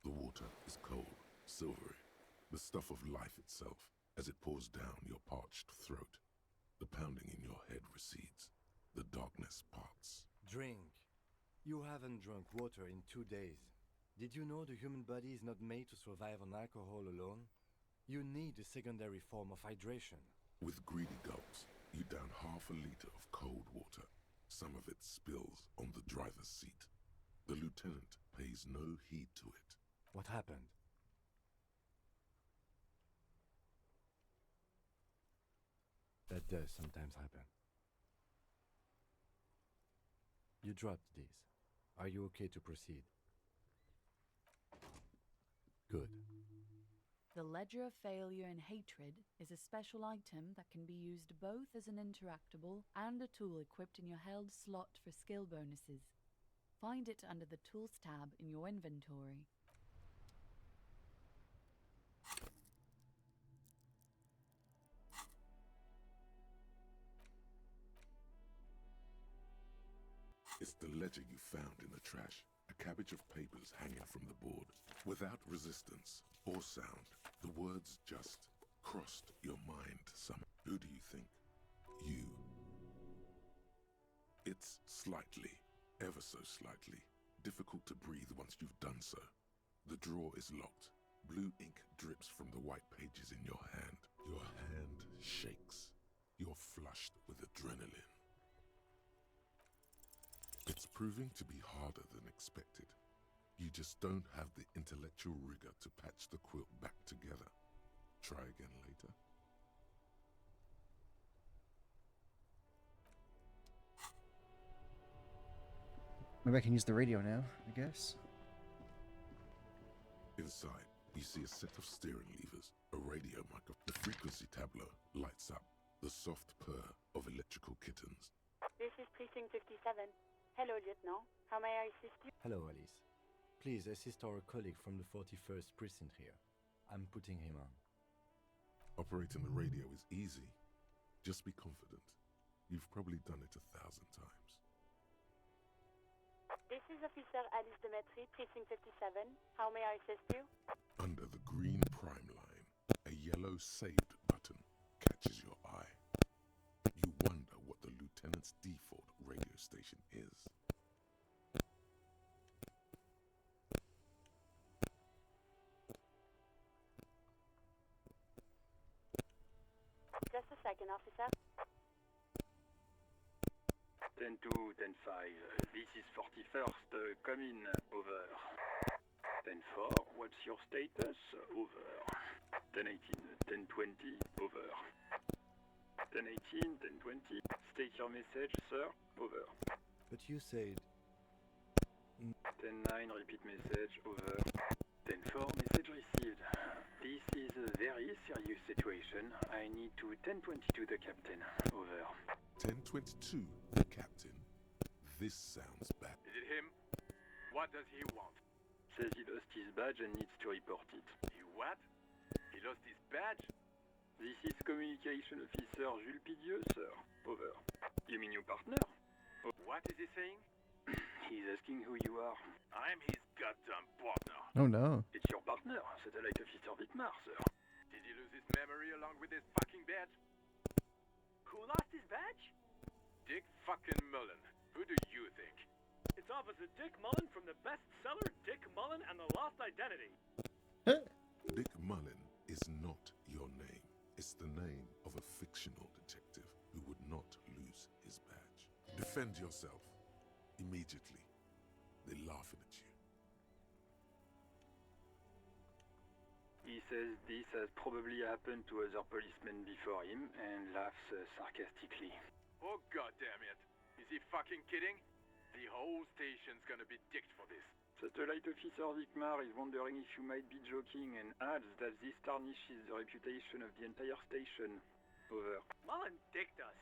The water is cold, silvery, the stuff of life itself as it pours down your parched throat. The pounding in your head recedes. The darkness parts. Drink. You haven't drunk water in 2 days. Did you know the human body is not made to survive on alcohol alone? You need a secondary form of hydration. With greedy gulps, you down half a liter of cold water. Some of it spills on the driver's seat. The lieutenant pays no heed to it. What happened? That does sometimes happen. You dropped these. Are you okay to proceed? Good. The Ledger of Failure and Hatred is a special item that can be used both as an interactable and a tool equipped in your held slot for skill bonuses. Find it under the Tools tab in your inventory. It's the ledger you found in the trash. A cabbage of papers hanging from the board. Without resistance or sound, the words just crossed your mind somehow. Who do you think? You. It's slightly, ever so slightly, difficult to breathe once you've done so. The drawer is locked. Blue ink drips from the white pages in your hand. Your hand shakes. You're flushed with adrenaline. It's proving to be harder than expected. You just don't have the intellectual rigor to patch the quilt back together. Try again later. Maybe I can use the radio now, I guess. Inside, you see a set of steering levers, a radio microphone. The frequency tableau lights up, the soft purr of electrical kittens. This is Precinct 57. Hello, Lieutenant. How may I assist you? Hello, Alice. Please assist our colleague from the 41st precinct here. I'm putting him on. Operating the radio is easy. Just be confident. You've probably done it 1,000 times. This is Officer Alice Demetri, Precinct 57. How may I assist you? Under the green prime line, a yellow saved button catches your eye. You wonder what the lieutenant's default radio station is. Just a second, officer. 10-2, 10-5. This is 41st. Come in. Over. 10-4. What's your status? Over. 10-18. 10-20. Over. 10-18. 10-20. State your message, sir. Over. But you said... 10-9. Repeat message. Over. 10-4. Message received. This is a very serious situation. I need to 10-22 the captain. Over. 1022, the captain. This sounds bad. Is it him? What does he want? Says he lost his badge and needs to report it. He what? He lost his badge? This is Communication Officer Jules Pidieux, sir. Over. You mean your partner? What is he saying? He's asking who you are. I'm his goddamn partner. Oh no. It's your partner, Satellite Officer Vitmar, sir. Did he lose his memory along with his fucking badge? Who lost his badge? Dick fucking Mullen. Who do you think? It's Officer Dick Mullen from the bestseller Dick Mullen and the Lost Identity. Dick Mullen is not your name. It's the name of a fictional detective who would not lose his badge. Defend yourself. Immediately. They're laughing at you. He says this has probably happened to other policemen before him and laughs sarcastically. Oh goddamn it! Is he fucking kidding? The whole station's gonna be dicked for this. Satellite Officer Vicmar is wondering if you might be joking and adds that this tarnishes the reputation of the entire station. Over. Mullen dicked us.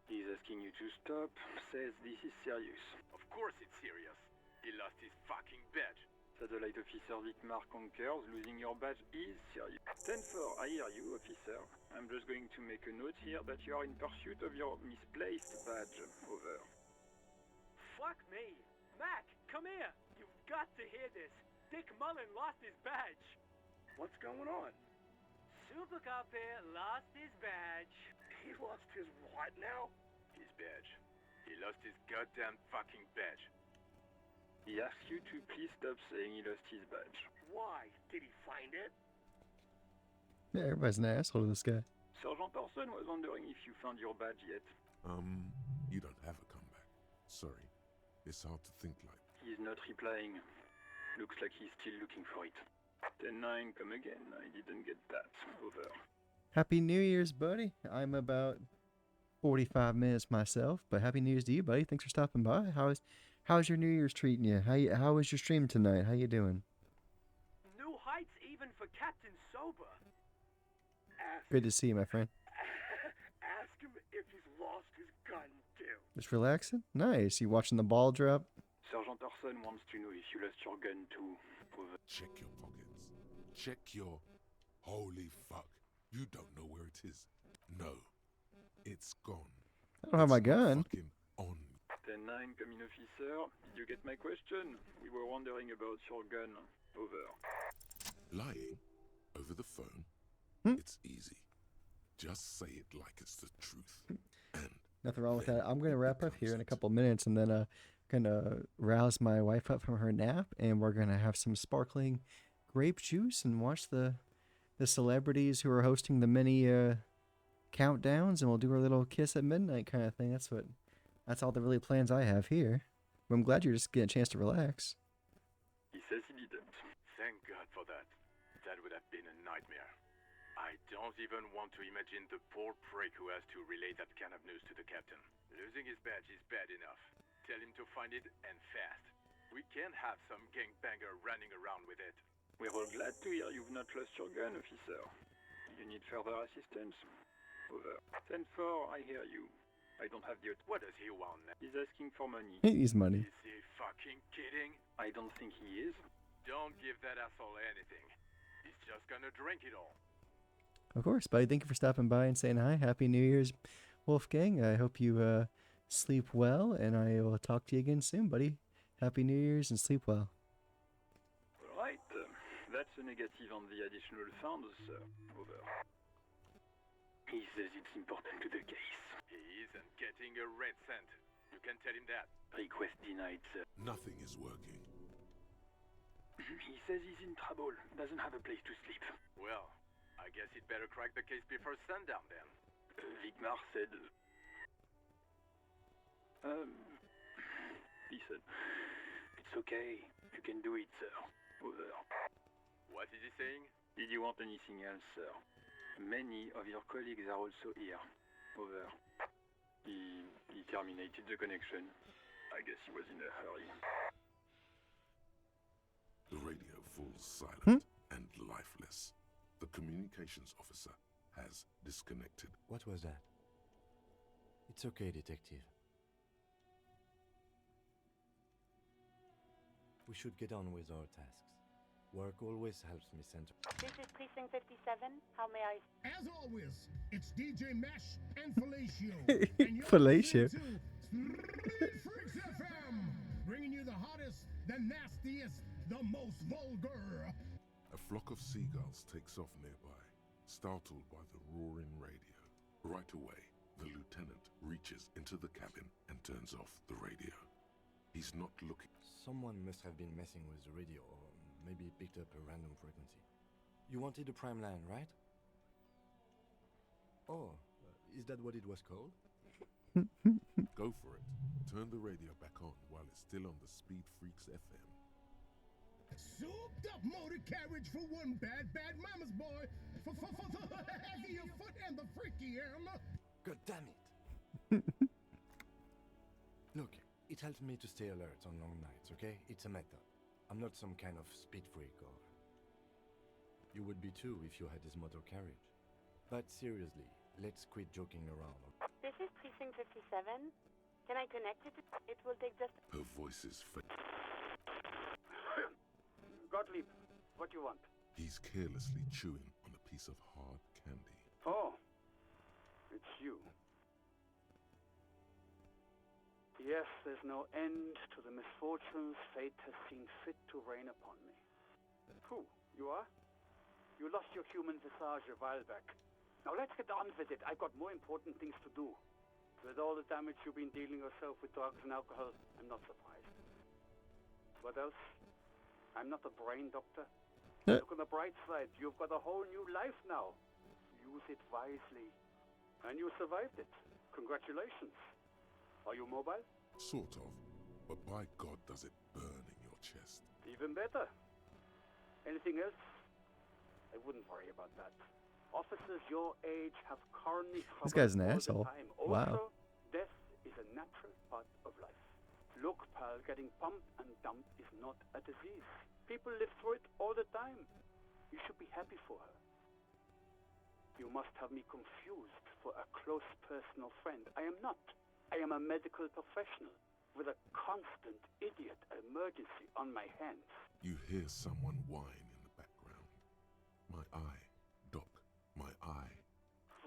He's asking you to stop, says this is serious. Of course it's serious. He lost his fucking badge. Satellite Officer Vicmar concurs, losing your badge is serious. 10-4, I hear you, officer. I'm just going to make a note here that you are in pursuit of your misplaced badge. Over. Fuck me! Mac, come here! You've got to hear this. Dick Mullen lost his badge. What's going on? Super Cop here lost his badge. He lost his what now? His badge. He lost his goddamn fucking badge. He asks you to please stop saying he lost his badge. Why? Did he find it? Yeah, everybody's an asshole to this guy. Sergeant Orson was wondering if you found your badge yet. You don't have a comeback. Sorry. It's hard to think like. He's not replying. Looks like he's still looking for it. 10-9, come again. I didn't get that. Over. Happy New Year's, buddy. I'm about 45 minutes myself, but Happy New Year's to you, buddy. Thanks for stopping by. How's your New Year's treating you? How was your stream tonight? How you doing? New heights even for Captain Sober. Good to see you, my friend. Ask him if he's lost his gun, too. Just relaxing? Nice. You watching the ball drop? Sergeant Orson wants to know if you lost your gun too. Over. Check your pockets. Check your... Holy fuck. You don't know where it is. No. It's gone. I don't have my gun. Fucking on. 10-9, coming officer. Did you get my question? We were wondering about your gun. Over. Lying? Over the phone? It's easy. Just say it like it's the truth. And Nothing wrong with that. I'm going to wrap up here in a couple minutes, and then going to rouse my wife up from her nap, and we're going to have some sparkling grape juice and watch the celebrities who are hosting the mini countdowns, and we'll do our little kiss at midnight kind of thing. That's all the really plans I have here. But I'm glad you're just getting a chance to relax. He says he didn't. Thank God for that. That would have been a nightmare. I don't even want to imagine the poor prick who has to relay that kind of news to the captain. Losing his badge is bad enough. Tell him to find it, and fast. We can't have some gangbanger running around with it. We're all glad to hear you've not lost your gun, officer. You need further assistance? Over. 10-4, I hear you. I don't have the... What does he want now? He's asking for money. He needs money. Is he fucking kidding? I don't think he is. Don't give that asshole anything. He's just gonna drink it all. Of course, buddy. Thank you for stopping by and saying hi. Happy New Year's, Wolfgang. I hope you sleep well, and I will talk to you again soon, buddy. Happy New Year's and sleep well. Right. That's a negative on the additional funds, sir. Over. He says it's important to the case. He isn't getting a red cent. You can tell him that. Request denied, sir. nothing is working. He says he's in trouble. Doesn't have a place to sleep. Well, I guess he'd better crack the case before sundown then. Vigmar said... Listen. It's okay. You can do it, sir. Over. What is he saying? Did you want anything else, sir? Many of your colleagues are also here. Over. He terminated the connection. I guess he was in a hurry. The radio falls silent and lifeless. The communications officer has disconnected. What was that? It's okay, detective. We should get on with our tasks. Work always helps me center. This is Precinct 57. How may I... As always, it's DJ Mesh and Fellatio. And you're Fellatio. listening to Freaks FM, bringing you the hottest, the nastiest, the most vulgar. A flock of seagulls takes off nearby, startled by the roaring radio. Right away, the lieutenant reaches into the cabin and turns off the radio. He's not looking. Someone must have been messing with the radio, or maybe it picked up a random frequency. You wanted a prime line, right? Oh, is that what it was called? Go for it. Turn the radio back on while it's still on the Speed Freaks FM. Souped up motor carriage for one bad mama's boy. For the heavier foot and the freakier. God damn it! Look, it helps me to stay alert on long nights, okay? It's a method. I'm not some kind of speed freak, or... You would be too if you had this motor carriage. But seriously, let's quit joking around. This is Precinct 57. Can I connect it? It will take just... Her voice is Gottlieb, what do you want? He's carelessly chewing on a piece of hard candy. Oh, it's you. Yes, there's no end to the misfortunes fate has seen fit to rain upon me. Who? You are? You lost your human visage a while back. Now let's get on with it. I've got more important things to do. With all all the damage you've been dealing yourself with drugs and alcohol, I'm not surprised. What else? I'm not a brain doctor. Look on the bright side. You've got a whole new life now. Use it wisely. And you survived it. Congratulations. Are you mobile? Sort of. But by God, does it burn in your chest. Even better. Anything else? I wouldn't worry about that. Officers your age have coronary trouble This guy's an all asshole. the time. Wow. Also, death is a natural part of life. Look, pal, getting pumped and dumped is not a disease. People live through it all the time. You should be happy for her. You must have me confused for a close personal friend. I am not. I am a medical professional with a constant idiot emergency on my hands. You hear someone whine in the background. My eye, Doc, my eye.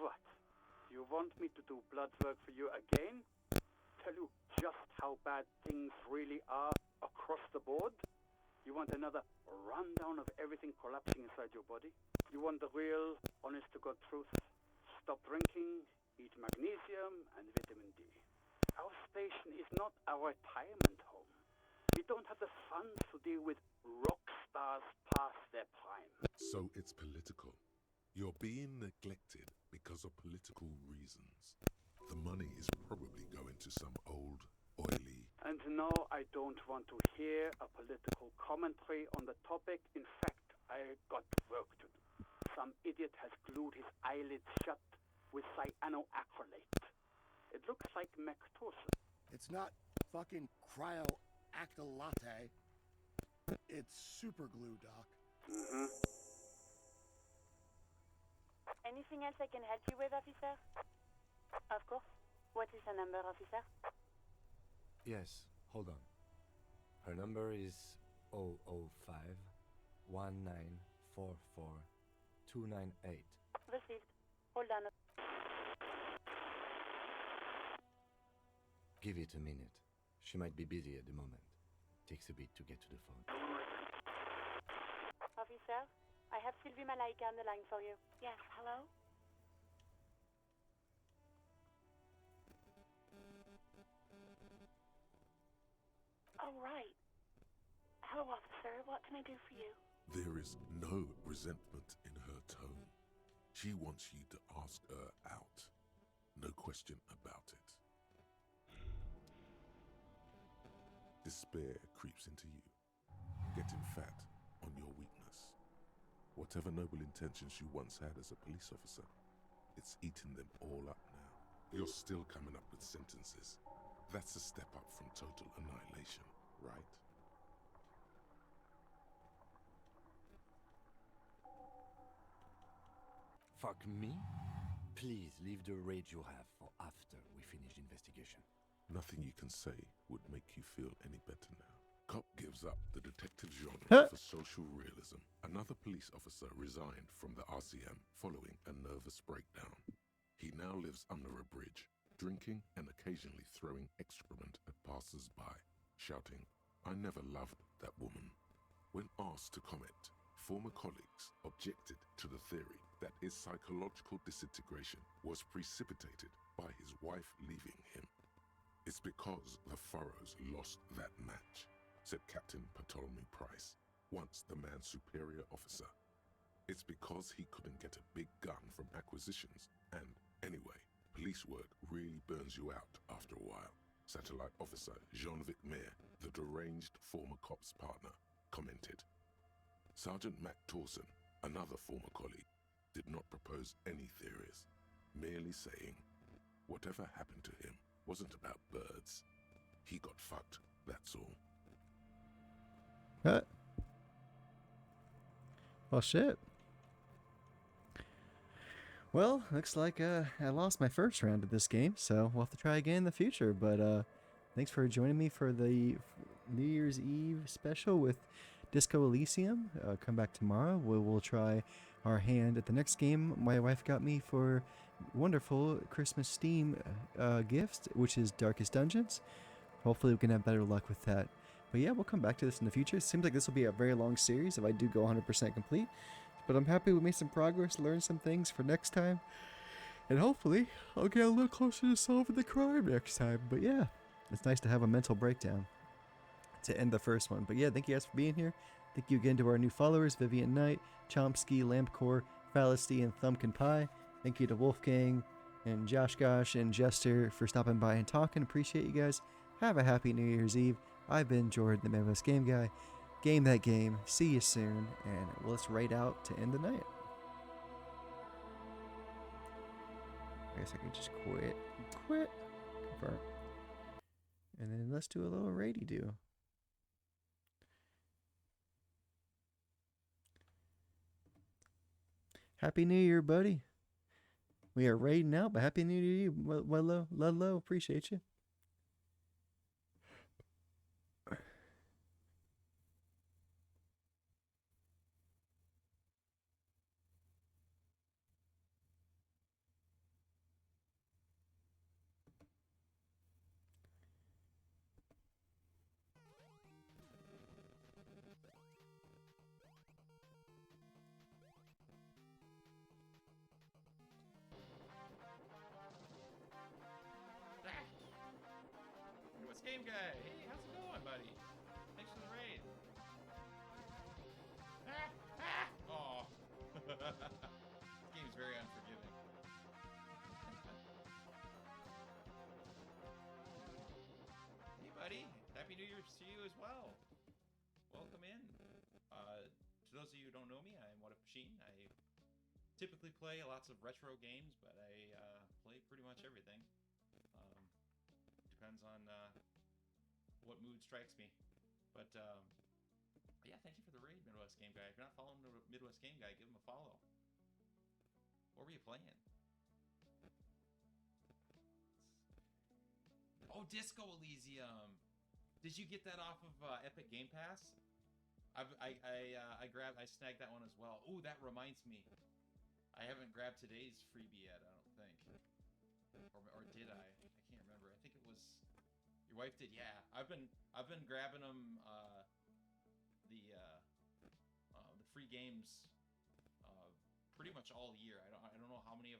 What? You want me to do blood work for you again? Tell you just how bad things really are across the board? You want another rundown of everything collapsing inside your body? You want the real, honest-to-God truth? Stop drinking, eat magnesium and vitamin D. Our station is not a retirement home. We don't have the funds to deal with rock stars past their prime. So it's political. You're being neglected because of political reasons. The money is probably going to some old, oily... And no, I don't want to hear a political commentary on the topic. In fact, I got work to do. Some idiot has glued his eyelids shut with cyanoacrylate. It looks like Mactorson. It's not fucking cryoactylate. It's super glue, Doc. Mm-hmm. Anything else I can help you with, officer? Of course. What is the number, officer? Yes, hold on. Her number is 005 1944 298. Received. Hold on. Give it a minute. She might be busy at the moment. Takes a bit to get to the phone. Officer, I have Sylvie Malaika on the line for you. Yes, hello? Oh, right. Hello, officer. What can I do for you? There is no resentment in her tone. She wants you to ask her out. No question about it. Despair creeps into you, getting fat on your weakness. Whatever noble intentions you once had as a police officer, it's eating them all up now. You're still coming up with sentences. That's a step up from total annihilation, right? Fuck me? Please leave the rage you have for after we finish the investigation. Nothing you can say would make you feel any better now. Cop gives up the detective genre for social realism. Another police officer resigned from the RCM following a nervous breakdown. He now lives under a bridge, drinking and occasionally throwing excrement at passers-by, shouting, "I never loved that woman." When asked to comment, former colleagues objected to the theory that his psychological disintegration was precipitated by his wife leaving him. "It's because the Furrows lost that match," said Captain Ptolemy Price, once the man's superior officer. "It's because he couldn't get a big gun from acquisitions, and anyway, police work really burns you out after a while," Satellite Officer Jean-Vic Mayer, the deranged former cop's partner, commented. Sergeant Mac Torson, another former colleague, did not propose any theories, merely saying, whatever happened to him wasn't about birds. He got fucked, that's all. Well, shit. Well, looks like I lost my first round of this game, so we'll have to try again in the future. But thanks for joining me for the New Year's Eve special with Disco Elysium. Come back tomorrow. We'll try our hand at the next game my wife got me for wonderful Christmas Steam gifts, which is Darkest Dungeons. Hopefully we can have better luck with that. But yeah, we'll come back to this in the future. It seems like this will be a very long series if I do go 100% complete. But I'm happy we made some progress, learned some things for next time. And hopefully, I'll get a little closer to solving the crime next time. But yeah, it's nice to have a mental breakdown to end the first one. But yeah, thank you guys for being here. Thank you again to our new followers, Vivian Knight, Chomsky, Lampcore, Fallisty, and Thumbkin Pie. Thank you to Wolfgang and Josh Gosh and Jester for stopping by and talking. Appreciate you guys. Have a happy New Year's Eve. I've been Jordan, the Midwest Game Guy. Game that game. See you soon. And let's raid out to end the night. I guess I could just quit. Confirm. And then let's do a little raidy do. Happy New Year, buddy. We are raiding out, but Happy New Year to you. Ludlow, appreciate you. What's Game Guy? Hey, how's it going, buddy? Thanks for the raid. Oh. This game's very unforgiving. Hey, buddy. Happy New Year's to you as well. Welcome in. To those of you who don't know me, I'm What If Machine. I typically play lots of retro games, but I play pretty much everything. Depends on what mood strikes me. But yeah, thank you for the raid, Midwest Game Guy. If you're not following the Midwest Game Guy, give him a follow. What were you playing? Oh, Disco Elysium. Did you get that off of Epic Game Pass? I snagged that one as well. Oh, that reminds me. I haven't grabbed today's freebie yet, I don't think. Or did I? I can't remember. I think it was your wife did. Yeah, I've been grabbing them the free games pretty much all year. I don't know how many of them